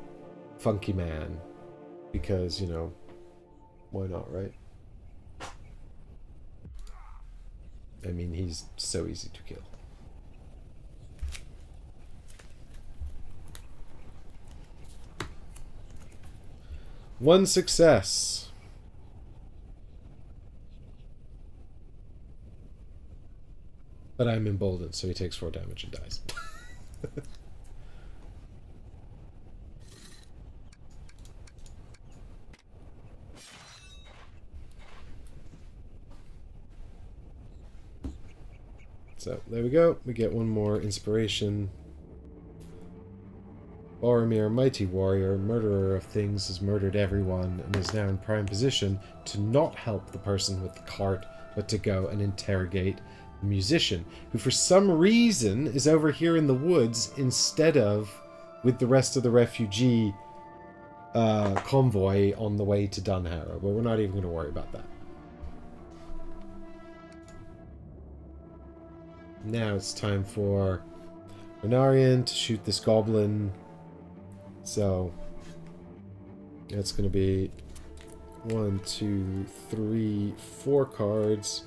A: Funky Man. Because, you know, why not, right? I mean, he's so easy to kill. One success. But I'm emboldened, so he takes 4 damage and dies. So, there we go. We get one more inspiration. Boromir, mighty warrior, murderer of things, has murdered everyone and is now in prime position to not help the person with the cart, but to go and interrogate the musician, who for some reason is over here in the woods instead of with the rest of the refugee convoy on the way to Dunharrow, but we're not even going to worry about that. Now it's time for Renarian to shoot this goblin. So it's going to be 1, 2, 3, 4 cards.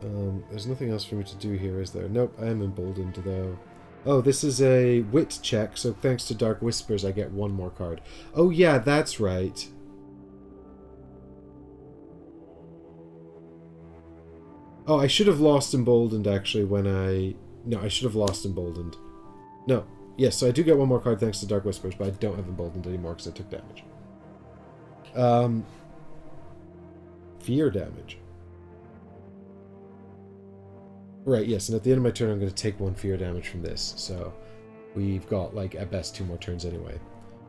A: There's nothing else for me to do here, is there? Nope, I am emboldened though. Oh, this is a wit check, so thanks to Dark Whispers I get 1 more card. Oh yeah, that's right. Oh, I should have lost emboldened actually when I... No, I should have lost emboldened. No. Yes, so I do get 1 more card thanks to Dark Whispers, but I don't have emboldened anymore because I took damage. Fear damage. Right, yes, and at the end of my turn I'm going to take 1 fear damage from this, so we've got, like, at best 2 more turns anyway.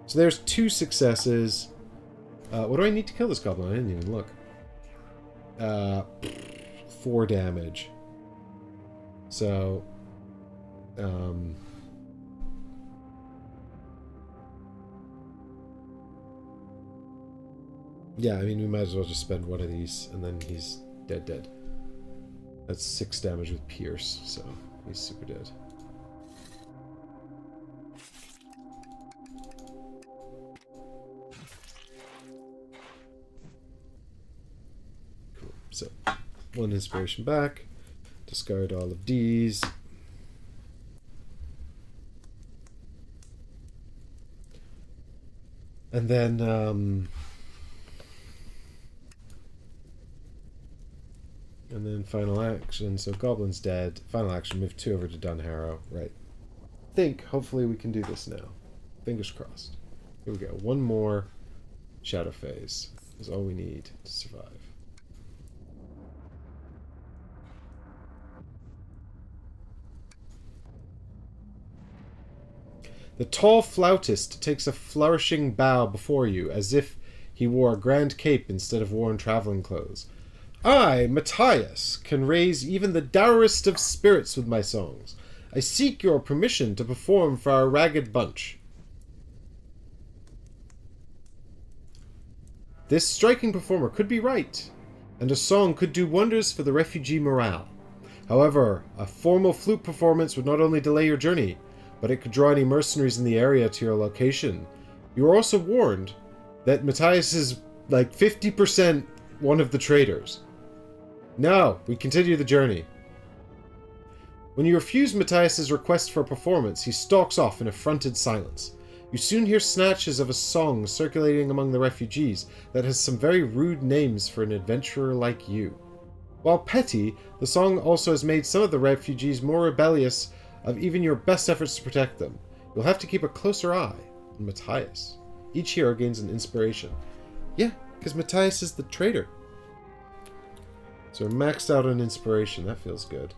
A: So there's 2 successes. What do I need to kill this goblin? I didn't even look. 4 damage. So, yeah, I mean, we might as well just spend 1 of these, and then he's dead. That's 6 damage with Pierce, so he's super dead. Cool. So, 1 inspiration back. Discard all of these. And then, final action. So Goblin's dead. Final action, move 2 over to Dunharrow. Right. Hopefully we can do this now. Fingers crossed. Here we go. 1 more shadow phase is all we need to survive. The tall flautist takes a flourishing bow before you, as if he wore a grand cape instead of worn traveling clothes. I, Matthias, can raise even the dourest of spirits with my songs. I seek your permission to perform for our ragged bunch. This striking performer could be right, and a song could do wonders for the refugee morale. However, a formal flute performance would not only delay your journey, but it could draw any mercenaries in the area to your location. You are also warned that Matthias is like 50% one of the traitors. No, we continue the journey. When you refuse Matthias's request for a performance, he stalks off in affronted silence. You soon hear snatches of a song circulating among the refugees that has some very rude names for an adventurer like you. While petty, the song also has made some of the refugees more rebellious of even your best efforts to protect them. You'll have to keep a closer eye on Matthias. Each hero gains an inspiration. Yeah, because Matthias is the traitor. So we're maxed out on inspiration. That feels good.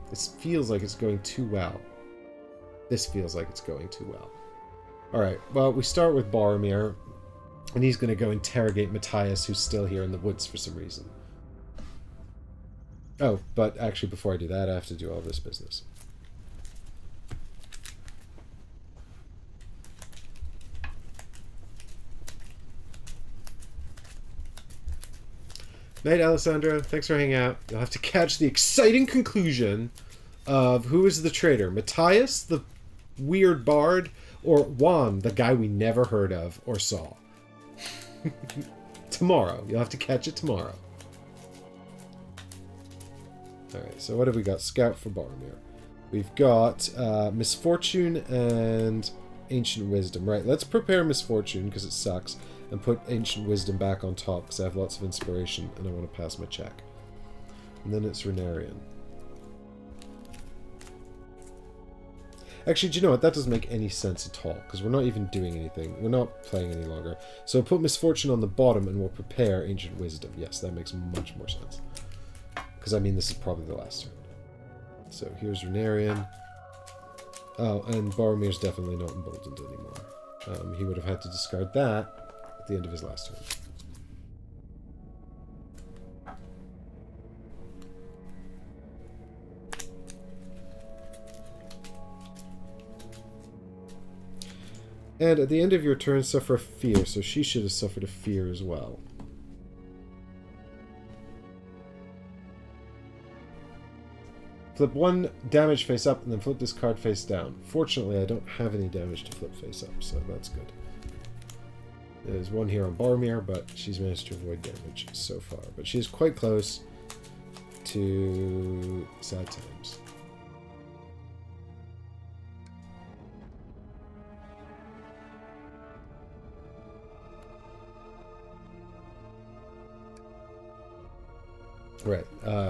A: This feels like it's going too well. This feels like it's going too well. Alright, well, we start with Boromir, and he's going to go interrogate Matthias, who's still here in the woods for some reason. Oh, but actually, before I do that, I have to do all this business. Night, Alessandra. Thanks for hanging out. You'll have to catch the exciting conclusion of who is the traitor. Matthias, the weird bard, or Juan, the guy we never heard of or saw. Tomorrow. You'll have to catch it tomorrow. Alright, so what have we got? Scout for Boromir. We've got Misfortune and Ancient Wisdom. Right, let's prepare Misfortune, because it sucks, and put Ancient Wisdom back on top, because I have lots of inspiration, and I want to pass my check. And then it's Renarian. Actually, do you know what? That doesn't make any sense at all, because we're not even doing anything. We're not playing any longer. So we'll put Misfortune on the bottom, and we'll prepare Ancient Wisdom. Yes, that makes much more sense. Because, I mean, this is probably the last turn. So here's Renarian. Oh, and Boromir's definitely not emboldened anymore. He would have had to discard that at the end of his last turn. And at the end of your turn, suffer a fear, so she should have suffered a fear as well. Flip 1 damage face up, and then flip this card face down. Fortunately, I don't have any damage to flip face up, so that's good. There's one here on Boromir, but she's managed to avoid damage so far. But she is quite close to sad times. Right,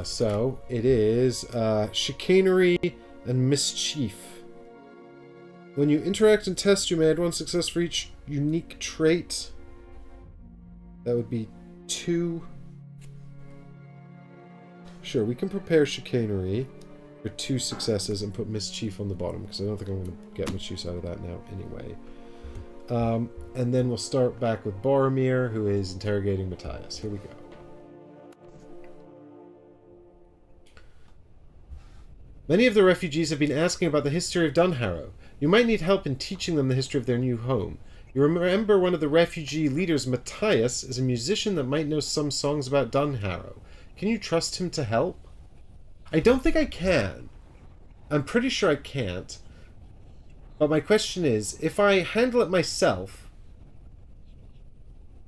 A: so it is chicanery and mischief. When you interact and test, you may add 1 success for each unique trait. That would be 2. Sure, we can prepare chicanery for 2 successes and put mischief on the bottom, because I don't think I'm going to get much use out of that now anyway. And then we'll start back with Boromir, who is interrogating Matthias. Here we go. Many of the refugees have been asking about the history of Dunharrow. You might need help in teaching them the history of their new home. You remember one of the refugee leaders, Matthias, is a musician that might know some songs about Dunharrow. Can you trust him to help? I don't think I can. I'm pretty sure I can't. But my question is, if I handle it myself,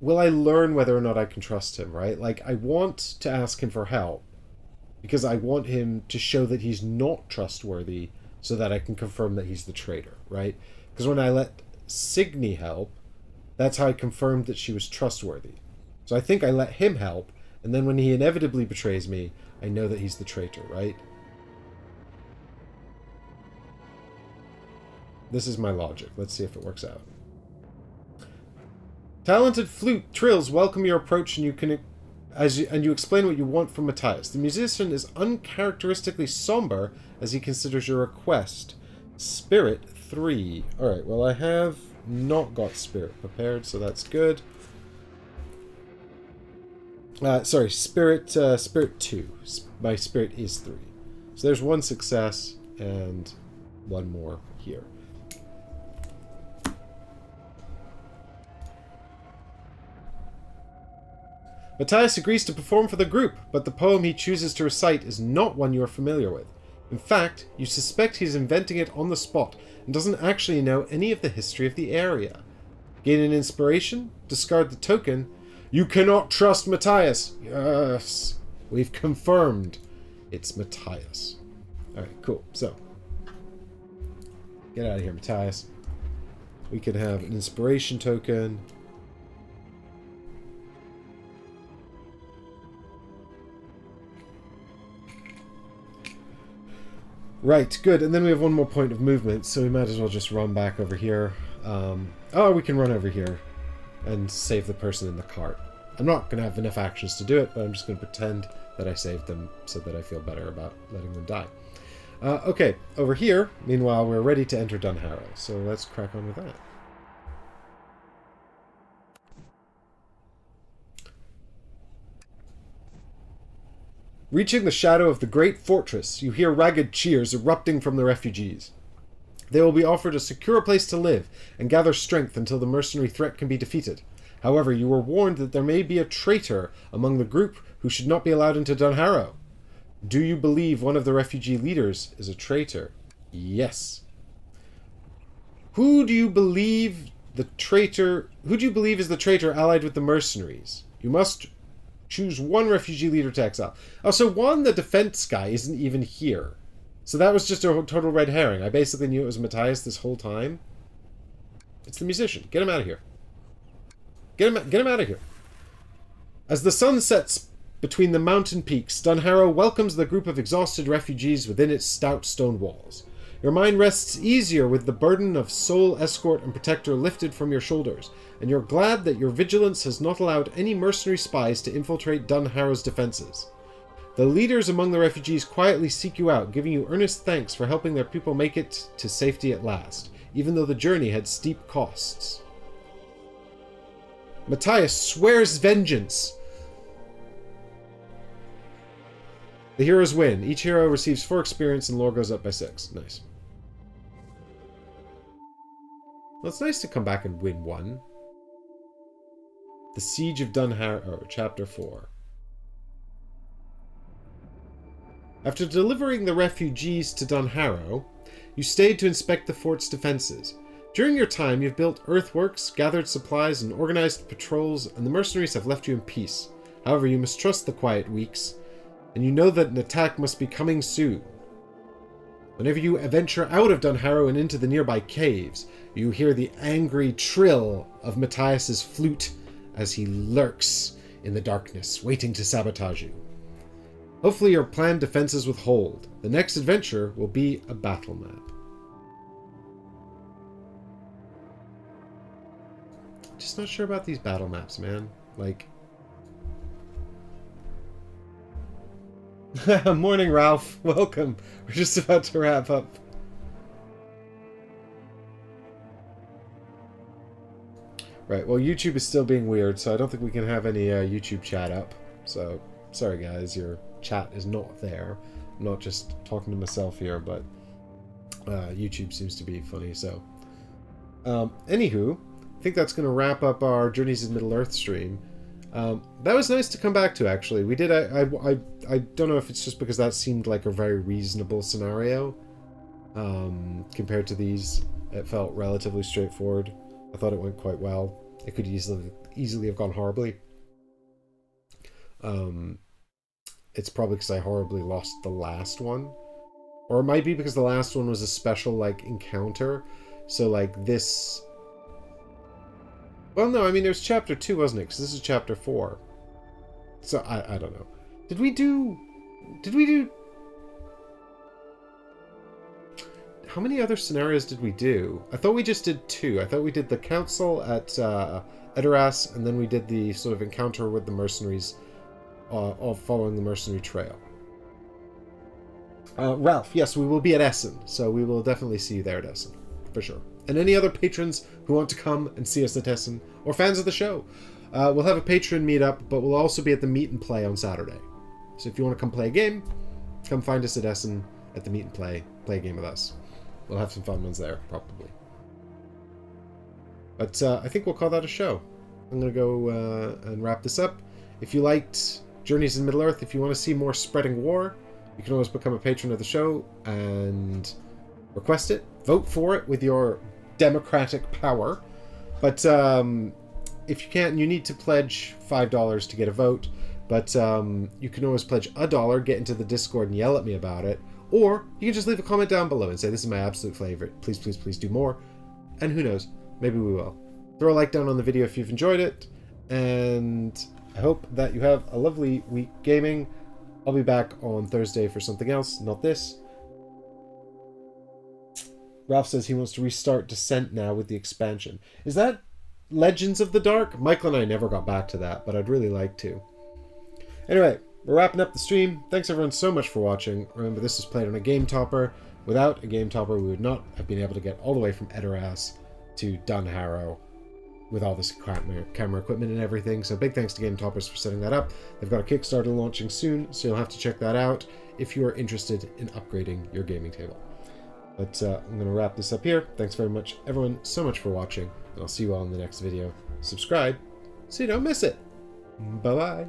A: will I learn whether or not I can trust him, right? Like, I want to ask him for help, because I want him to show that he's not trustworthy so that I can confirm that he's the traitor, right? Because when I let Signy help, that's how I confirmed that she was trustworthy. So I think I let him help, and then when he inevitably betrays me, I know that he's the traitor, right? This is my logic. Let's see if it works out. Talented flute trills welcome your approach, and you explain what you want from Matthias. The musician is uncharacteristically somber as he considers your request. Spirit 3. Alright, well I have not got Spirit prepared, so that's good. Sorry, Spirit 2. My Spirit is 3. So there's 1 success and 1 more here. Matthias agrees to perform for the group, but the poem he chooses to recite is not one you are familiar with. In fact, you suspect he's inventing it on the spot and doesn't actually know any of the history of the area. Gain an inspiration, discard the token. You cannot trust Matthias. Yes, we've confirmed it's Matthias. Alright, cool. So, get out of here, Matthias. We can have an inspiration token. Right, good. And then we have 1 more point of movement, so we might as well just run back over here. Oh, we can run over here and save the person in the cart. I'm not going to have enough actions to do it, but I'm just going to pretend that I saved them so that I feel better about letting them die. Okay, over here, meanwhile, we're ready to enter Dunharrow, so let's crack on with that. Reaching the shadow of the great fortress, you hear ragged cheers erupting from the refugees. They will be offered a secure place to live and gather strength until the mercenary threat can be defeated. However, you were warned that there may be a traitor among the group who should not be allowed into Dunharrow. Do you believe one of the refugee leaders is a traitor? Yes. Who do you believe is the traitor allied with the mercenaries? You must choose 1 refugee leader to exile. Oh, so Juan, the defense guy, isn't even here. So that was just a total red herring. I basically knew it was Matthias this whole time. It's the musician. Get him out of here. Get him out of here. As the sun sets between the mountain peaks, Dunharrow welcomes the group of exhausted refugees within its stout stone walls. Your mind rests easier with the burden of sole escort and protector lifted from your shoulders, and you're glad that your vigilance has not allowed any mercenary spies to infiltrate Dunharrow's defenses. The leaders among the refugees quietly seek you out, giving you earnest thanks for helping their people make it to safety at last, even though the journey had steep costs. Matthias swears vengeance. The heroes win. Each hero receives 4 experience and lore goes up by 6. Nice. Well, it's nice to come back and win 1. The Siege of Dunharrow, Chapter 4. After delivering the refugees to Dunharrow, you stayed to inspect the fort's defenses. During your time, you've built earthworks, gathered supplies, and organized patrols, and the mercenaries have left you in peace. However, you must trust the quiet weeks, and you know that an attack must be coming soon. Whenever you venture out of Dunharrow and into the nearby caves, you hear the angry trill of Matthias's flute as he lurks in the darkness, waiting to sabotage you. Hopefully your planned defenses will hold. The next adventure will be a battle map. Just not sure about these battle maps, man. Like... Morning, Ralph. Welcome. We're just about to wrap up. Right, well, YouTube is still being weird, so I don't think we can have any YouTube chat up. So, sorry guys, your chat is not there. I'm not just talking to myself here, but YouTube seems to be funny, so... anywho, I think that's going to wrap up our Journeys in Middle-earth stream. That was nice to come back to, actually. We did... I don't know if it's just because that seemed like a very reasonable scenario. Compared to these, it felt relatively straightforward. I thought it went quite well. It could easily have gone horribly. It's probably because I horribly lost the last one. Or it might be because the last one was a special, like, encounter. So, like, this... Well, no, I mean, there's Chapter 2, wasn't it? Because this is Chapter 4. So, I don't know. Did we do... How many other scenarios did we do? I thought we just did 2. I thought we did the council at Edoras, and then we did the sort of encounter with the mercenaries, all following the mercenary trail. Ralph, yes, we will be at Essen, so we will definitely see you there at Essen, for sure. And any other patrons who want to come and see us at Essen, or fans of the show, we'll have a patron meetup, but we'll also be at the Meet and Play on Saturday. So if you want to come play a game, come find us at Essen at the Meet and play a game with us. We'll have some fun ones there, probably. But I think we'll call that a show. I'm going to go and wrap this up. If you liked Journeys in Middle-earth, if you want to see more Spreading War, you can always become a patron of the show and request it. Vote for it with your democratic power. But if you can't, you need to pledge $5 to get a vote. But you can always pledge $1, get into the Discord and yell at me about it. Or you can just leave a comment down below and say, this is my absolute favorite. Please, please, please do more. And who knows? Maybe we will. Throw a like down on the video if you've enjoyed it. And I hope that you have a lovely week gaming. I'll be back on Thursday for something else, not this. Ralph says he wants to restart Descent now with the expansion. Is that Legends of the Dark? Michael and I never got back to that, but I'd really like to. Anyway, we're wrapping up the stream. Thanks everyone so much for watching. Remember, this is played on a game topper. Without a game topper, we would not have been able to get all the way from Edoras to Dunharrow with all this camera equipment and everything. So big thanks to Game Toppers for setting that up. They've got a Kickstarter launching soon, so you'll have to check that out if you are interested in upgrading your gaming table. But I'm going to wrap this up here. Thanks very much, everyone, so much for watching, and I'll see you all in the next video. Subscribe so you don't miss it. Bye-bye.